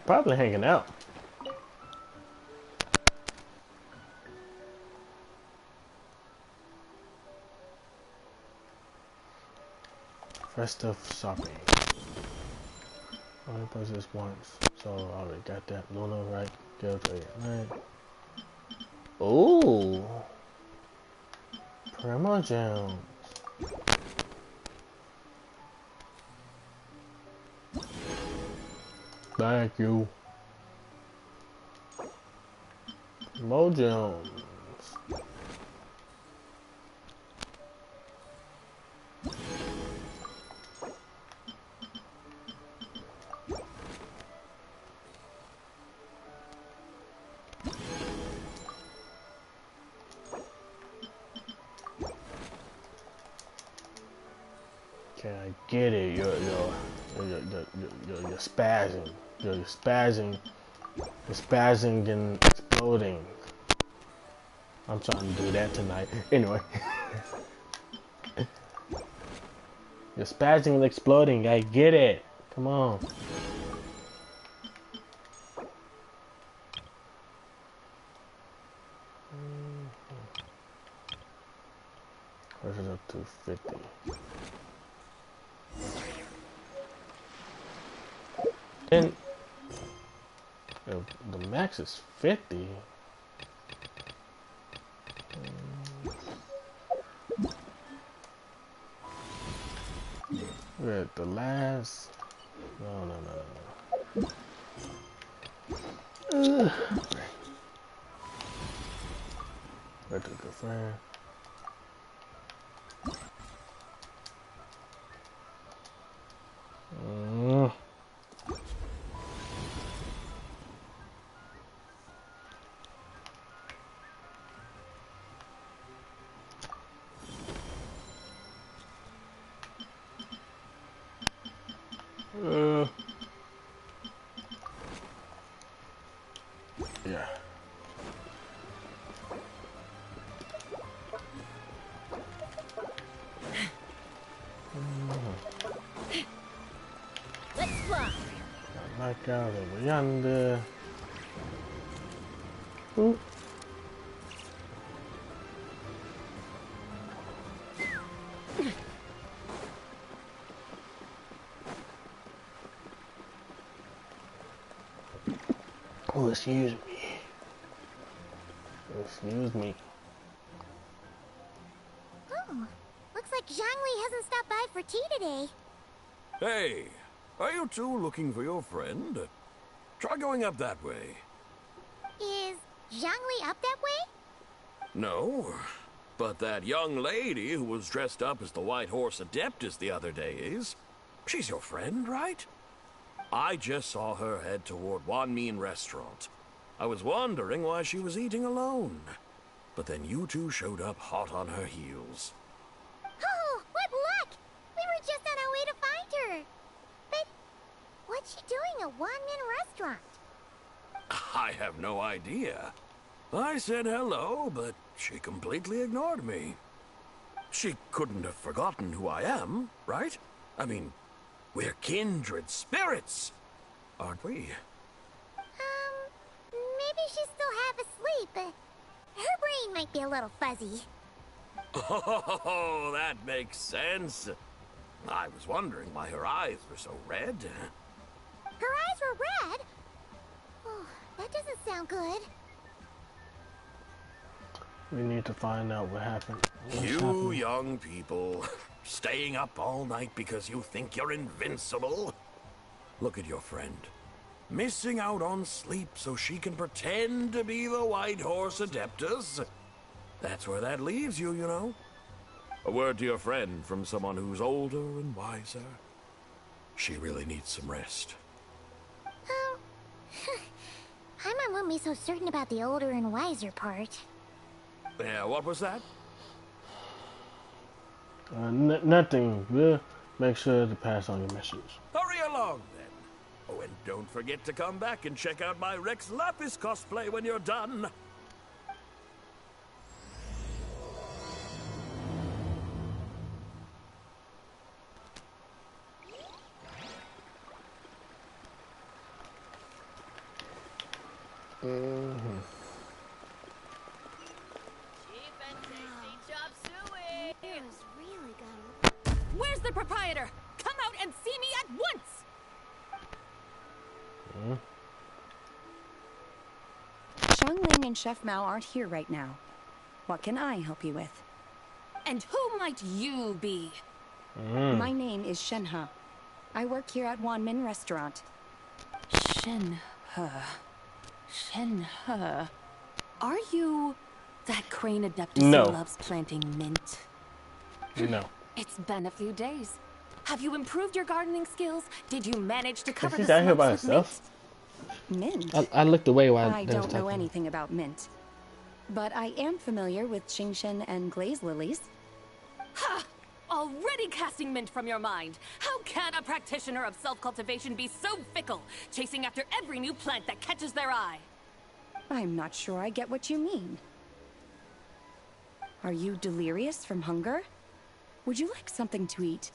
Speaker 1: probably hanging out. Festive shopping. Only place this once, so I already got that. Luna, right? Go to it, right? Ooh, Primo Gems. Thank you. Primo Gems. Can I get it, yo? You're spazzing. You're spazzing. You're spazzing and exploding. I'm trying to do that tonight. Anyway. You're spazzing and exploding. I get it. Come on. Where's it up to 50? And the max is 50. We're at the last. No. Where to go, friend? Yeah.
Speaker 2: Let's fly.
Speaker 1: Knock out over yonder. Ooh. Oh, excuse me. Excuse me.
Speaker 2: Oh, looks like Zhangli hasn't stopped by for tea today.
Speaker 11: Hey, are you two looking for your friend? Try going up that way.
Speaker 2: Is Zhangli up that way?
Speaker 11: No, but that young lady who was dressed up as the White Horse Adeptus the other day is. She's your friend, right? I just saw her head toward Wanmin Restaurant. I was wondering why she was eating alone. But then you two showed up hot on her heels.
Speaker 2: Oh, what luck! We were just on our way to find her. But what's she doing at Wanmin Restaurant?
Speaker 11: I have no idea. I said hello, but she completely ignored me. She couldn't have forgotten who I am, right? I mean, we're kindred spirits, aren't we?
Speaker 2: Maybe she's still half asleep, but her brain might be a little fuzzy.
Speaker 11: Oh, that makes sense. I was wondering why her eyes were so red.
Speaker 2: Her eyes were red? Oh, that doesn't sound good.
Speaker 1: We need to find out what happened.
Speaker 11: You young people, staying up all night because you think you're invincible? Look at your friend. Missing out on sleep so she can pretend to be the White Horse Adeptus. That's where that leaves you, you know. A word to your friend from someone who's older and wiser. She really needs some rest.
Speaker 2: Paimon won't be so certain about the older and wiser part.
Speaker 11: Yeah, what was that?
Speaker 1: Nothing. We'll make sure to pass on your message.
Speaker 11: Hurry along, then. Oh, and don't forget to come back and check out my Rex Lapis cosplay when you're done.
Speaker 4: Where's the proprietor? Come out and see me at once!
Speaker 19: Xiangling and Chef Mao aren't here right now. What can I help you with?
Speaker 4: And who might you be?
Speaker 19: My name is Shenhe. I work here at Wanmin Restaurant.
Speaker 8: Shenhe. Shenhe. Are you that crane adeptus
Speaker 1: No.
Speaker 8: who loves planting mint?
Speaker 1: No.
Speaker 8: It's been a few days. Have you improved your gardening skills? Did you manage to cover
Speaker 1: She's
Speaker 8: the
Speaker 1: out here
Speaker 8: slopes
Speaker 1: by
Speaker 8: with
Speaker 1: herself.
Speaker 19: Mint?
Speaker 1: I looked away while
Speaker 19: I
Speaker 1: they was
Speaker 19: don't know
Speaker 1: talking.
Speaker 19: anything about mint. But I am familiar with Genshin and glaze lilies.
Speaker 4: Ha!
Speaker 8: already casting mint from your mind. How can a practitioner of self-cultivation be so fickle, chasing after every new plant that catches their eye?
Speaker 19: I'm not sure I get what you mean. Are you delirious from hunger? Would you like something to eat?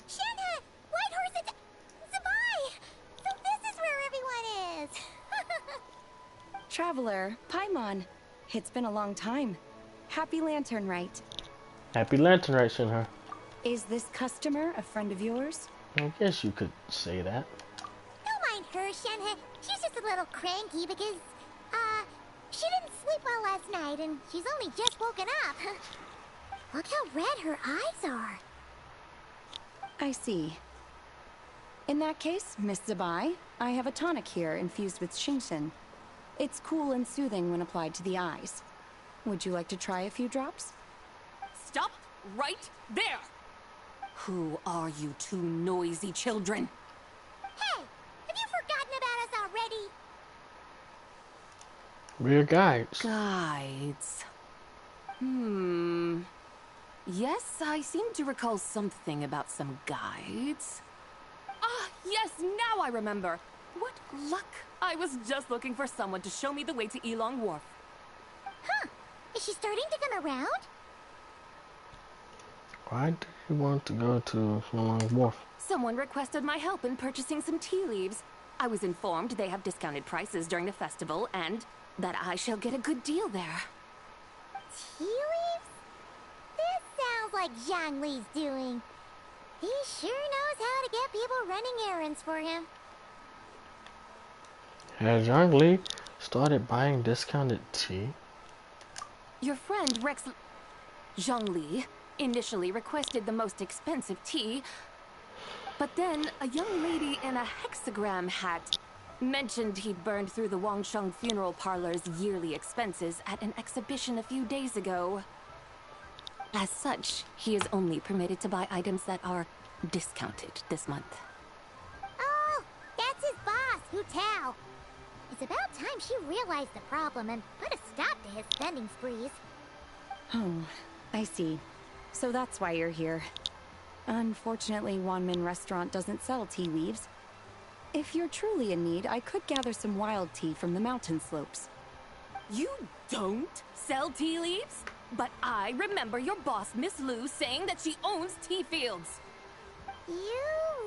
Speaker 2: Shenhe! Whitehorse and Zabai! So this is where everyone is!
Speaker 19: Traveler, Paimon. It's been a long time. Happy Lantern Rite.
Speaker 1: Happy Lantern Rite, Shinra.
Speaker 19: Is this customer a friend of yours?
Speaker 1: I guess you could say that.
Speaker 2: Don't mind her, Shenhe. She's just a little cranky because, she didn't sleep well last night and she's only just woken up. Look how red her eyes are.
Speaker 19: I see. In that case, Miss Zabai, I have a tonic here infused with Genshin. It's cool and soothing when applied to the eyes. Would you like to try a few drops?
Speaker 8: Stop right there! Who are you two noisy children?
Speaker 2: Hey! Have you forgotten about us already?
Speaker 1: We're guides.
Speaker 8: Guides. Yes, I seem to recall something about some guides. Ah, yes, now I remember. What luck! I was just looking for someone to show me the way to Elong Wharf.
Speaker 2: Huh. Is she starting to come around?
Speaker 1: Why do you want to go to Elong Wharf?
Speaker 8: Someone requested my help in purchasing some tea leaves. I was informed they have discounted prices during the festival and that I shall get a good deal there.
Speaker 2: Tea leaves? This sounds like Zhongli's doing. He sure knows how to get people running errands for him.
Speaker 1: Has Zhongli started buying discounted tea?
Speaker 8: Your friend Rex Zhongli initially requested the most expensive tea, but then a young lady in a hexagram hat mentioned he'd burned through the Wangsheng funeral parlor's yearly expenses at an exhibition a few days ago. As such, he is only permitted to buy items that are discounted this month.
Speaker 2: Oh, that's his boss, Hu Tao. It's about time she realized the problem and put a stop to his spending sprees.
Speaker 19: Oh, I see. So that's why you're here. Unfortunately, Wanmin Restaurant doesn't sell tea leaves. If you're truly in need, I could gather some wild tea from the mountain slopes.
Speaker 8: You don't sell tea leaves? But I remember your boss, Miss Lu, saying that she owns tea fields.
Speaker 2: You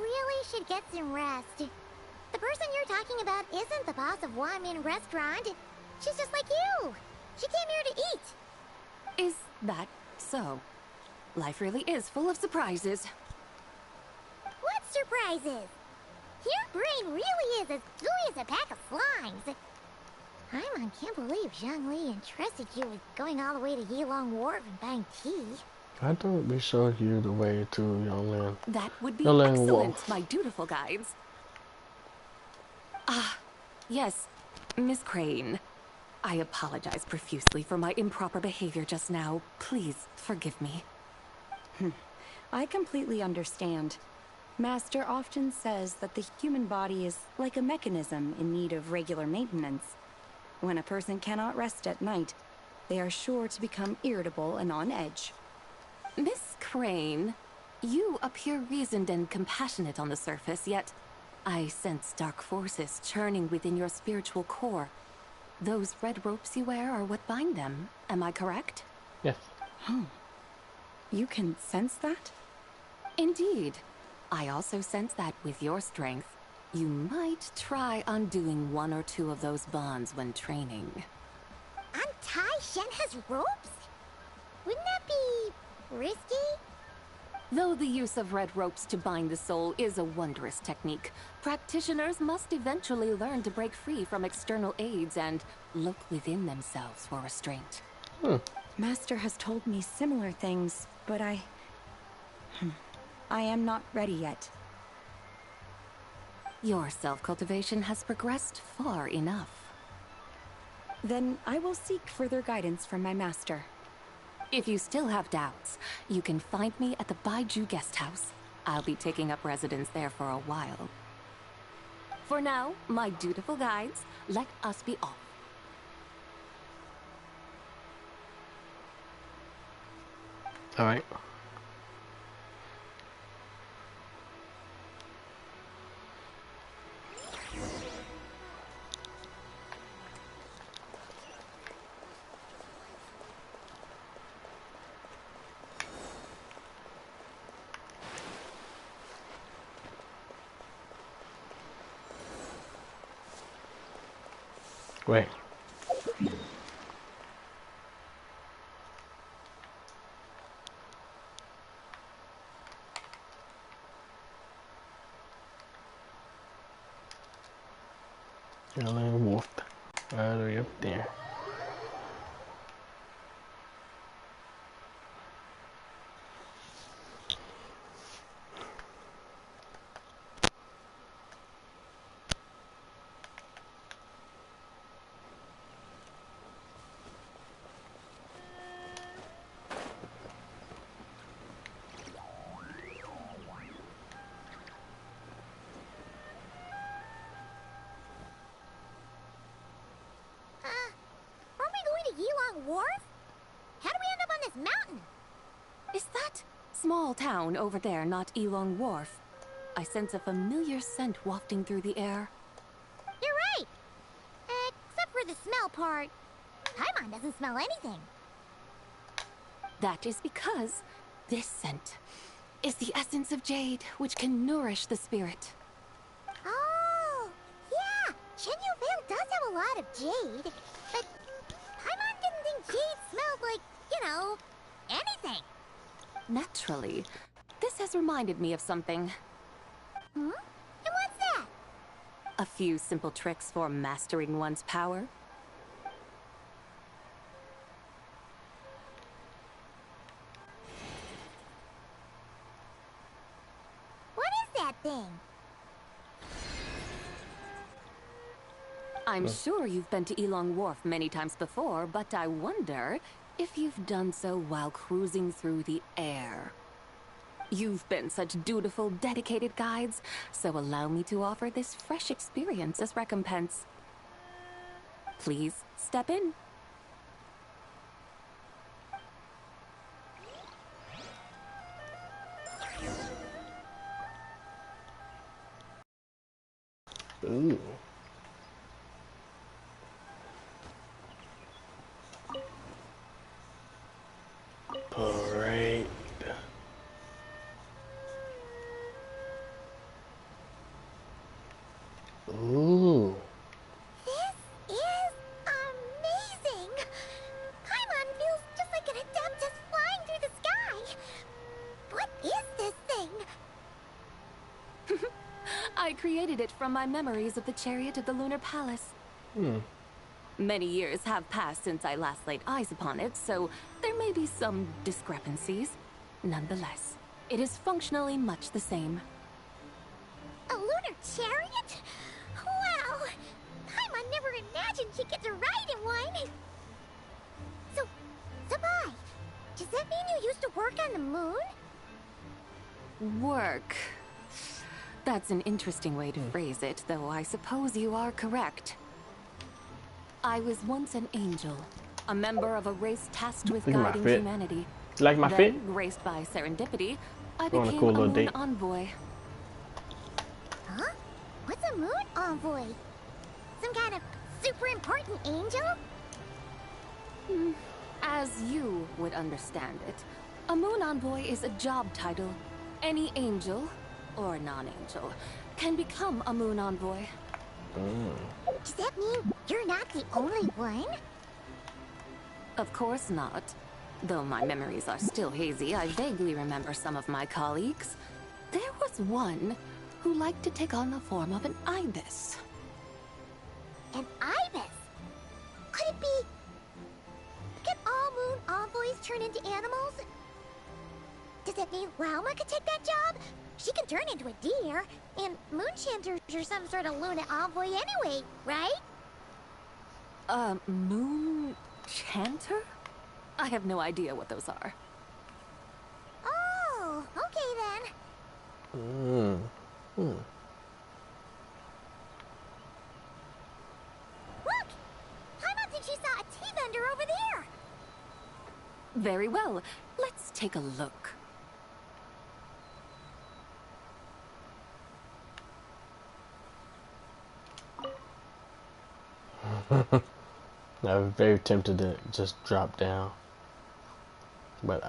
Speaker 2: really should get some rest. The person you're talking about isn't the boss of Wanmin Restaurant. She's just like you. She came here to eat.
Speaker 8: Is that so? Life really is full of surprises.
Speaker 2: What surprises? Your brain really is as gooey as a pack of slimes. Paimon can't believe Zhongli entrusted you with going all the way to Yilong Wharf and buying tea.
Speaker 1: I thought we showed you the way to Yonglan.
Speaker 8: That would be
Speaker 1: Yonglan
Speaker 8: excellent,
Speaker 1: Wharf.
Speaker 8: my dutiful guides. Ah, yes, Miss Crane. I apologize profusely for my improper behavior just now. Please forgive me.
Speaker 19: I completely understand. Master often says that the human body is like a mechanism in need of regular maintenance. When a person cannot rest at night, they are sure to become irritable and on edge.
Speaker 8: Miss Crane, you appear reasoned and compassionate on the surface, yet I sense dark forces churning within your spiritual core. Those red ropes you wear are what bind them. Am I correct?
Speaker 1: Yes.
Speaker 19: Oh. You can sense that?
Speaker 8: Indeed. I also sense that with your strength, you might try undoing one or two of those bonds when training.
Speaker 2: Untie Shenhe's ropes? Wouldn't that be risky?
Speaker 8: Though the use of red ropes to bind the soul is a wondrous technique, practitioners must eventually learn to break free from external aids and look within themselves for restraint.
Speaker 19: Master has told me similar things, but I am not ready yet.
Speaker 8: Your self-cultivation has progressed far enough.
Speaker 19: Then I will seek further guidance from my master.
Speaker 8: If you still have doubts, you can find me at the Baiju guest house. I'll be taking up residence there for a while. For now, my dutiful guides, let us be off.
Speaker 1: All right. Wait. Yelling wolf. All the way up there.
Speaker 2: Aren't we going to Yilong Wharf? How do we end up on this mountain?
Speaker 8: Is that small town over there not Elong Wharf? I sense a familiar scent wafting through the air.
Speaker 2: You're right! Except for the smell part. Paimon doesn't smell anything.
Speaker 8: That is because this scent is the essence of jade, which can nourish the spirit.
Speaker 2: Oh, yeah! Shenyu Vale does have a lot of jade, but Paimon didn't think jade smelled like, you know, anything.
Speaker 8: Naturally, this has reminded me of something.
Speaker 2: Hmm? And what's that?
Speaker 8: A few simple tricks for mastering one's power.
Speaker 2: What is that thing?
Speaker 8: I'm sure you've been to Elong Wharf many times before, but I wonder if you've done so while cruising through the air. You've been such dutiful, dedicated guides, so allow me to offer this fresh experience as recompense. Please step in.
Speaker 1: Ooh. Parade. Ooh.
Speaker 2: This is amazing! Paimon feels just like an Adeptus flying through the sky. What is this thing?
Speaker 8: I created it from my memories of the chariot of the Lunar Palace.
Speaker 1: Hmm.
Speaker 8: Many years have passed since I last laid eyes upon it, so there may be some discrepancies. Nonetheless, it is functionally much the same.
Speaker 2: A lunar chariot? Wow! Paimon never imagined she'd get to ride in one! So, Sabai, does that mean you used to work on the moon?
Speaker 8: Work. That's an interesting way to phrase it, though I suppose you are correct. I was once an angel, a member of a race tasked with
Speaker 1: Look at my
Speaker 8: guiding
Speaker 1: fit.
Speaker 8: humanity.
Speaker 1: You like my
Speaker 8: Then,
Speaker 1: fit?
Speaker 8: graced by serendipity, I
Speaker 1: Go on a
Speaker 8: became
Speaker 1: cool
Speaker 8: a
Speaker 1: little
Speaker 8: moon
Speaker 1: date.
Speaker 8: envoy.
Speaker 2: Huh? What's a moon envoy? Some kind of super important angel?
Speaker 8: As you would understand it, a moon envoy is a job title. Any angel, or non-angel, can become a moon envoy.
Speaker 2: Does that mean you're not the only one?
Speaker 8: Of course not. Though my memories are still hazy, I vaguely remember some of my colleagues. There was one who liked to take on the form of an ibis.
Speaker 2: An ibis? Could it be... Can all moon envoys turn into animals? Does that mean Lauma could take that job? She can turn into a deer, and moonchanters are some sort of lunar envoy anyway, right?
Speaker 8: Moon chanter? I have no idea what those are.
Speaker 2: Oh, okay then. Look! Paimon thinks she saw a tea vendor over there!
Speaker 8: Very well. Let's take a look.
Speaker 1: I was very tempted to just drop down, but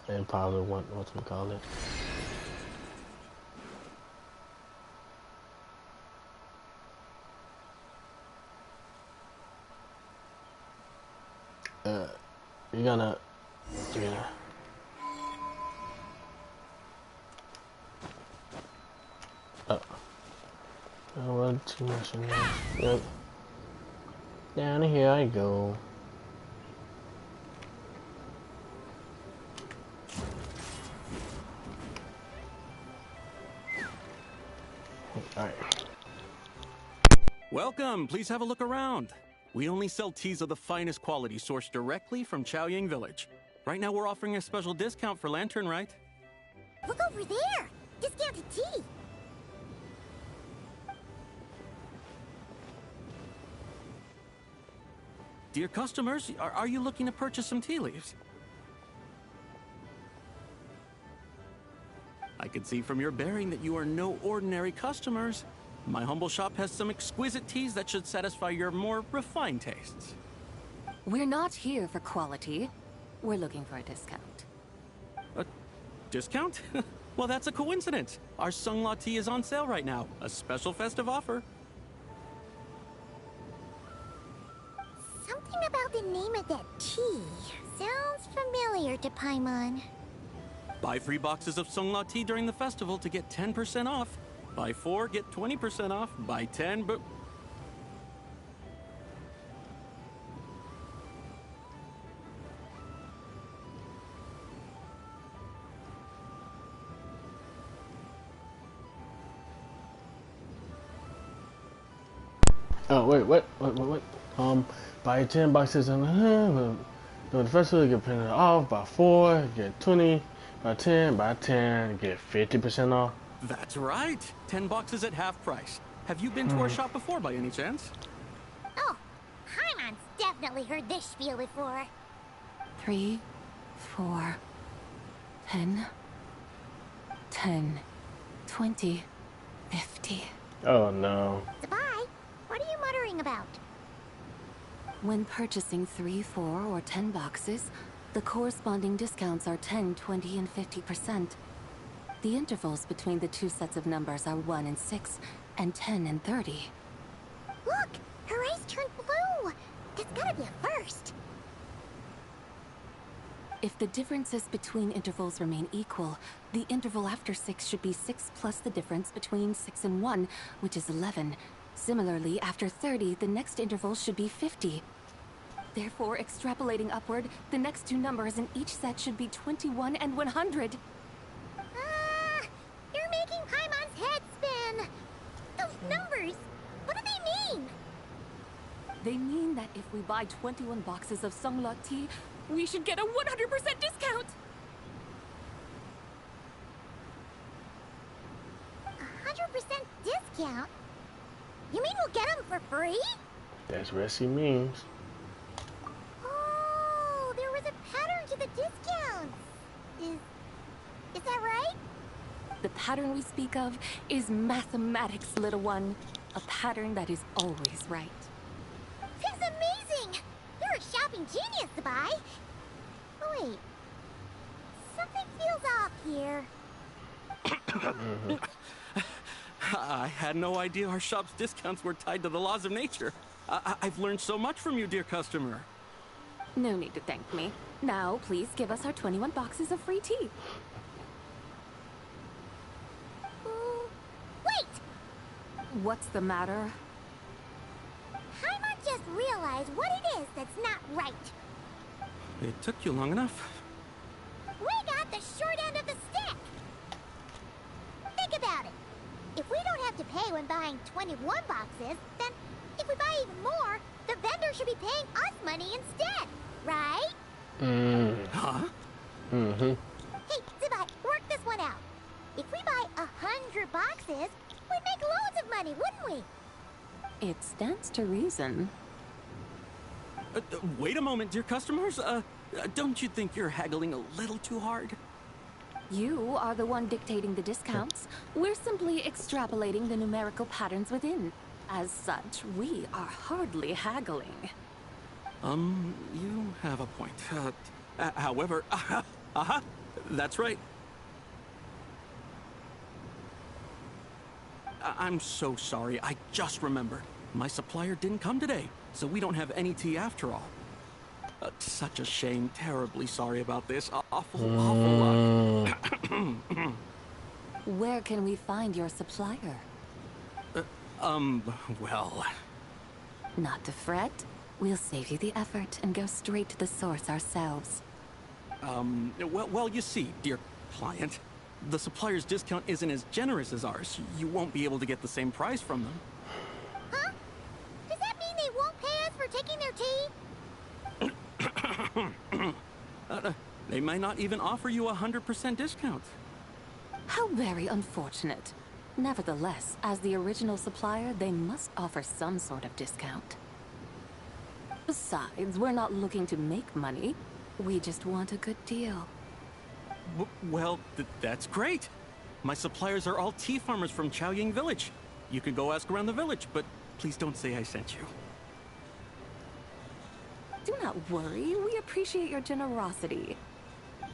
Speaker 1: and probably want whatchamacallit. You're gonna. Oh, well, too much in there. Yep. Down here I go. Alright.
Speaker 20: Welcome, please have a look around. We only sell teas of the finest quality sourced directly from Chaoying Village. Right now we're offering a special discount for Lantern Rite.
Speaker 2: Look over there! Discounted tea!
Speaker 20: Dear customers, are you looking to purchase some tea leaves? I can see from your bearing that you are no ordinary customers. My humble shop has some exquisite teas that should satisfy your more refined tastes.
Speaker 8: We're not here for quality. We're looking for a discount.
Speaker 20: A discount? Well, that's a coincidence. Our Sunglaw tea is on sale right now. A special festive offer.
Speaker 2: Something about the name of that tea sounds familiar to Paimon.
Speaker 20: Buy 3 boxes of Sunglaw tea during the festival to get 10% off. Buy 4, get 20% off. Buy 10, but...
Speaker 1: Oh, wait, what? Buy 10 boxes and during the festival, you get printed off. Buy 4, get 20. Buy 10, get 50% off.
Speaker 20: That's right. 10 boxes at half price. Have you been to our shop before by any chance?
Speaker 2: Oh, Paimon's definitely heard this spiel before.
Speaker 8: 3, 4, 10, 10, 20, 50.
Speaker 1: Oh no.
Speaker 2: Sabai, what are you muttering about?
Speaker 8: When purchasing 3, 4, or 10 boxes, the corresponding discounts are 10, 20, and 50%. The intervals between the two sets of numbers are 1 and 6, and 10 and 30.
Speaker 2: Look! Her eyes turned blue! That's gotta be a first!
Speaker 8: If the differences between intervals remain equal, the interval after 6 should be 6 plus the difference between 6 and 1, which is 11. Similarly, after 30, the next interval should be 50. Therefore, extrapolating upward, the next two numbers in each set should be 21 and 100.
Speaker 2: You're making Paimon's head spin! Those numbers, what do they mean?
Speaker 8: They mean that if we buy 21 boxes of Sunglaw tea, we should get a 100% discount!
Speaker 2: 100% discount? You mean we'll get them for free?
Speaker 1: That's what she means.
Speaker 2: Oh, there was a pattern to the discounts. Is that right?
Speaker 8: The pattern we speak of is mathematics, little one. A pattern that is always right.
Speaker 2: That's amazing! You're a shopping genius, Sabai. Oh, wait. Something feels off here.
Speaker 20: I had no idea our shop's discounts were tied to the laws of nature. I've learned so much from you, dear customer.
Speaker 8: No need to thank me. Now, please give us our 21 boxes of free tea.
Speaker 2: Wait!
Speaker 8: What's the matter?
Speaker 2: Paimon just realized what it is that's not right.
Speaker 20: It took you long enough.
Speaker 2: We got the short end of the stick. Think about it. If we don't have to pay when buying 21 boxes, then if we buy even more, the vendor should be paying us money instead, right?
Speaker 20: Huh?
Speaker 2: Hey, Sabai, work this one out. If we buy 100 boxes, we'd make loads of money, wouldn't we?
Speaker 8: It stands to reason.
Speaker 20: Wait a moment, dear customers. Don't you think you're haggling a little too hard?
Speaker 8: You are the one dictating the discounts. We're simply extrapolating the numerical patterns within. As such, we are hardly haggling.
Speaker 20: You have a point. However, that's right. I'm so sorry. I just remembered. My supplier didn't come today, so we don't have any tea after all. Such a shame. Terribly sorry about this. Awful lot.
Speaker 8: Where can we find your supplier?
Speaker 20: Well...
Speaker 8: Not to fret. We'll save you the effort and go straight to the source ourselves.
Speaker 20: Well, you see, dear client, the supplier's discount isn't as generous as ours. You won't be able to get the same price from them.
Speaker 2: Huh? Does that mean they won't pay us for taking their tea?
Speaker 20: They might not even offer you a 100% discount.
Speaker 8: How very unfortunate. Nevertheless, as the original supplier, they must offer some sort of discount. Besides, we're not looking to make money. We just want a good deal.
Speaker 20: Well, that's great. My suppliers are all tea farmers from Chaoying Village. You can go ask around the village, but please don't say I sent you.
Speaker 8: Do not worry, we appreciate your generosity.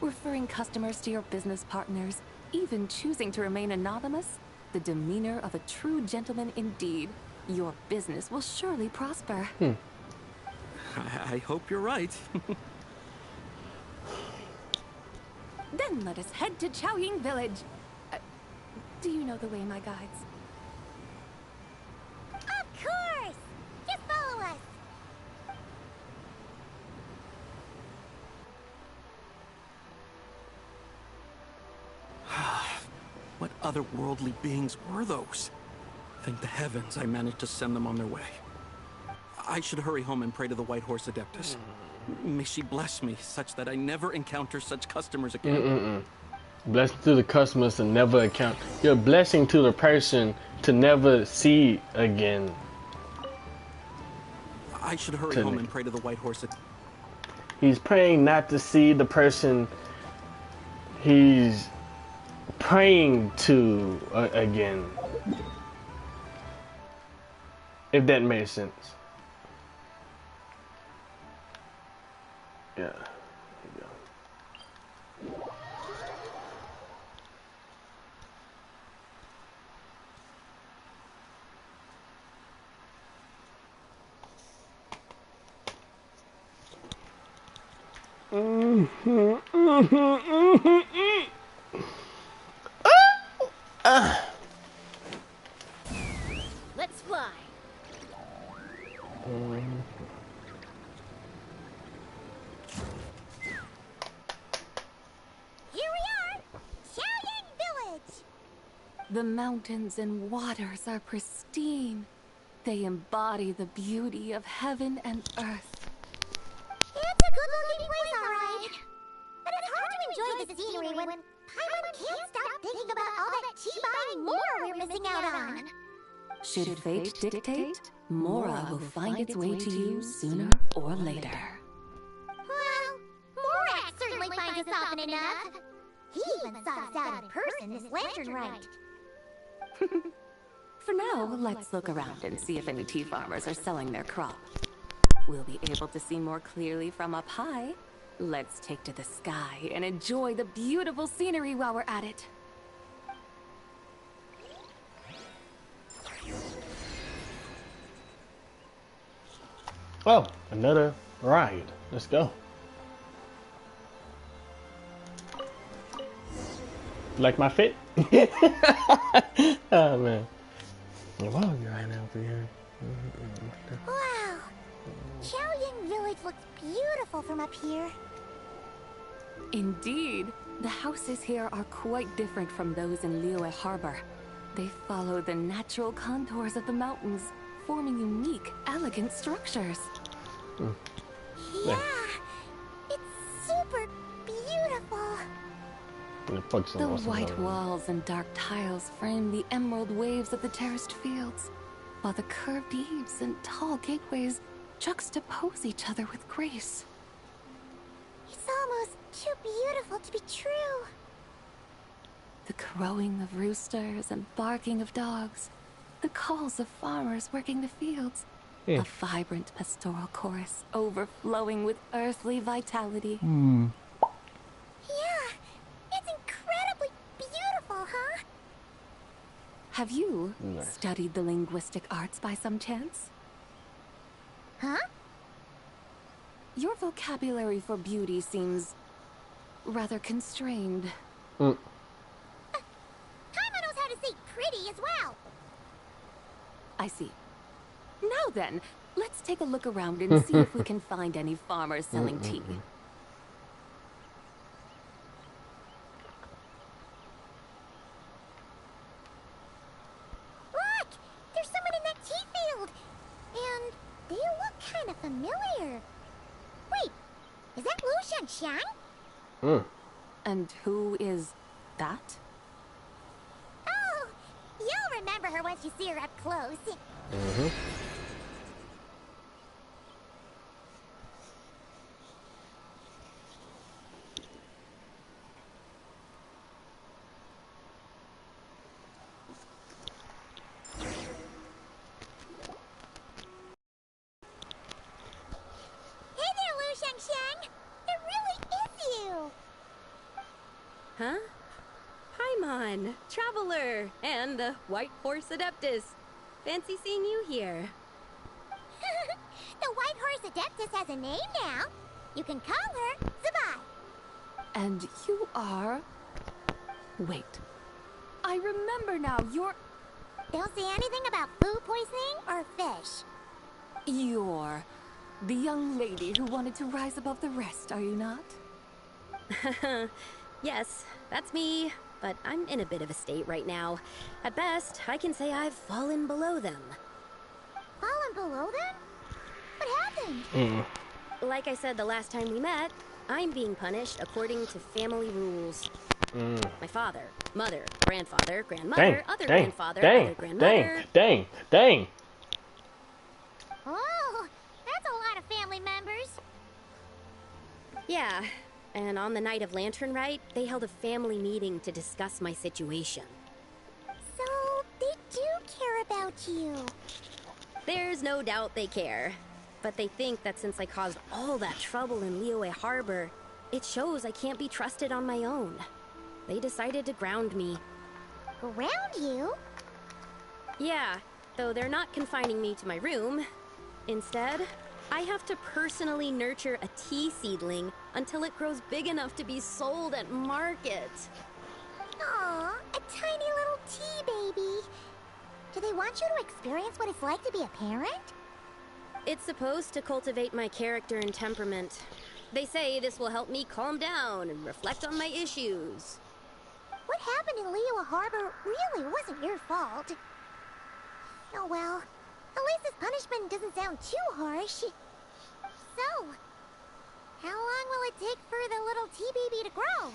Speaker 8: Referring customers to your business partners, even choosing to remain anonymous, the demeanor of a true gentleman indeed. Your business will surely prosper.
Speaker 20: I hope you're right.
Speaker 8: Then let us head to Chaoying Village. Do you know the way, my guides?
Speaker 2: Of course! Just follow us!
Speaker 20: What otherworldly beings were those? Thank the heavens I managed to send them on their way. I should hurry home and pray to the White Horse Adeptus. May she bless me such that I never encounter such customers again.
Speaker 1: Blessing to the customers to never account. You're a blessing to the person to never see again.
Speaker 20: I should hurry home and pray to the White Horse.
Speaker 1: He's praying not to see the person he's praying to again. If that makes sense. Yeah.
Speaker 2: Let's fly. Here we are, Chaoying Village.
Speaker 8: The mountains and waters are pristine. They embody the beauty of heaven and earth.
Speaker 2: It's a good-looking place, all right. But it's hard to enjoy the scenery when Paimon can't stop thinking about all that tea-buying more we're missing out on.
Speaker 8: Should fate dictate, Mora will find its way to you sooner or later.
Speaker 2: Well, Morak certainly finds us often enough. He even sought us out in person this lantern rite.
Speaker 8: For now, let's look around and see if any tea farmers are selling their crop. We'll be able to see more clearly from up high. Let's take to the sky and enjoy the beautiful scenery while we're at it.
Speaker 1: Oh, another ride. Let's go. Like my fit? Oh man. Wow, you're right over here.
Speaker 2: Wow. Chaoying Village looks beautiful from up here.
Speaker 8: Indeed. The houses here are quite different from those in Liyue Harbor. They follow the natural contours of the mountains, forming unique, elegant structures.
Speaker 2: Yeah, it's super beautiful.
Speaker 8: The white walls and dark tiles frame the emerald waves of the terraced fields, while the curved eaves and tall gateways juxtapose each other with grace.
Speaker 2: It's almost too beautiful to be true.
Speaker 8: The crowing of roosters and barking of dogs, the calls of farmers working the fields,
Speaker 1: Yeah.
Speaker 8: a vibrant pastoral chorus overflowing with earthly vitality.
Speaker 2: Yeah, it's incredibly beautiful, huh?
Speaker 8: Have you
Speaker 1: Nice.
Speaker 8: studied the linguistic arts by some chance?
Speaker 2: Huh?
Speaker 8: Your vocabulary for beauty seems rather constrained.
Speaker 2: Paimon knows how to say pretty as well.
Speaker 8: I see. Now then, let's take a look around and see if we can find any farmers selling tea.
Speaker 2: Look! There's someone in that tea field! And they look kind of familiar. Wait, is that Lu Xiangxiang?
Speaker 8: And who is that?
Speaker 2: Oh, you'll remember her once you see her up close. Hey there, Lu Xiangxiang! It really is you!
Speaker 10: Huh? Paimon, Traveler, and the White Horse Adeptus. Fancy seeing you here.
Speaker 2: The White Horse Adeptus has a name now. You can call her Zabai.
Speaker 8: And you are... Wait. I remember now, you're...
Speaker 2: Don't say anything about food poisoning or fish.
Speaker 8: You're the young lady who wanted to rise above the rest, are you not?
Speaker 10: Yes, that's me, but I'm in a bit of a state right now. At best, I can say I've fallen below them.
Speaker 2: Fallen below them? What happened?
Speaker 10: Like I said the last time we met, I'm being punished according to family rules. My father, mother, grandfather, grandmother, other grandfather, other grandmother...
Speaker 1: Dang!
Speaker 2: Oh, that's a lot of family members.
Speaker 10: Yeah, and on the night of Lantern Rite, they held a family meeting to discuss my situation.
Speaker 2: So, they do care about you.
Speaker 10: There's no doubt they care. But they think that since I caused all that trouble in Liyue Harbor, it shows I can't be trusted on my own. They decided to ground me.
Speaker 2: Ground you?
Speaker 10: Yeah, though they're not confining me to my room. Instead, I have to personally nurture a tea seedling until it grows big enough to be sold at market.
Speaker 2: Aw, a tiny little tea baby. Do they want you to experience what it's like to be a parent?
Speaker 10: It's supposed to cultivate my character and temperament. They say this will help me calm down and reflect on my issues.
Speaker 2: What happened in Liyue Harbor really wasn't your fault. Oh well, at least this punishment doesn't sound too harsh. So, how long will it take for the little tea baby to grow?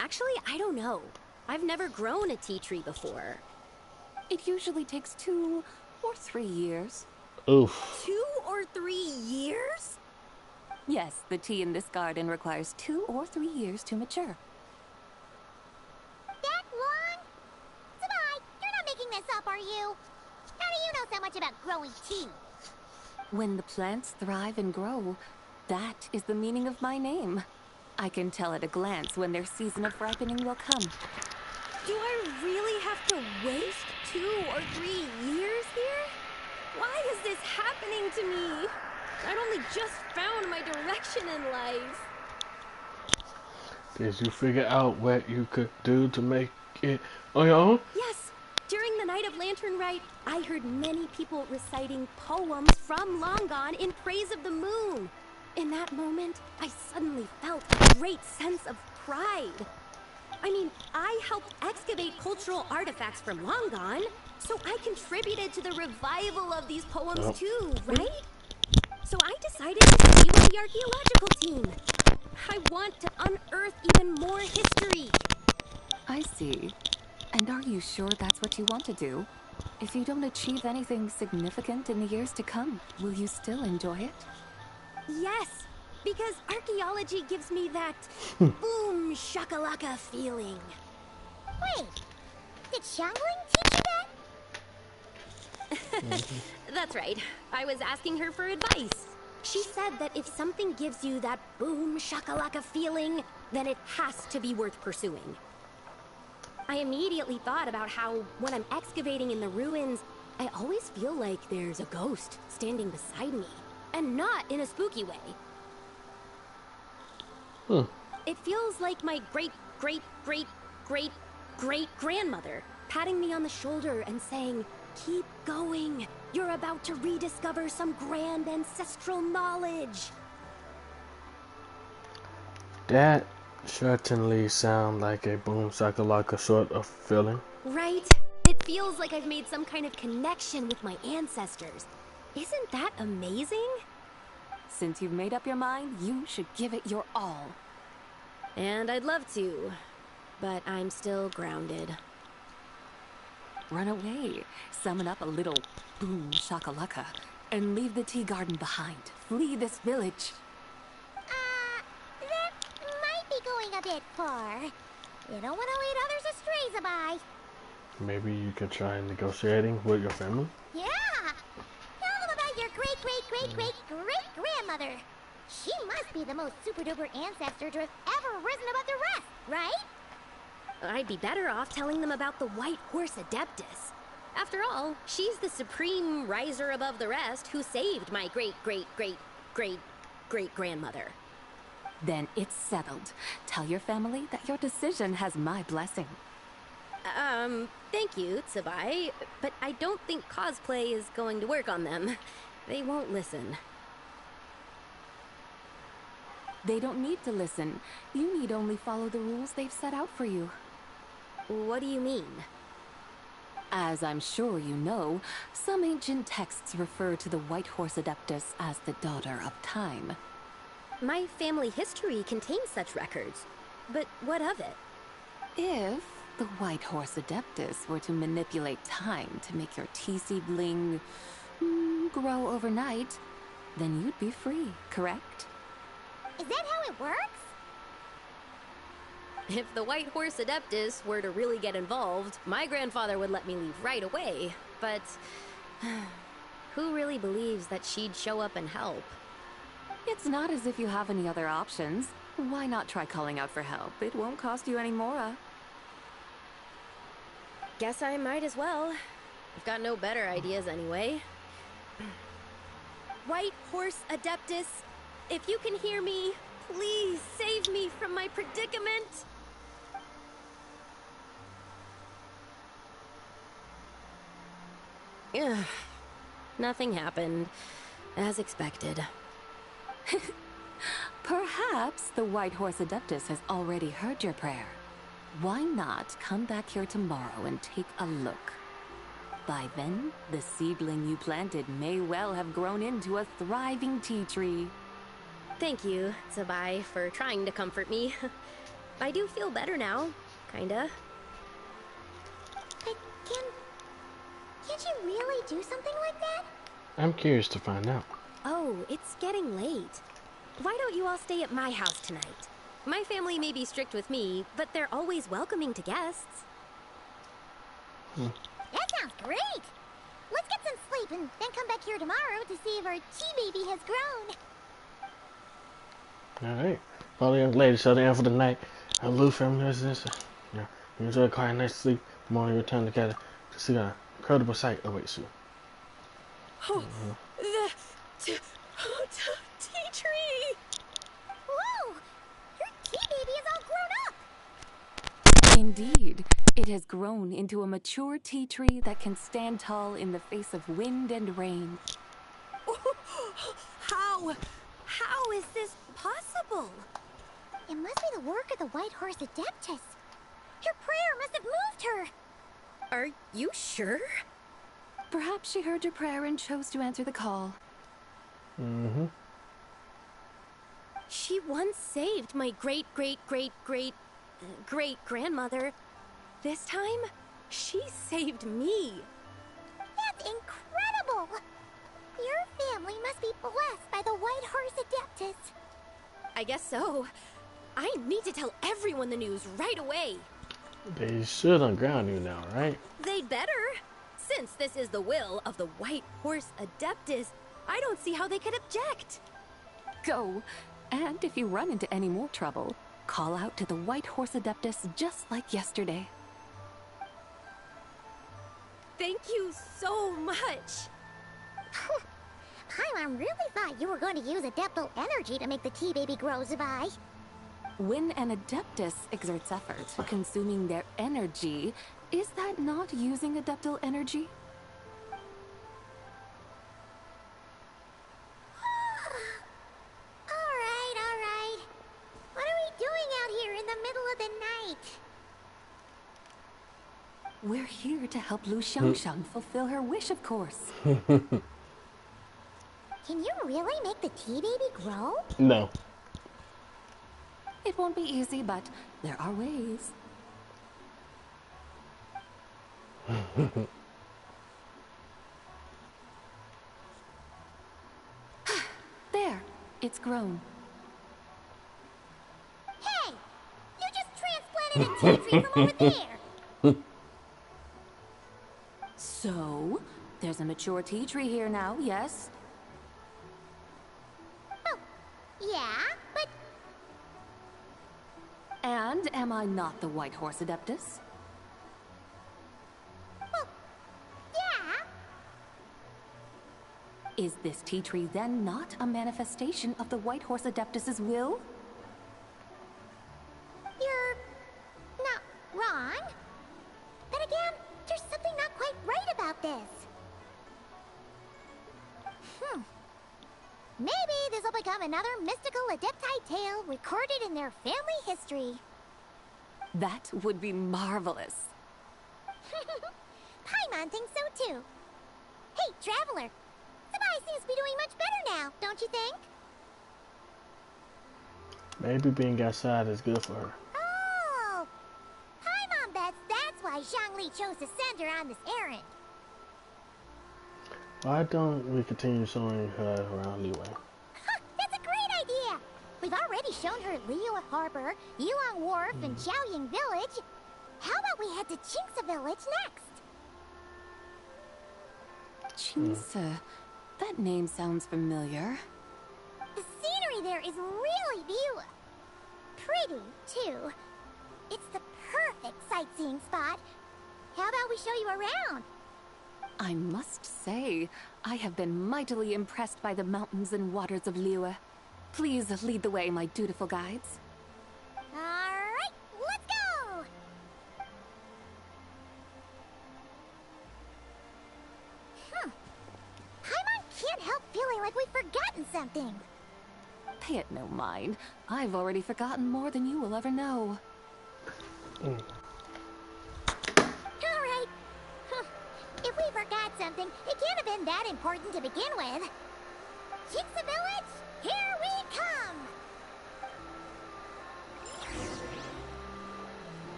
Speaker 10: Actually, I don't know. I've never grown a tea tree before.
Speaker 8: It usually takes 2 or 3 years.
Speaker 1: Oof.
Speaker 10: 2 or 3 years?
Speaker 8: Yes, the tea in this garden requires 2 or 3 years to mature.
Speaker 2: That long? Zabai, you're not making this up, are you? How do you know so much about growing tea?
Speaker 8: When the plants thrive and grow, that is the meaning of my name. I can tell at a glance when their season of ripening will come.
Speaker 10: Do I really have to waste 2 or 3 years here? Why is this happening to me? I'd only just found my direction in life.
Speaker 1: Did you figure out what you could do to make it on your own?
Speaker 10: Yes, during the night of Lantern Rite, I heard many people reciting poems from Long Gone in praise of the moon. In that moment, I suddenly felt a great sense of pride. I mean, I helped excavate cultural artifacts from Long Gone, so I contributed to the revival of these poems too, right? So I decided to be with the archaeological team. I want to unearth even more history.
Speaker 8: I see. And are you sure that's what you want to do? If you don't achieve anything significant in the years to come, will you still enjoy it?
Speaker 10: Yes, because archaeology gives me that boom shakalaka feeling.
Speaker 2: Wait, did Xiangling teach you that?
Speaker 10: That's right. I was asking her for advice. She said that if something gives you that boom shakalaka feeling, then it has to be worth pursuing. I immediately thought about how, when I'm excavating in the ruins, I always feel like there's a ghost standing beside me. And not in a spooky way. It feels like my great-great-great-great-great-grandmother patting me on the shoulder and saying, "Keep going. You're about to rediscover some grand ancestral knowledge."
Speaker 1: That certainly sounds like a boom shakalaka sort of feeling.
Speaker 10: Right? It feels like I've made some kind of connection with my ancestors. Isn't that amazing?
Speaker 8: Since you've made up your mind, you should give it your all.
Speaker 10: And I'd love to, but I'm still grounded.
Speaker 8: Run away, summon up a little boom shakalaka, and leave the tea garden behind. Flee this village.
Speaker 2: That might be going a bit far. You don't want to lead others astray, Zabai.
Speaker 1: Maybe you could try negotiating with your family?
Speaker 2: Yeah! Tell them about your great-great-great-great-great-grandmother. She must be the most super-duper ancestor to have ever risen above the rest, right?
Speaker 10: I'd be better off telling them about the White Horse Adeptus. After all, she's the supreme riser above the rest who saved my great-great-great-great-great-grandmother.
Speaker 8: Then it's settled. Tell your family that your decision has my blessing.
Speaker 10: Thank you, Tsubai, but I don't think cosplay is going to work on them. They won't listen.
Speaker 8: They don't need to listen. You need only follow the rules they've set out for you.
Speaker 10: What do you mean?
Speaker 8: As I'm sure you know, some ancient texts refer to the White Horse Adeptus as the Daughter of Time.
Speaker 10: My family history contains such records, but what of it?
Speaker 8: If the White Horse Adeptus were to manipulate time to make your tea seedling grow overnight, then you'd be free, correct?
Speaker 2: Is that how it works?
Speaker 10: If the White Horse Adeptus were to really get involved, my grandfather would let me leave right away, but who really believes that she'd show up and help?
Speaker 8: It's not as if you have any other options. Why not try calling out for help? It won't cost you any more.
Speaker 10: Guess I might as well. I've got no better ideas anyway. White Horse Adeptus, if you can hear me, please save me from my predicament. Ugh. Nothing happened, as expected.
Speaker 8: Perhaps the White Horse Adeptus has already heard your prayer. Why not come back here tomorrow and take a look? By then, the seedling you planted may well have grown into a thriving tea tree.
Speaker 10: Thank you, Tsubai, for trying to comfort me. I do feel better now, kinda.
Speaker 2: But can't you really do something like that?
Speaker 1: I'm curious to find out.
Speaker 10: Oh, it's getting late. Why don't you all stay at my house tonight? My family may be strict with me, but they're always welcoming to guests.
Speaker 2: That sounds great! Let's get some sleep and then come back here tomorrow to see if our tea baby has grown.
Speaker 1: Alright. Well, young ladies, so the end for the night. Lou family residence. Yeah. You enjoy a quiet night's sleep. Morning return together to see an incredible sight awaits you.
Speaker 10: Oh, the tea tree!
Speaker 2: Whoa! Your tea baby is all grown up!
Speaker 8: Indeed, it has grown into a mature tea tree that can stand tall in the face of wind and rain.
Speaker 10: How is this possible?
Speaker 2: It must be the work of the White Horse Adeptus. Your prayer must have moved her.
Speaker 10: Are you sure?
Speaker 8: Perhaps she heard your prayer and chose to answer the call.
Speaker 10: She once saved my great-great-great-great-great-grandmother. This time, she saved me.
Speaker 2: That's incredible! Your family must be blessed by the White Horse Adeptus.
Speaker 10: I guess so. I need to tell everyone the news right away.
Speaker 1: They should unground you now, right?
Speaker 10: They'd better. Since this is the will of the White Horse Adeptus, I don't see how they could object.
Speaker 8: Go. And if you run into any more trouble, call out to the White Horse Adeptus just like yesterday.
Speaker 10: Thank you so much.
Speaker 2: Paimon really thought you were going to use Adeptal energy to make the tea baby grow, Zebai.
Speaker 8: When an Adeptus exerts effort, consuming their energy, is that not using Adeptal energy?
Speaker 2: Alright. What are we doing out here in the middle of the night?
Speaker 8: We're here to help Lu Xiangxiang fulfill her wish, of course.
Speaker 2: Can you really make the tea baby grow?
Speaker 1: No.
Speaker 8: It won't be easy, but there are ways. There, it's grown.
Speaker 2: Hey! You just transplanted a tea tree from over there!
Speaker 8: So, there's a mature tea tree here now, yes?
Speaker 2: Oh, yeah, but...
Speaker 8: And am I not the White Horse Adeptus?
Speaker 2: Well, yeah.
Speaker 8: Is this tea tree then not a manifestation of the White Horse Adeptus's will?
Speaker 2: You're not wrong. But again, there's something not quite right about this. Maybe this will become another mystical Adepti tale recorded in their family history.
Speaker 8: That would be marvelous.
Speaker 2: Paimon thinks so too. Hey, Traveler! Zebai seems to be doing much better now, don't you think?
Speaker 1: Maybe being outside is good for her.
Speaker 2: Oh! Paimon bets that's why Zhongli chose to send her on this errand.
Speaker 1: Why don't we continue showing her around Liyue?
Speaker 2: That's a great idea! We've already shown her Liyue Harbor, Yulong Wharf, and Xiaoying Village. How about we head to Qingce Village next?
Speaker 8: Qingce. That name sounds familiar.
Speaker 2: The scenery there is really pretty, too. It's the perfect sightseeing spot. How about we show you around?
Speaker 8: I must say, I have been mightily impressed by the mountains and waters of Liyue. Please lead the way, my dutiful guides.
Speaker 2: Alright, let's go! Paimon can't help feeling like we've forgotten something.
Speaker 8: Pay it no mind. I've already forgotten more than you will ever know.
Speaker 2: Alright. If we forgot something, it can't have been that important to begin with. Qingce Village, here we come!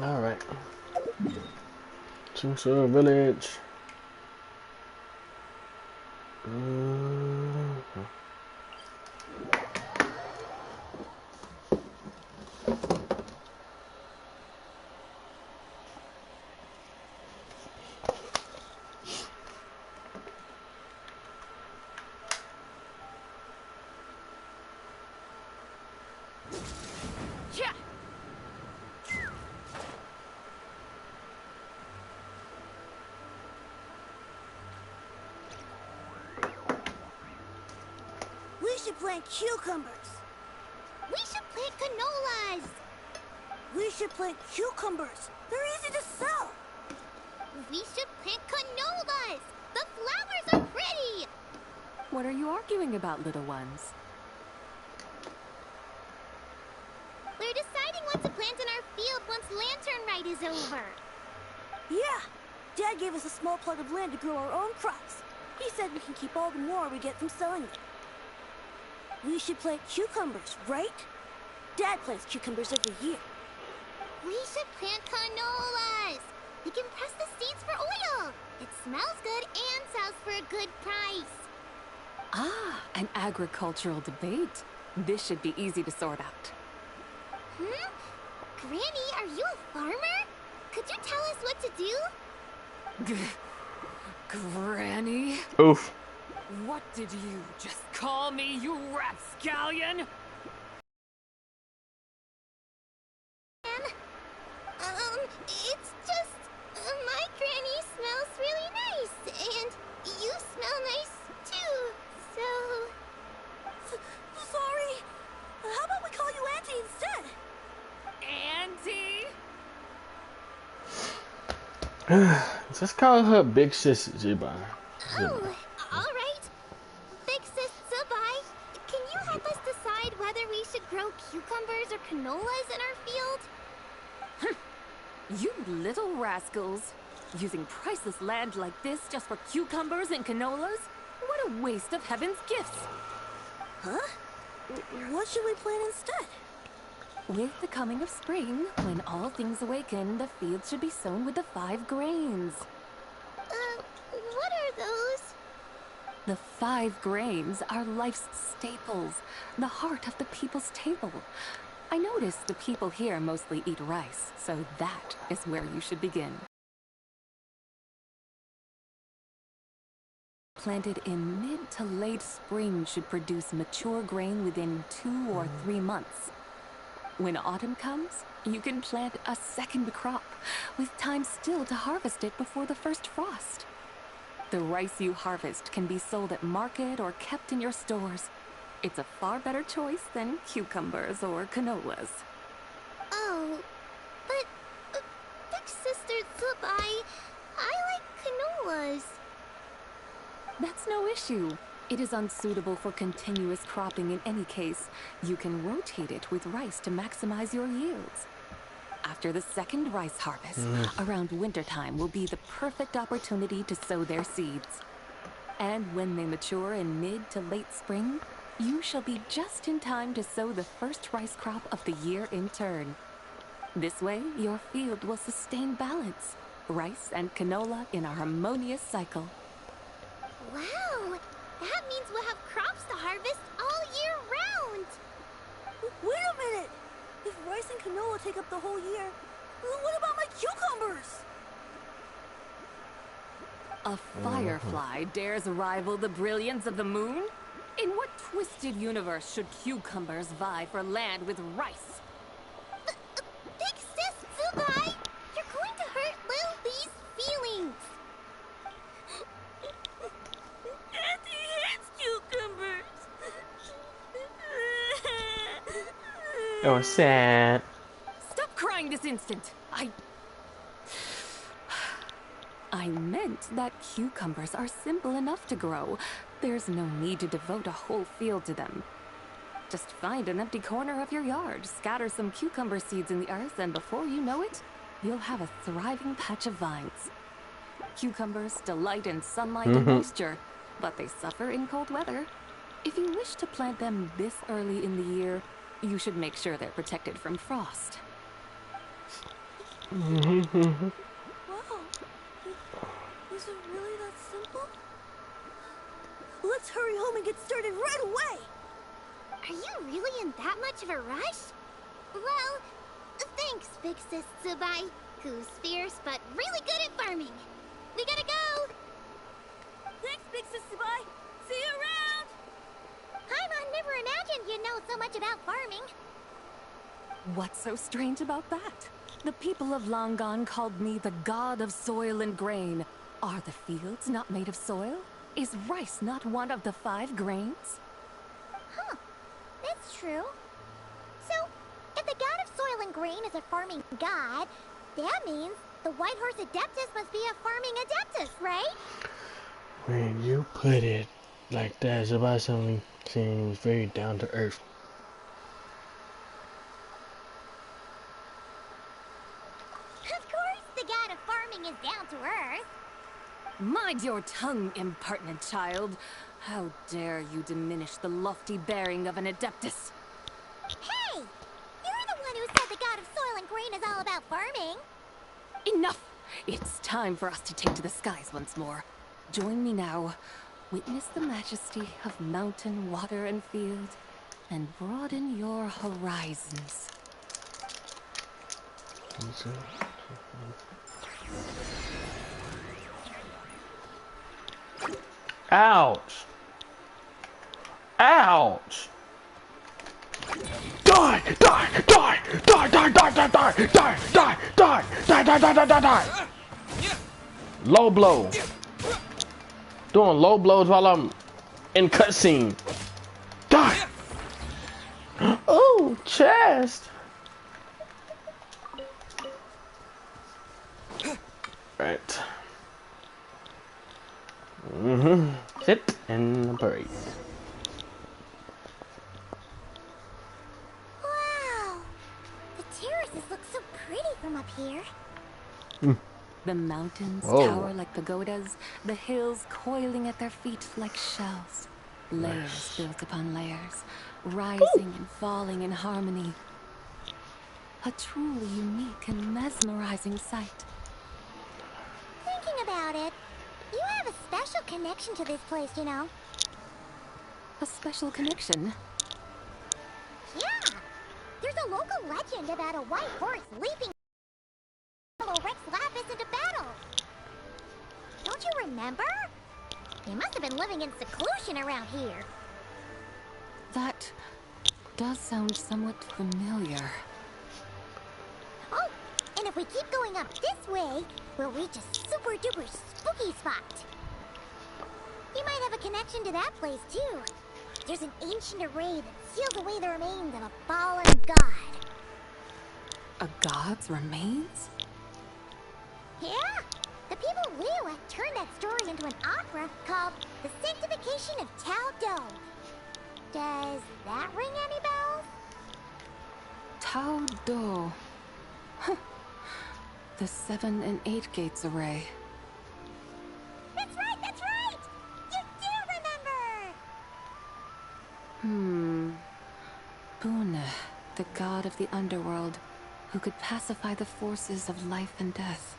Speaker 1: Alright. Qingce Village.
Speaker 2: We should plant cucumbers. We should plant canolas. We should plant cucumbers. They're easy to sell. We should plant canolas. The flowers are pretty.
Speaker 8: What are you arguing about, little ones?
Speaker 2: We're deciding what to plant in our field once Lantern Rite is over.
Speaker 21: Yeah. Dad gave us a small plot of land to grow our own crops. He said we can keep all the more we get from selling them. We should plant cucumbers, right? Dad plants cucumbers every year.
Speaker 2: We should plant canolas. We can press the seeds for oil. It smells good and sells for a good price.
Speaker 8: Ah, an agricultural debate. This should be easy to sort out.
Speaker 2: Granny, are you a farmer? Could you tell us what to do?
Speaker 8: Granny?
Speaker 1: Oof.
Speaker 8: What did you just call me, you rapscallion?
Speaker 2: It's just my granny smells really nice, and you smell nice too, so...
Speaker 21: Sorry. How about we call you Auntie instead?
Speaker 8: Auntie?
Speaker 1: Just call her Big Sis Zubai.
Speaker 2: Oh, alright. Big Sis Zubai, can you help us decide whether we should grow cucumbers or canolas in our field?
Speaker 8: You little rascals. Using priceless land like this just for cucumbers and canolas? What a waste of heaven's gifts.
Speaker 21: Huh? What should we plant instead?
Speaker 8: With the coming of spring, when all things awaken, the fields should be sown with the 5 grains.
Speaker 2: What are those?
Speaker 8: The 5 grains are life's staples, the heart of the people's table. I notice the people here mostly eat rice, so that is where you should begin. Planted in mid to late spring should produce mature grain within 2 or 3 months. When autumn comes, you can plant a second crop, with time still to harvest it before the first frost. The rice you harvest can be sold at market or kept in your stores. It's a far better choice than cucumbers or canolas.
Speaker 2: Oh, but Big Sister Zubai, I like canolas.
Speaker 8: That's no issue. It is unsuitable for continuous cropping in any case. You can rotate it with rice to maximize your yields. After the second rice harvest, around wintertime will be the perfect opportunity to sow their seeds. And when they mature in mid to late spring, you shall be just in time to sow the first rice crop of the year in turn. This way, your field will sustain balance, rice and canola in a harmonious cycle.
Speaker 2: Wow, that means we'll have crops to harvest all year round.
Speaker 21: Wait a minute! If rice and canola take up the whole year, what about my cucumbers?
Speaker 8: A firefly dares rival the brilliance of the moon? In what twisted universe should cucumbers vie for land with rice?
Speaker 2: Big Sis Zubai, you're going to hurt Lil Lee's feelings.
Speaker 21: Auntie hates cucumbers.
Speaker 1: Oh, sad.
Speaker 8: Stop crying this instant. I meant that cucumbers are simple enough to grow. There's no need to devote a whole field to them. Just find an empty corner of your yard, scatter some cucumber seeds in the earth, and before you know it, you'll have a thriving patch of vines. Cucumbers delight in sunlight and moisture, but they suffer in cold weather. If you wish to plant them this early in the year, you should make sure they're protected from frost.
Speaker 21: Wow. Is it really that simple? Let's hurry home and get started right away!
Speaker 2: Are you really in that much of a rush? Well, thanks, Big Sis Zubai, who's fierce but really good at farming. We gotta go!
Speaker 21: Thanks, Big Sis Zubai! See you around!
Speaker 2: Paimon never imagined you'd know so much about farming.
Speaker 8: What's so strange about that? The people of Langan called me the god of soil and grain. Are the fields not made of soil? Is rice not one of the 5 grains?
Speaker 2: Huh, that's true. So, if the god of soil and grain is a farming god, that means the White Horse Adeptus must be a farming adeptus, right?
Speaker 1: When you put it like that, Zubai suddenly seems very down to earth.
Speaker 2: Of course the god of farming is down to earth.
Speaker 8: Mind your tongue, impertinent child. How dare you diminish the lofty bearing of an adeptus?
Speaker 2: Hey! Genshin is all about farming.
Speaker 8: Enough! It's time for us to take to the skies once more. Join me now. Witness the majesty of mountain, water, and field, and broaden your horizons.
Speaker 1: Ouch! Ouch! Die! Die! Die! Die! Die! Die! Die! Die! Die! Die! Die! Die! Die! Die! Die! Die! Low blow. Doing low blows while I'm in cutscene. Die! Oh, chest! Right. Sit and breathe.
Speaker 2: Wow! The terraces look so pretty from up here.
Speaker 8: The mountains
Speaker 1: Whoa.
Speaker 8: tower like pagodas, the hills coiling at their feet like shells. Layers built upon layers, rising and falling in harmony. A truly unique and mesmerizing sight.
Speaker 2: Thinking about it, you have a special connection to this place, you know.
Speaker 8: A special connection?
Speaker 2: Yeah! There's a local legend about a white horse leaping Rex Lapis into battle. Don't you remember? He must have been living in seclusion around here.
Speaker 8: That does sound somewhat familiar.
Speaker 2: Oh, and if we keep going up this way, we'll reach a super duper spooky spot. You might have a connection to that place too. There's an ancient array that seals away the remains of a fallen god.
Speaker 8: A god's remains?
Speaker 2: Yeah, the people of Liyue turned that story into an opera called The Sanctification of Tao Do. Does that ring any bells?
Speaker 8: Tao Do. Huh. The 7 and 8 gates array.
Speaker 2: That's right, that's right! You do remember!
Speaker 8: Bune, the god of the underworld, who could pacify the forces of life and death.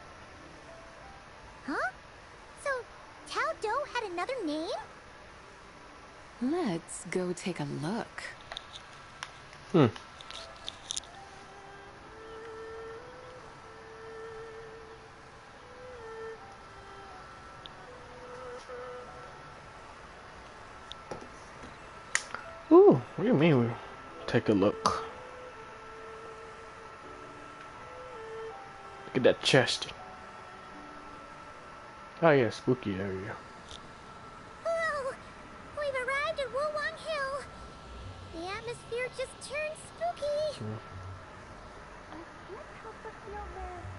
Speaker 2: Huh? So, Tao Do had another name?
Speaker 8: Let's go take a look.
Speaker 1: Ooh, what do you mean we take a look? Look at that chest. Oh yeah, spooky area.
Speaker 2: Oh, we've arrived at Wulwang Hill. The atmosphere just turned spooky. I can't help but feel there's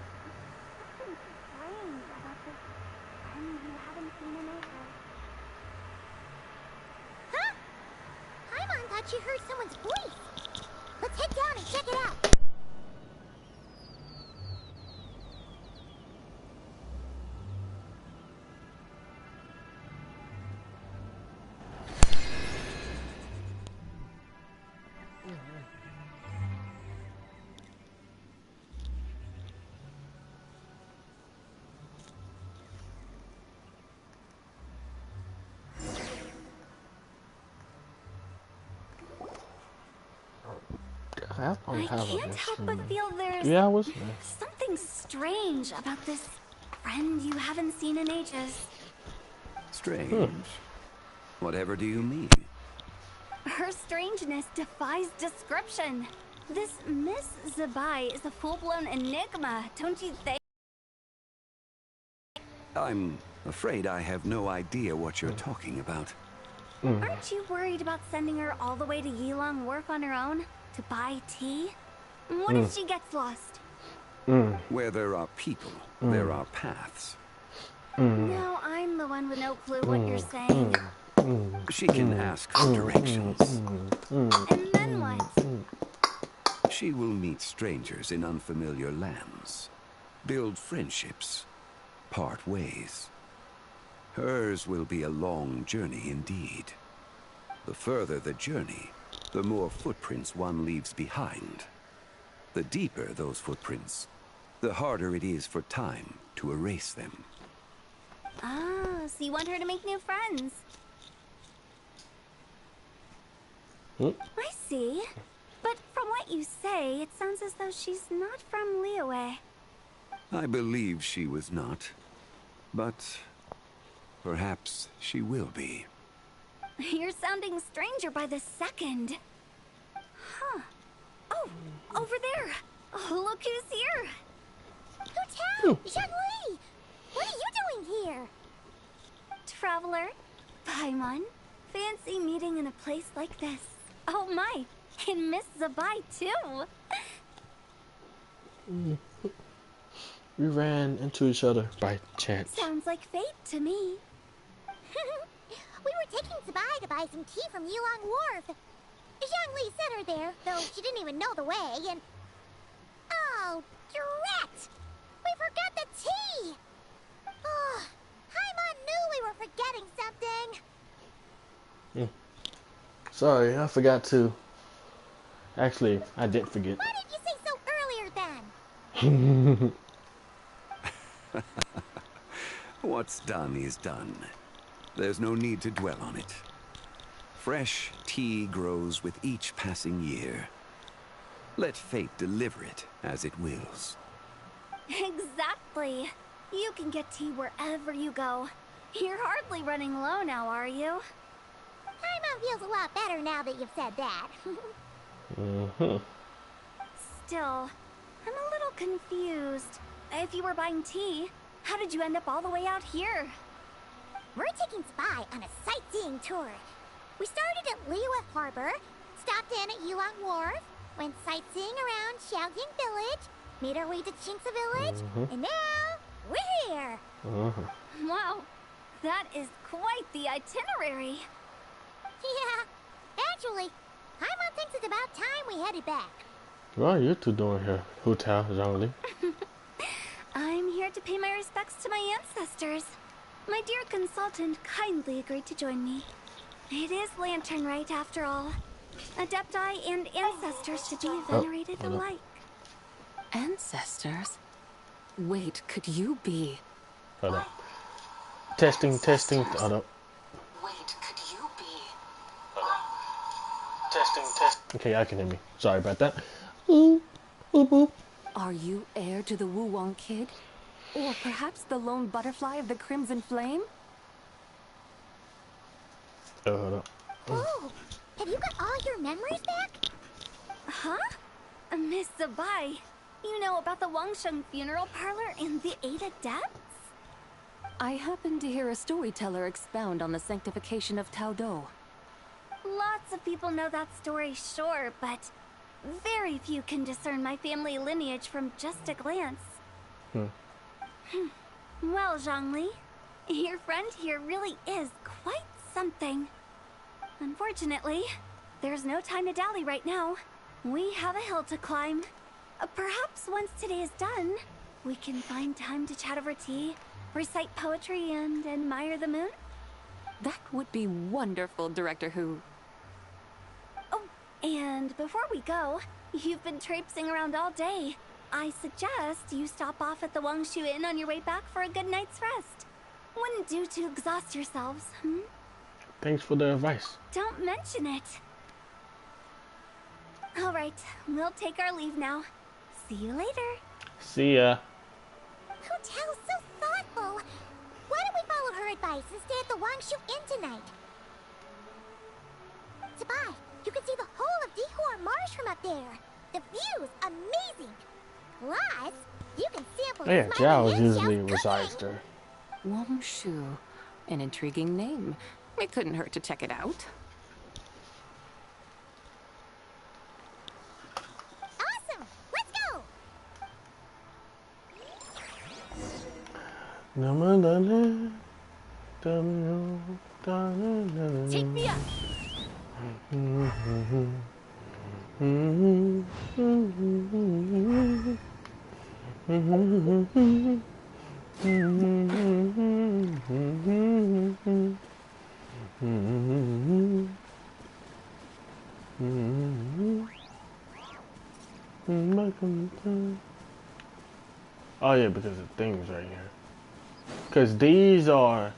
Speaker 2: something strange about this friend you haven't seen in ages. Huh? Paimon thought she heard someone's voice. Let's head down and check it out.
Speaker 1: I
Speaker 13: can't help but feel there's something strange about this friend you haven't seen in ages.
Speaker 6: Strange? Whatever do you mean?
Speaker 13: Her strangeness defies description. This Miss Zabai is a full-blown enigma, don't you think?
Speaker 6: I'm afraid I have no idea what you're talking about.
Speaker 13: Aren't you worried about sending her all the way to Yilong Wharf on her own? To buy tea? What if she gets lost?
Speaker 6: Where there are people, there are paths.
Speaker 13: No, I'm the one with no clue what you're saying.
Speaker 6: She can ask for directions.
Speaker 13: And then what?
Speaker 6: She will meet strangers in unfamiliar lands, build friendships, part ways. Hers will be a long journey indeed. The further the journey, the more footprints one leaves behind. The deeper those footprints, the harder it is for time to erase them.
Speaker 13: Ah, so you want her to make new friends? I see. But from what you say, it sounds as though she's not from Liyue.
Speaker 6: I believe she was not, but perhaps she will be.
Speaker 13: You're sounding stranger by the second. Huh. Oh, over there. Oh, look who's here.
Speaker 2: Hu Tao! Zhongli! What are you doing here?
Speaker 13: Traveler, Paimon, fancy meeting in a place like this. Oh my, and Miss Zabai too.
Speaker 1: We ran into each other by chance.
Speaker 13: Sounds like fate to me.
Speaker 2: We were taking Zabai to buy some tea from Yulong Wharf. Zhongli sent her there, though she didn't even know the way, and... Oh, drat! We forgot the tea! Oh, Paimon knew we were forgetting something.
Speaker 1: Sorry, I forgot to. Actually, I didn't forget.
Speaker 2: Why did you say so earlier then?
Speaker 6: What's done is done. There's no need to dwell on it. Fresh tea grows with each passing year. Let fate deliver it as it wills.
Speaker 13: Exactly. You can get tea wherever you go. You're hardly running low now, are you?
Speaker 2: Paimon feels a lot better now that you've said that.
Speaker 13: Still, I'm a little confused. If you were buying tea, how did you end up all the way out here?
Speaker 2: We're taking Spy on a sightseeing tour. We started at Liyue Harbor, stopped in at Yulong Wharf, went sightseeing around Xiaoying Village, made our way to Qingce Village, and now we're here.
Speaker 13: Wow, that is quite the itinerary.
Speaker 2: Yeah, actually, Paimon thinks it's about time we headed back.
Speaker 1: What are you two doing here, Hu Tao, Zhongli?
Speaker 13: I'm here to pay my respects to my ancestors. My dear consultant kindly agreed to join me. It is Lantern Rite, after all. Adepti and ancestors should be venerated alike.
Speaker 8: Ancestors? Wait, could you be?
Speaker 1: Hold up. Testing. Hold up.
Speaker 8: Wait, could you be?
Speaker 1: Testing. Okay, y'all can hear me. Sorry about that. Ooh, boop, boop.
Speaker 8: Are you heir to the Wu-Wong kid? Or perhaps the lone butterfly of the Crimson Flame?
Speaker 1: Hold up.
Speaker 2: Oh, have you got all your memories back?
Speaker 13: Huh? Miss Zabai, you know about the Wangsheng funeral parlor and the 8 adepts?
Speaker 8: I happened to hear a storyteller expound on the sanctification of Taodo.
Speaker 13: Lots of people know that story, sure, but very few can discern my family lineage from just a glance. Well, Zhongli, your friend here really is quite something. Unfortunately, there's no time to dally right now. We have a hill to climb. Perhaps once today is done, we can find time to chat over tea, recite poetry, and admire the moon?
Speaker 8: That would be wonderful, Director Hu.
Speaker 13: Oh, and before we go, you've been traipsing around all day. I suggest you stop off at the Wangshu Inn on your way back for a good night's rest. Wouldn't do to exhaust yourselves,
Speaker 1: Thanks for the advice.
Speaker 13: Don't mention it. All right, we'll take our leave now. See you later.
Speaker 1: See ya.
Speaker 2: Hu Tao's so thoughtful. Why don't we follow her advice and stay at the Wangshu Inn tonight? Zabai, you can see the whole of Dihua Marsh from up there. The view's amazing. Plus, you can sample
Speaker 1: Yeah, Zhao
Speaker 2: Smiley
Speaker 1: usually
Speaker 2: Xiao's
Speaker 1: resides there.
Speaker 8: Wangshu. An intriguing name. It couldn't hurt to check it out.
Speaker 2: Awesome! Let's go!
Speaker 4: Take me up!
Speaker 1: yeah, because the thing's right here. Because these are...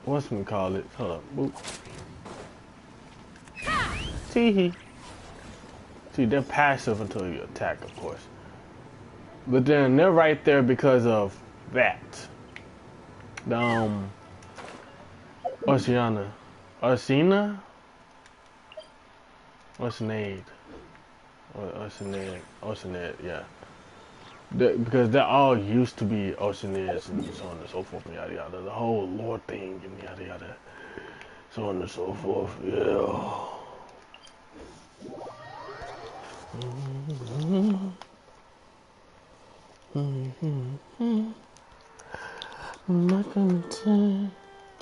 Speaker 1: whatchamacallit? Hold up. Boop. Teehee. See, they're passive until you attack, of course. But then they're right there because of that. The, Oceana. Oceanade? Oceanade, yeah. Because they're all used to be Oceanids and so on and so forth and yada yada. The whole lore thing and yada yada. So on and so forth, yeah.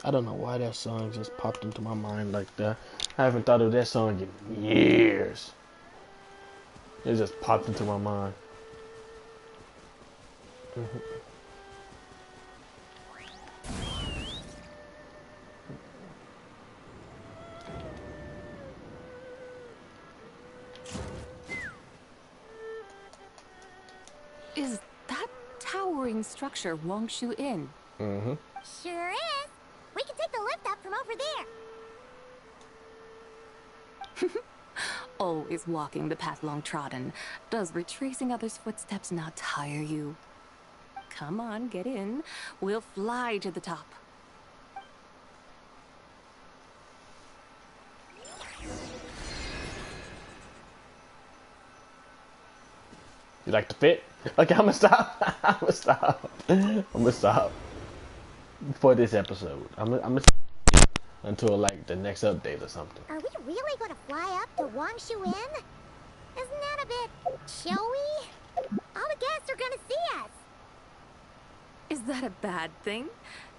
Speaker 1: I don't know why that song just popped into my mind like that. I haven't thought of that song in years. It just popped into my mind.
Speaker 8: Is that towering structure Wongshu Inn?
Speaker 1: Mm-hmm.
Speaker 2: Sure is. We can take the lift up from over there.
Speaker 8: Always walking the path long trodden. Does retracing others' footsteps not tire you? Come on, get in. We'll fly to the top.
Speaker 1: You like the fit? Okay, I'm gonna stop. I'm gonna stop for this episode. I'm gonna stop until like the next update or something.
Speaker 2: Are we really going to fly up to Wongshu Inn? Isn't that a bit showy? All the guests are going to see us.
Speaker 8: Is that a bad thing?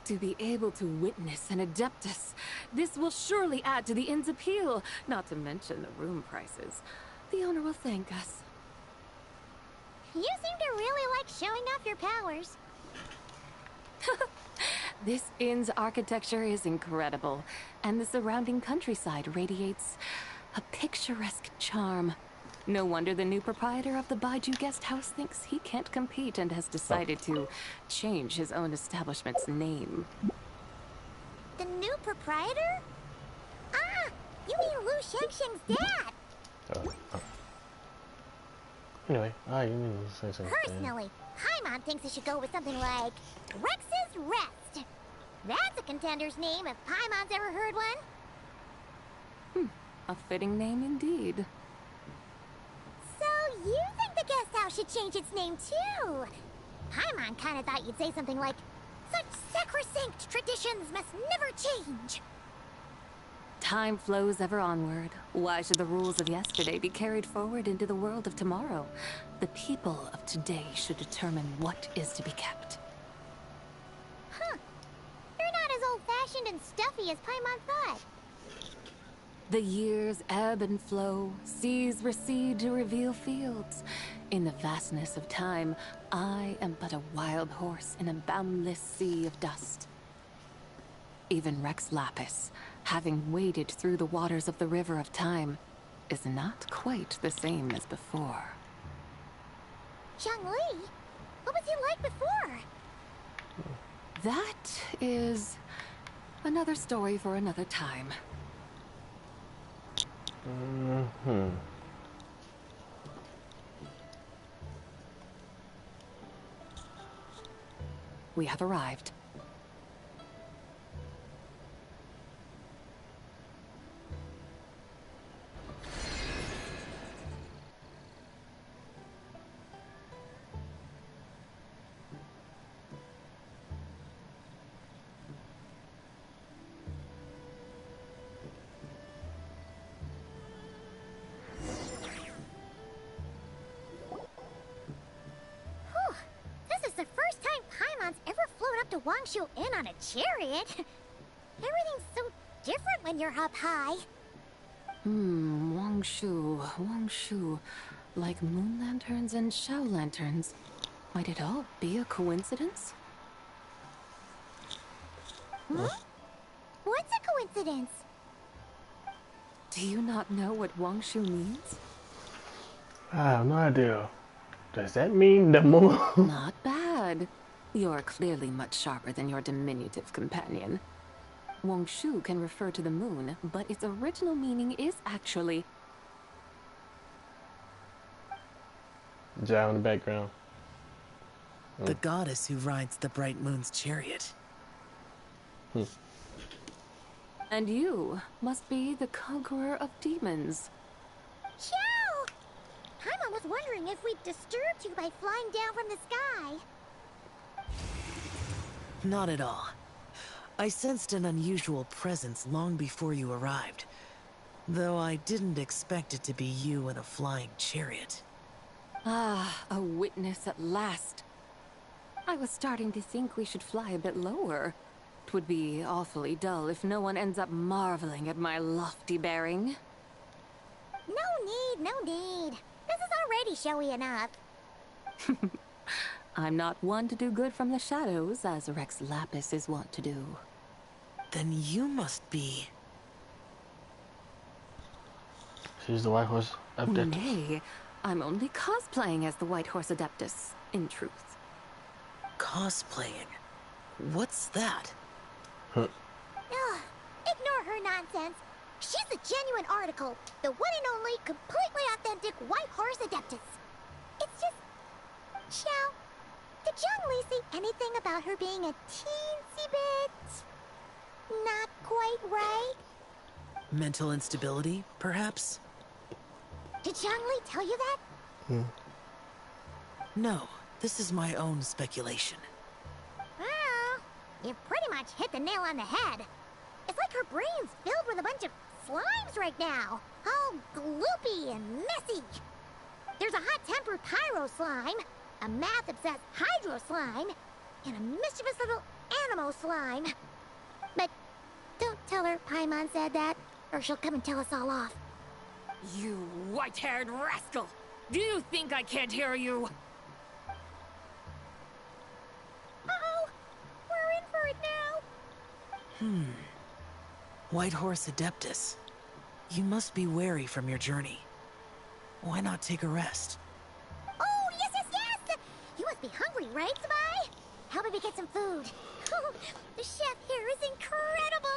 Speaker 8: To be able to witness an Adeptus. This will surely add to the inn's appeal, not to mention the room prices. The owner will thank us.
Speaker 2: You seem to really like showing off your powers.
Speaker 8: This inn's architecture is incredible, and the surrounding countryside radiates a picturesque charm. No wonder the new proprietor of the Baiju guest house thinks he can't compete and has decided to change his own establishment's name.
Speaker 2: The new proprietor? Ah, you mean Lu Shengsheng's dad.
Speaker 1: Anyway, you mean to say something.
Speaker 2: Personally, Paimon thinks it should go with something like Rex's Rest. That's a contender's name if Paimon's ever heard one.
Speaker 8: A fitting name indeed.
Speaker 2: So you think the guest house should change its name too? Paimon kinda thought you'd say something like, such sacrosanct traditions must never change.
Speaker 8: Time flows ever onward. Why should the rules of yesterday be carried forward into the world of tomorrow? The people of today should determine what is to be kept.
Speaker 2: Huh. You're not as old-fashioned and stuffy as Paimon thought.
Speaker 8: The years ebb and flow, seas recede to reveal fields. In the vastness of time, I am but a wild horse in a boundless sea of dust. Even Rex Lapis, having waded through the waters of the river of time, is not quite the same as before.
Speaker 2: Zhongli? What was he like before?
Speaker 8: That is another story for another time. We have arrived.
Speaker 2: To Wongshu Inn on a chariot. Everything's so different when you're up high.
Speaker 8: Wongshu. Like moon lanterns and shell lanterns. Might it all be a coincidence?
Speaker 2: Huh? What's a coincidence?
Speaker 8: Do you not know what Wongshu means?
Speaker 1: I have no idea. Does that mean the moon?
Speaker 8: Not bad. You're clearly much sharper than your diminutive companion. Wongshu can refer to the moon, but its original meaning is actually...
Speaker 1: Zhao in the background.
Speaker 5: The goddess who rides the bright moon's chariot.
Speaker 8: And you must be the conqueror of demons.
Speaker 2: Chow! Paimon was wondering if we'd disturbed you by flying down from the sky.
Speaker 5: Not at all. I sensed an unusual presence long before you arrived, though I didn't expect it to be you in a flying chariot.
Speaker 8: Ah, a witness at last. I was starting to think we should fly a bit lower. It would be awfully dull if no one ends up marveling at my lofty bearing.
Speaker 2: No need. This is already showy enough.
Speaker 8: I'm not one to do good from the shadows, as Rex Lapis is wont to do.
Speaker 5: Then you must be...
Speaker 1: She's the White Horse Adeptus.
Speaker 8: Nay, I'm only cosplaying as the White Horse Adeptus, in truth.
Speaker 5: Cosplaying? What's that?
Speaker 2: Ugh, ignore her nonsense. She's the genuine article, the one and only, completely authentic White Horse Adeptus. It's just... Xiao, did Zhongli say anything about her being a teensy bit... not quite right?
Speaker 5: Mental instability, perhaps?
Speaker 2: Did Zhongli tell you that?
Speaker 5: No, this is my own speculation.
Speaker 2: Well, you pretty much hit the nail on the head. It's like her brain's filled with a bunch of slimes right now. All gloopy and messy. There's a hot-tempered pyro slime, a math-obsessed hydro slime, and a mischievous little animal slime. But don't tell her Paimon said that, or she'll come and tell us all off.
Speaker 4: You white-haired rascal! Do you think I can't hear you?
Speaker 2: Uh-oh! We're in for it now!
Speaker 5: White Horse Adeptus. You must be weary from your journey. Why not take a rest?
Speaker 2: Oh, yes! You must be hungry, right, Spy? How about we get some food? The chef here is incredible!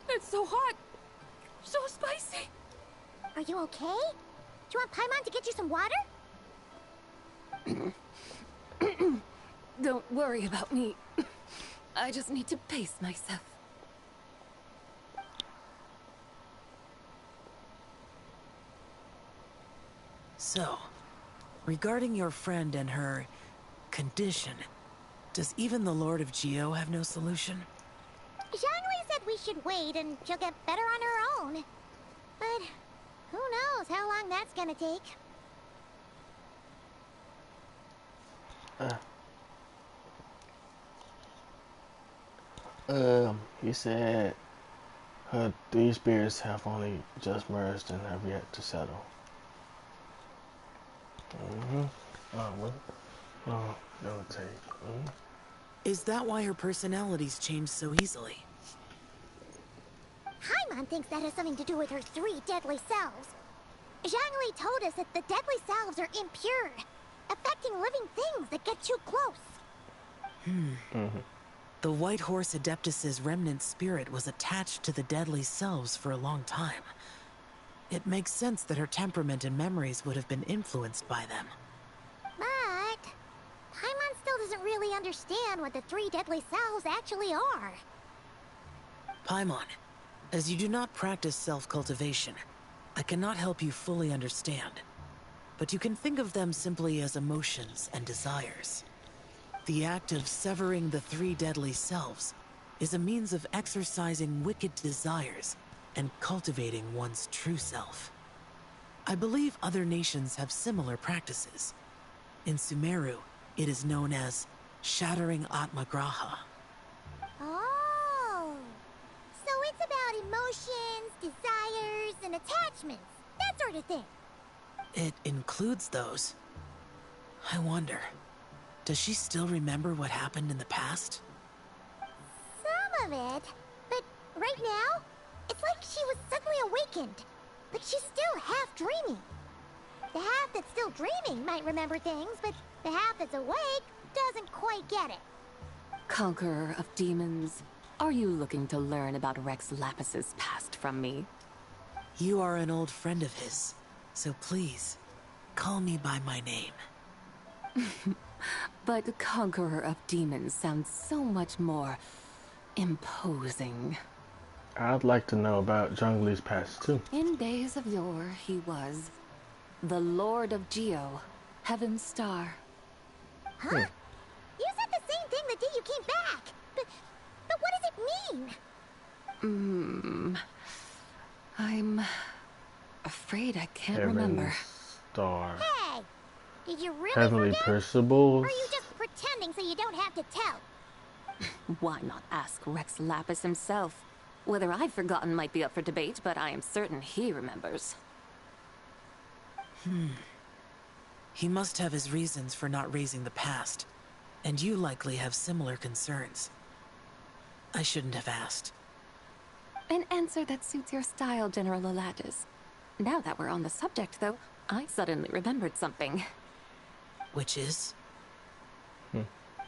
Speaker 4: It's so hot! So spicy!
Speaker 2: Are you okay? Do you want Paimon to get you some water?
Speaker 8: Don't worry about me. I just need to pace myself.
Speaker 5: So, regarding your friend and her condition, does even the Lord of Geo have no solution?
Speaker 2: Zhongli said we should wait and she'll get better on her own. But who knows how long that's gonna take.
Speaker 1: He said her three spirits have only just merged and have yet to settle. Don't take.
Speaker 5: Is that why her personalities change so easily?
Speaker 2: Paimon thinks that has something to do with her 3 deadly selves. Zhongli told us that the deadly selves are impure, affecting living things that get too close.
Speaker 5: The White Horse Adeptus's remnant spirit was attached to the deadly selves for a long time. It makes sense that her temperament and memories would have been influenced by them.
Speaker 2: But Paimon still doesn't really understand what the 3 deadly selves actually are.
Speaker 5: Paimon, as you do not practice self-cultivation, I cannot help you fully understand. But you can think of them simply as emotions and desires. The act of severing the 3 deadly selves is a means of exercising wicked desires and cultivating one's true self. I believe other nations have similar practices. In Sumeru, it is known as shattering Atmagraha.
Speaker 2: Oh, so it's about emotions, desires, and attachments, that sort of thing.
Speaker 5: It includes those. I wonder, does she still remember what happened in the past?
Speaker 2: Some of it, but Right now, it's like she was suddenly awakened. Like she's still half dreaming. The half that's still dreaming might remember things, but the half that's awake doesn't quite get it.
Speaker 8: Conqueror of demons, are you looking to learn about Rex Lapis's past from me?
Speaker 5: You are an old friend of his, so please, call me by my name.
Speaker 8: But Conqueror of Demons sounds so much more imposing.
Speaker 1: I'd like to know about Zhongli's past too.
Speaker 8: In days of yore, he was the Lord of Geo, Heaven's Star.
Speaker 2: Huh? You said the same thing the day you came back. But what does it mean?
Speaker 8: I'm afraid I can't
Speaker 1: Heaven's
Speaker 8: remember.
Speaker 1: Star.
Speaker 2: Hey! Did you really
Speaker 1: Heavenly
Speaker 2: forget?
Speaker 1: Percival.
Speaker 2: Or are you just pretending so you don't have to tell?
Speaker 8: Why not ask Rex Lapis himself? Whether I've forgotten might be up for debate, but I am certain he remembers.
Speaker 5: He must have his reasons for not raising the past, and you likely have similar concerns. I shouldn't have asked.
Speaker 8: An answer that suits your style, General Elatis. Now that we're on the subject, though, I suddenly remembered something.
Speaker 5: Which is?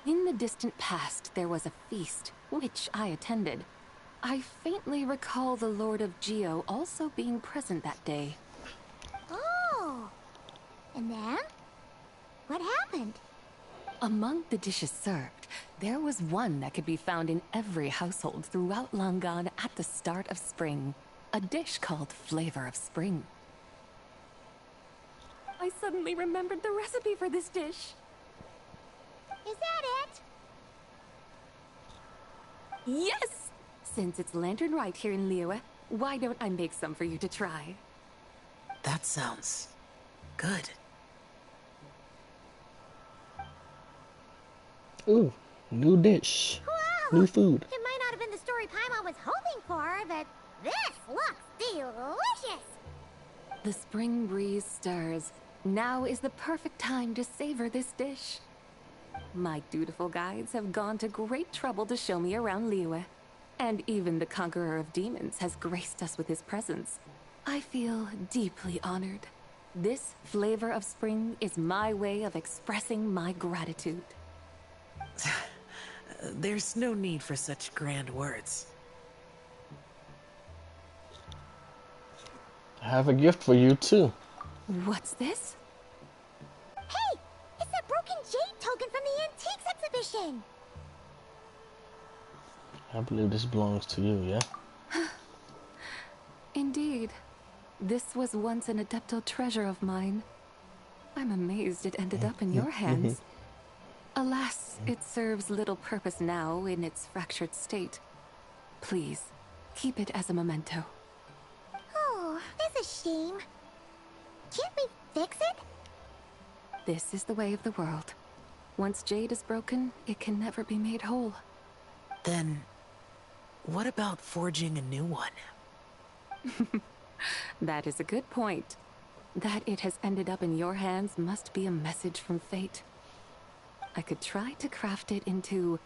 Speaker 8: In the distant past, there was a feast, which I attended. I faintly recall the Lord of Geo also being present that day.
Speaker 2: Oh! And then? What happened?
Speaker 8: Among the dishes served, there was one that could be found in every household throughout Langan at the start of spring. A dish called Flavor of Spring. I suddenly remembered the recipe for this dish.
Speaker 2: Is that it?
Speaker 8: Yes! Since it's Lantern Rite here in Liyue, why don't I make some for you to try?
Speaker 5: That sounds good.
Speaker 1: Ooh, new dish.
Speaker 2: Whoa!
Speaker 1: New food.
Speaker 2: It might not have been the story Paimon was hoping for, but this looks delicious!
Speaker 8: The spring breeze stirs. Now is the perfect time to savor this dish. My dutiful guides have gone to great trouble to show me around Liyue. And even the Conqueror of Demons has graced us with his presence. I feel deeply honored. This Flavor of Spring is my way of expressing my gratitude.
Speaker 5: There's no need for such grand words.
Speaker 1: I have a gift for you too.
Speaker 8: What's this?
Speaker 2: Hey! It's that broken jade token from the Antiques exhibition!
Speaker 1: I believe this belongs to you, yeah?
Speaker 8: Indeed. This was once an Adepto treasure of mine. I'm amazed it ended up in your hands. Alas, it serves little purpose now in its fractured state. Please, keep it as a memento.
Speaker 2: Oh, that's a shame. Can't we fix it?
Speaker 8: This is the way of the world. Once jade is broken, it can never be made whole.
Speaker 5: Then, what about forging a new one?
Speaker 8: That is a good point. That it has ended up in your hands must be a message from fate. I could try to craft it into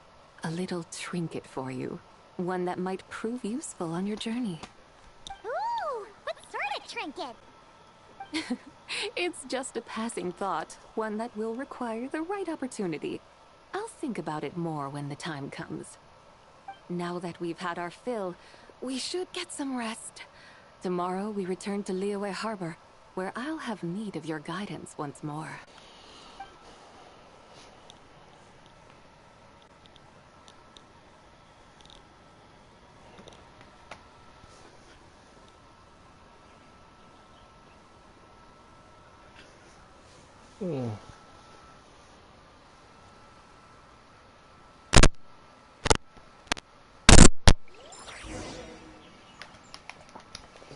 Speaker 8: a little trinket for you. One that might prove useful on your journey.
Speaker 2: Ooh, what sort of trinket?
Speaker 8: It's just a passing thought, one that will require the right opportunity. I'll think about it more when the time comes. Now that we've had our fill, we should get some rest. Tomorrow we return to Liyue Harbor, where I'll have need of your guidance once more.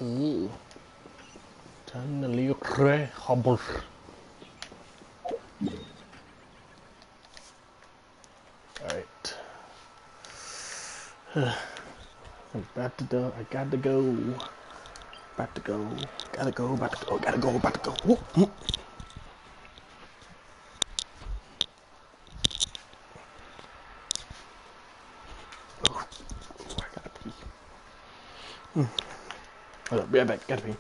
Speaker 1: Ooh. Time to leave Harbor. Alright. I'm about to go. I got to go. About to go. Gotta go. About to go. Gotta go. About to go. Whoop. Oh, I gotta pee. Be right back. Gotta pee.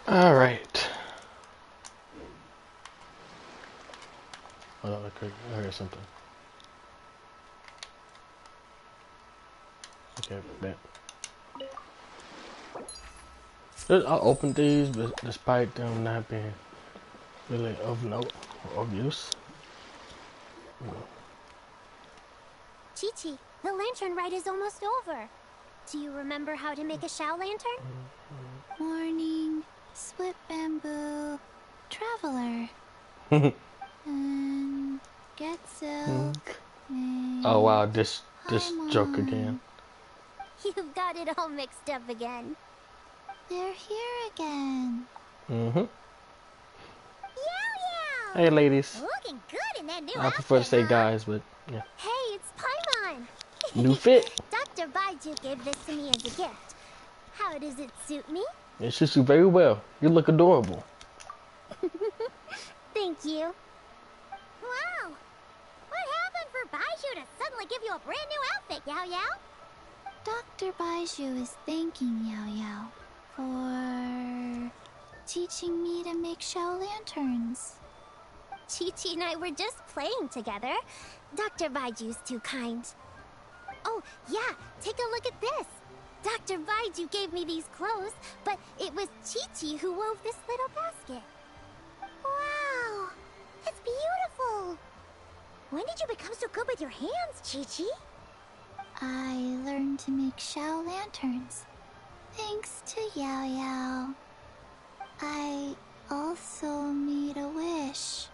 Speaker 1: All right. Hold on, I heard something. Okay, bet. I opened these, but despite them not being really of note or of use.
Speaker 2: Chi-Chi, the lantern rite is almost over. Do you remember how to make a Shao lantern?
Speaker 12: Morning, split bamboo, traveler, and get silk.
Speaker 1: Oh wow, this joke again.
Speaker 2: You've got it all mixed up again.
Speaker 12: They're here again.
Speaker 1: Mm-hmm.
Speaker 2: Yow!
Speaker 1: Hey ladies.
Speaker 2: Looking good in that new
Speaker 1: I prefer to
Speaker 2: outfit,
Speaker 1: say
Speaker 2: huh?
Speaker 1: guys, but yeah.
Speaker 2: Hey, it's Paimon.
Speaker 1: New fit.
Speaker 2: Dr. Baiju gave this to me as a gift. How does it suit me?
Speaker 1: It suits you very well. You look adorable.
Speaker 2: Thank you. Wow! What happened for Baiju to suddenly give you a brand new outfit, Yao Yao?
Speaker 12: Dr. Baiju is thanking Yao Yao for teaching me to make Shao lanterns.
Speaker 2: Chi-Chi and I were just playing together. Dr. Baiju's too kind. Oh, yeah, take a look at this. Dr. Baiju gave me these clothes, but it was Chi-Chi who wove this little basket. Wow, it's beautiful. When did you become so good with your hands, Chi-Chi?
Speaker 12: I learned to make Shao lanterns, thanks to Yao Yao. I also made a wish.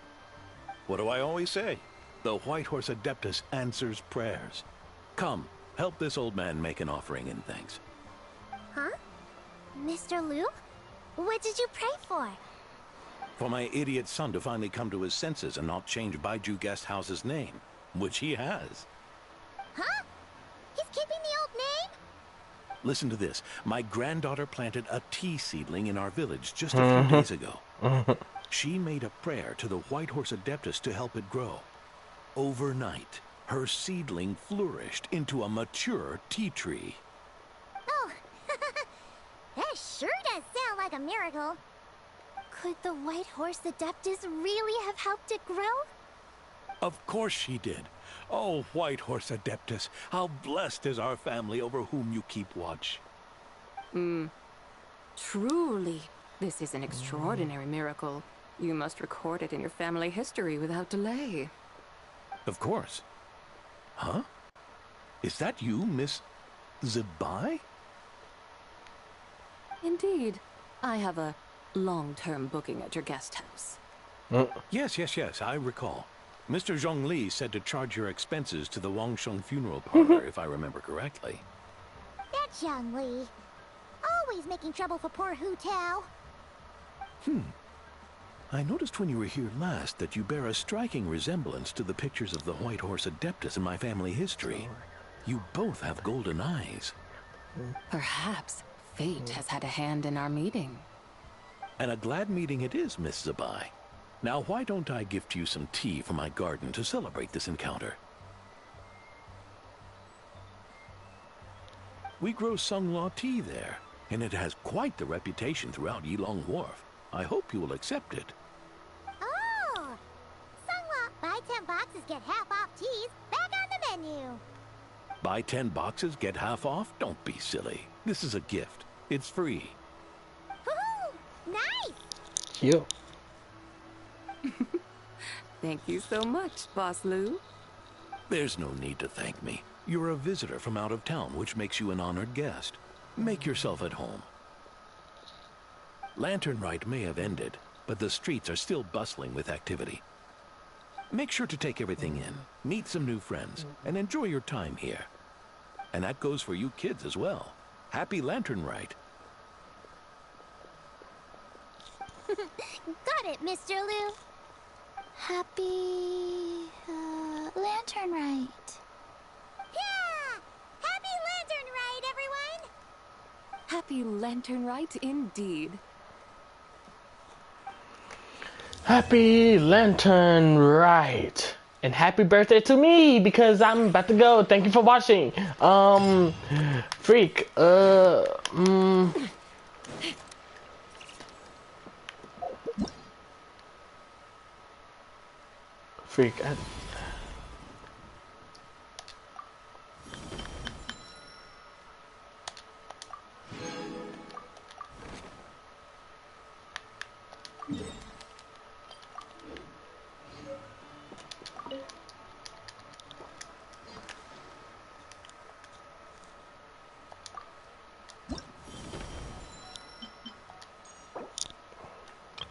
Speaker 3: What do I always say? The White Horse Adeptus answers prayers. Come, help this old man make an offering in thanks.
Speaker 2: Huh? Mr. Liu? What did you pray for?
Speaker 3: For my idiot son to finally come to his senses and not change Baiju Guest House's name, which he has.
Speaker 2: Huh? He's keeping the old name?
Speaker 3: Listen to this. My granddaughter planted a tea seedling in our village just a few days ago. She made a prayer to the White Horse Adeptus to help it grow. Overnight, her seedling flourished into a mature tea tree.
Speaker 2: Oh, that sure does sound like a miracle. Could the White Horse Adeptus really have helped it grow?
Speaker 3: Of course she did. Oh, White Horse Adeptus, how blessed is our family over whom you keep watch.
Speaker 8: Truly, this is an extraordinary miracle. You must record it in your family history without delay.
Speaker 3: Of course. Huh? Is that you, Miss Zibai?
Speaker 8: Indeed. I have a long-term booking at your guest house.
Speaker 3: Yes, I recall. Mr. Zhongli said to charge your expenses to the Wangsheng funeral parlor, if I remember correctly.
Speaker 2: That's Young Li. Always making trouble for poor Hu Tao.
Speaker 3: I noticed when you were here last that you bear a striking resemblance to the pictures of the White Horse Adeptus in my family history. You both have golden eyes.
Speaker 8: Perhaps fate has had a hand in our meeting.
Speaker 3: And a glad meeting it is, Miss Zabai. Now why don't I gift you some tea from my garden to celebrate this encounter? We grow Sunglaw tea there, and it has quite the reputation throughout Yilong Wharf. I hope you will accept it.
Speaker 2: Oh! Sunglaw, buy 10 boxes, get half off teas, back on the menu.
Speaker 3: Buy 10 boxes, get half off? Don't be silly. This is a gift. It's free.
Speaker 2: Woohoo! Nice!
Speaker 1: Cute.
Speaker 8: Thank you so much, Boss Lou.
Speaker 3: There's no need to thank me. You're a visitor from out of town, which makes you an honored guest. Make yourself at home. Lantern Rite may have ended, but the streets are still bustling with activity. Make sure to take everything in, meet some new friends, and enjoy your time here. And that goes for you kids as well. Happy Lantern Rite.
Speaker 2: Got it, Mr. Lou.
Speaker 12: Happy... Lantern Rite.
Speaker 2: Yeah! Happy Lantern Rite, everyone!
Speaker 8: Happy Lantern Rite indeed.
Speaker 1: Happy Lantern Rite. And happy birthday to me because I'm about to go. Thank you for watching. Freak. Freak.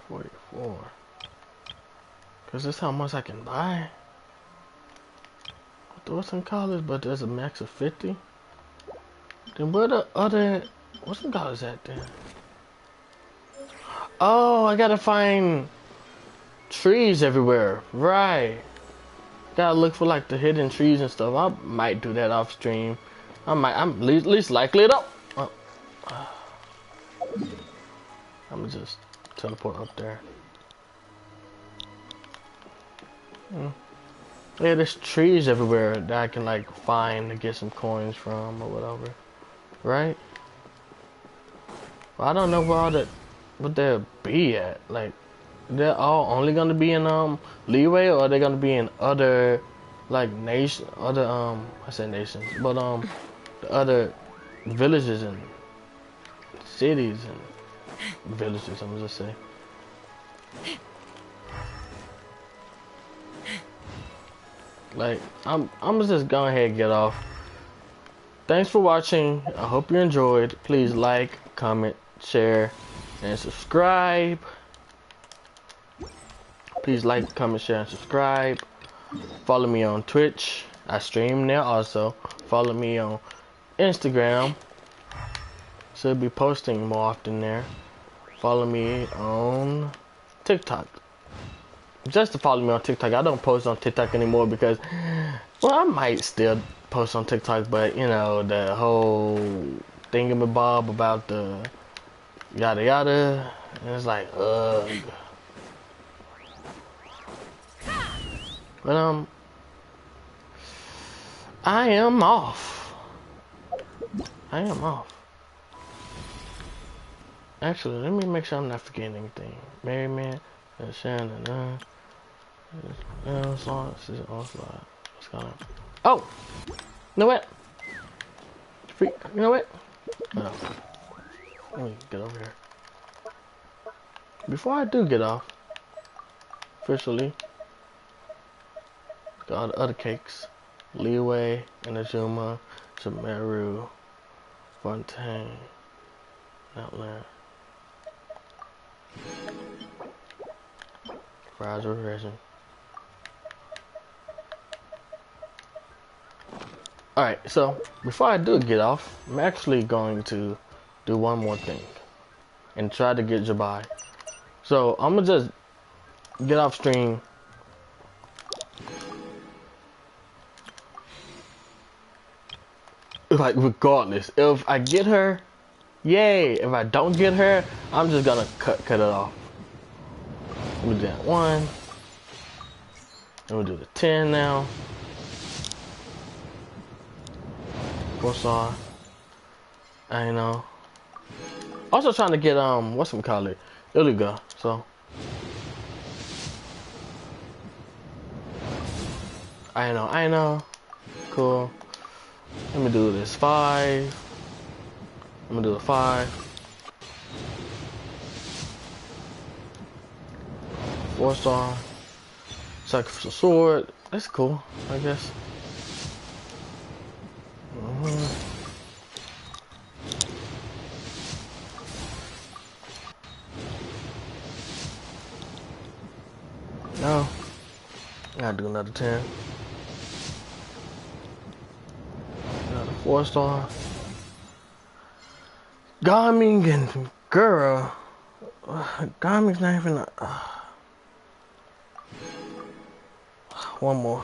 Speaker 1: 44. Cause that's how much I can buy. What's in college, but there's a max of 50. Then where the other, what's in college at then? Oh, I gotta find trees everywhere. Right. Gotta look for like the hidden trees and stuff. I might do that off stream. I'm least likely to. I'm gonna just teleport up there. Yeah, there's trees everywhere that I can like find to get some coins from or whatever. Right? Well, I don't know where all that, what they'll be at. Like, they're all only gonna be in Leeway, or are they gonna be in other like I said nations, but the other villages and cities and villages, I'm gonna just say. Like, I'm gonna just go ahead and get off. Thanks for watching. I hope you enjoyed. Please like, comment, share, and subscribe. Please like, comment, share, and subscribe. Follow me on Twitch. I stream there also. Follow me on Instagram. Should be posting more often there. Follow me on TikTok. Just to follow me on TikTok. I don't post on TikTok anymore because, well, I might still post on TikTok, but you know, the whole thingamabob about the yada yada, and it's like, ugh. But I am off. I am off. Actually, let me make sure I'm not forgetting anything. Mary Man, Shannon, oh! You know what? Freak, you know what? No. Let me get over here. Before I do get off, officially, got other cakes. Leeway, Inazuma, Sumeru, Fontaine, Outland. Fries with resin. Alright, so before I do get off, I'm actually going to do one more thing and try to get Jabai. So I'm gonna just get off stream. Like regardless, if I get her, yay. If I don't get her, I'm just gonna cut it off. We'll do that 1. And we'll do the 10 now. 4-star. I know. Also trying to get whatchamacallit, Illiga, so I know. Cool. Let me do this 5. I'm gonna do a 5. 4-star. Sacrificial sword. That's cool, I guess. No. I gotta do another 10. Another 4-star. Garming and girl. Garming's not even. One more.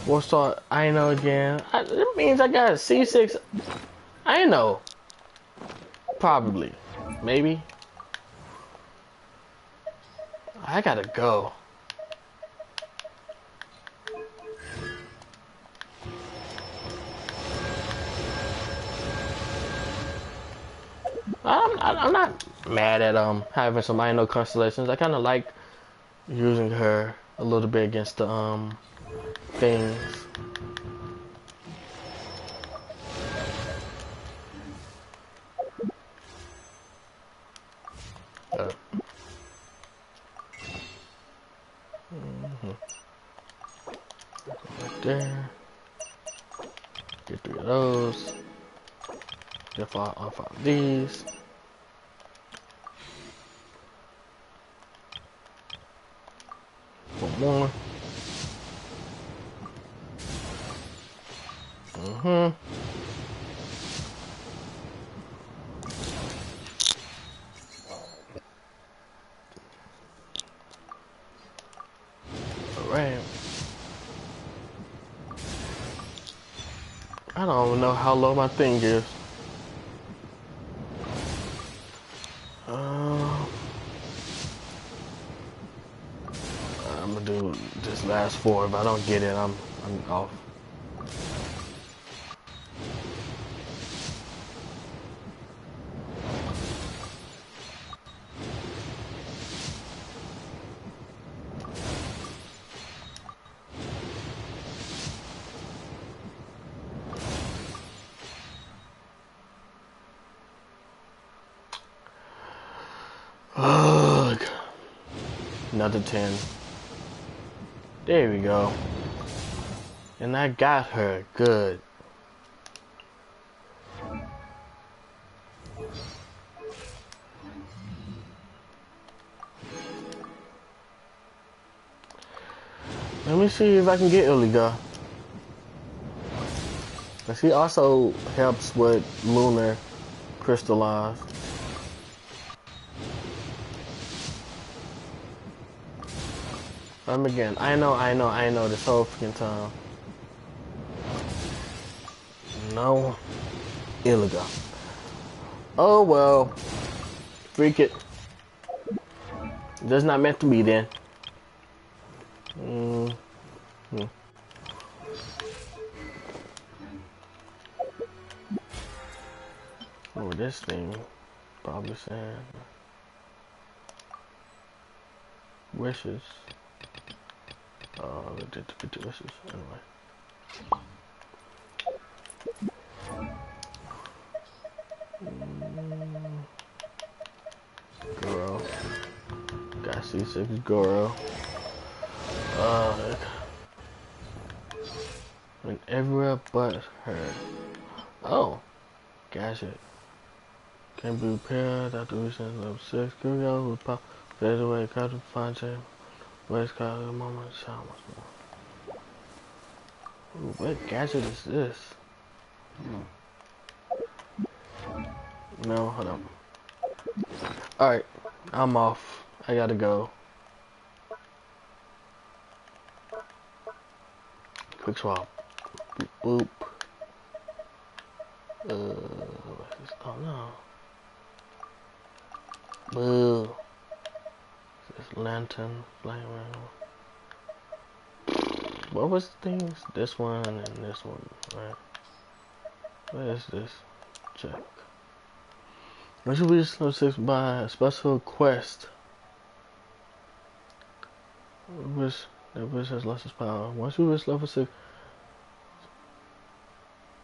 Speaker 1: 4-star. I know again. It means I got a C6. I know. Probably. Maybe. I gotta go. I'm not mad at having some I know constellations. I kind of like using her a little bit against the things. Right there. Get 3 of those. Get 5 of these. One more. Alright. I don't even know how low my thing is. I'm gonna do this last 4. If I don't get it, I'm off. Ugh. Another 10. There we go. And I got her. Good. Let me see if I can get Illiga. Cause he also helps with lunar crystallize. Again, I know this whole freaking time. No. Illiga. Oh well. Freak it. That's not meant to be then. Oh, this thing probably saying wishes. Oh, it did 50 wishes anyway. Girl. Got C6 girl. And everywhere but her. Oh. Gosh it. Can be repaired after recent level 6. Girl with pop. Fade away. Cut to find chain. Waste card at the moment. How much more? Ooh, what gadget is this? No, hold on. Alright, I'm off. I gotta go. Quick swap. Boop. What's this? Oh no. Boo. This lantern, flame. What was things? This one and this one, right? What is this? Check. Once you reach level 6 by a special quest, which has lost its power. Once you reach level 6,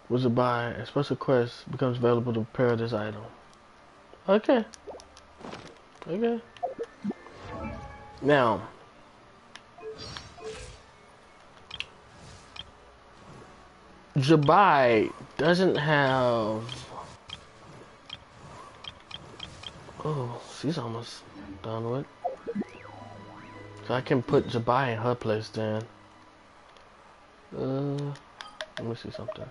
Speaker 1: which by a special quest becomes available to repair this item. Okay. Okay. Now, Jabai doesn't have. Oh, she's almost done with. So I can put Jabai in her place then. Let me see something.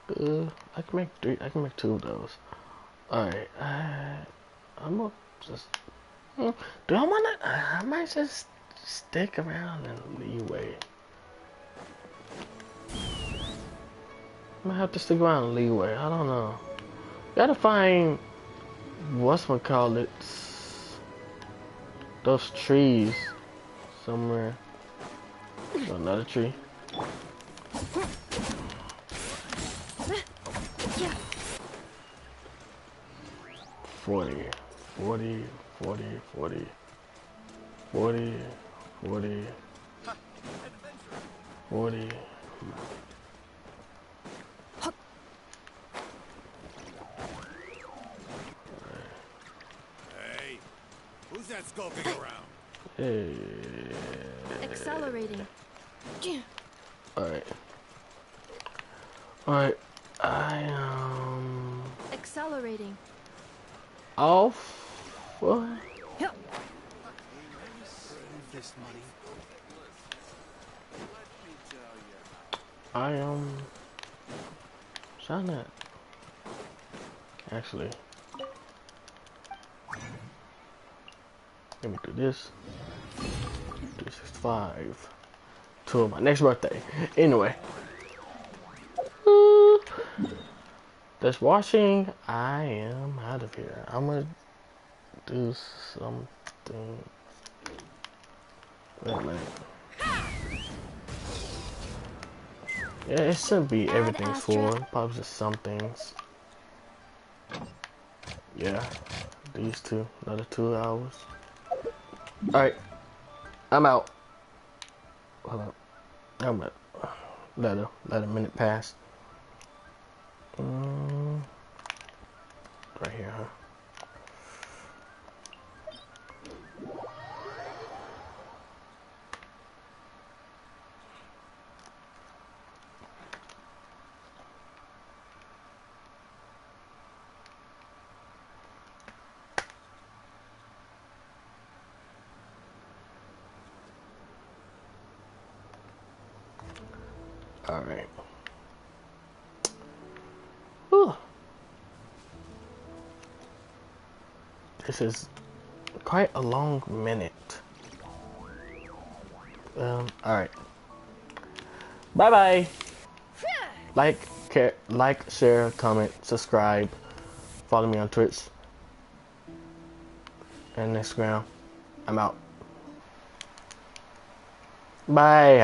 Speaker 1: I can make 3. I can make 2 of those. Alright. I'm gonna just. Do I wanna? I might just stick around and leeway. I might have to stick around and leeway. I don't know. Gotta find whatchamacallit, those trees somewhere. Oh, another tree.
Speaker 10: Yeah.
Speaker 1: 40, 40, 40, 40, 40, 40, 40.
Speaker 11: Hey, who's that skulking around?
Speaker 1: Hey.
Speaker 10: Accelerating.
Speaker 1: Alright. Alright. I am
Speaker 10: Accelerating.
Speaker 1: off. What?
Speaker 10: Yep.
Speaker 20: This money.
Speaker 1: I am trying to actually let me do this. 365 to my next birthday. Anyway, that's washing. I am out of here. I'm gonna do something. Wait a minute. Yeah, it shouldn't be everything's full. Probably just some things. Yeah, these 2, another 2 hours. Alright, I'm out. Hold up. I'm at. Let a minute pass. Right here, huh? All right. Whew. This is quite a long minute. All right. Bye bye. Like, share, comment, subscribe. Follow me on Twitch and Instagram. I'm out. Bye.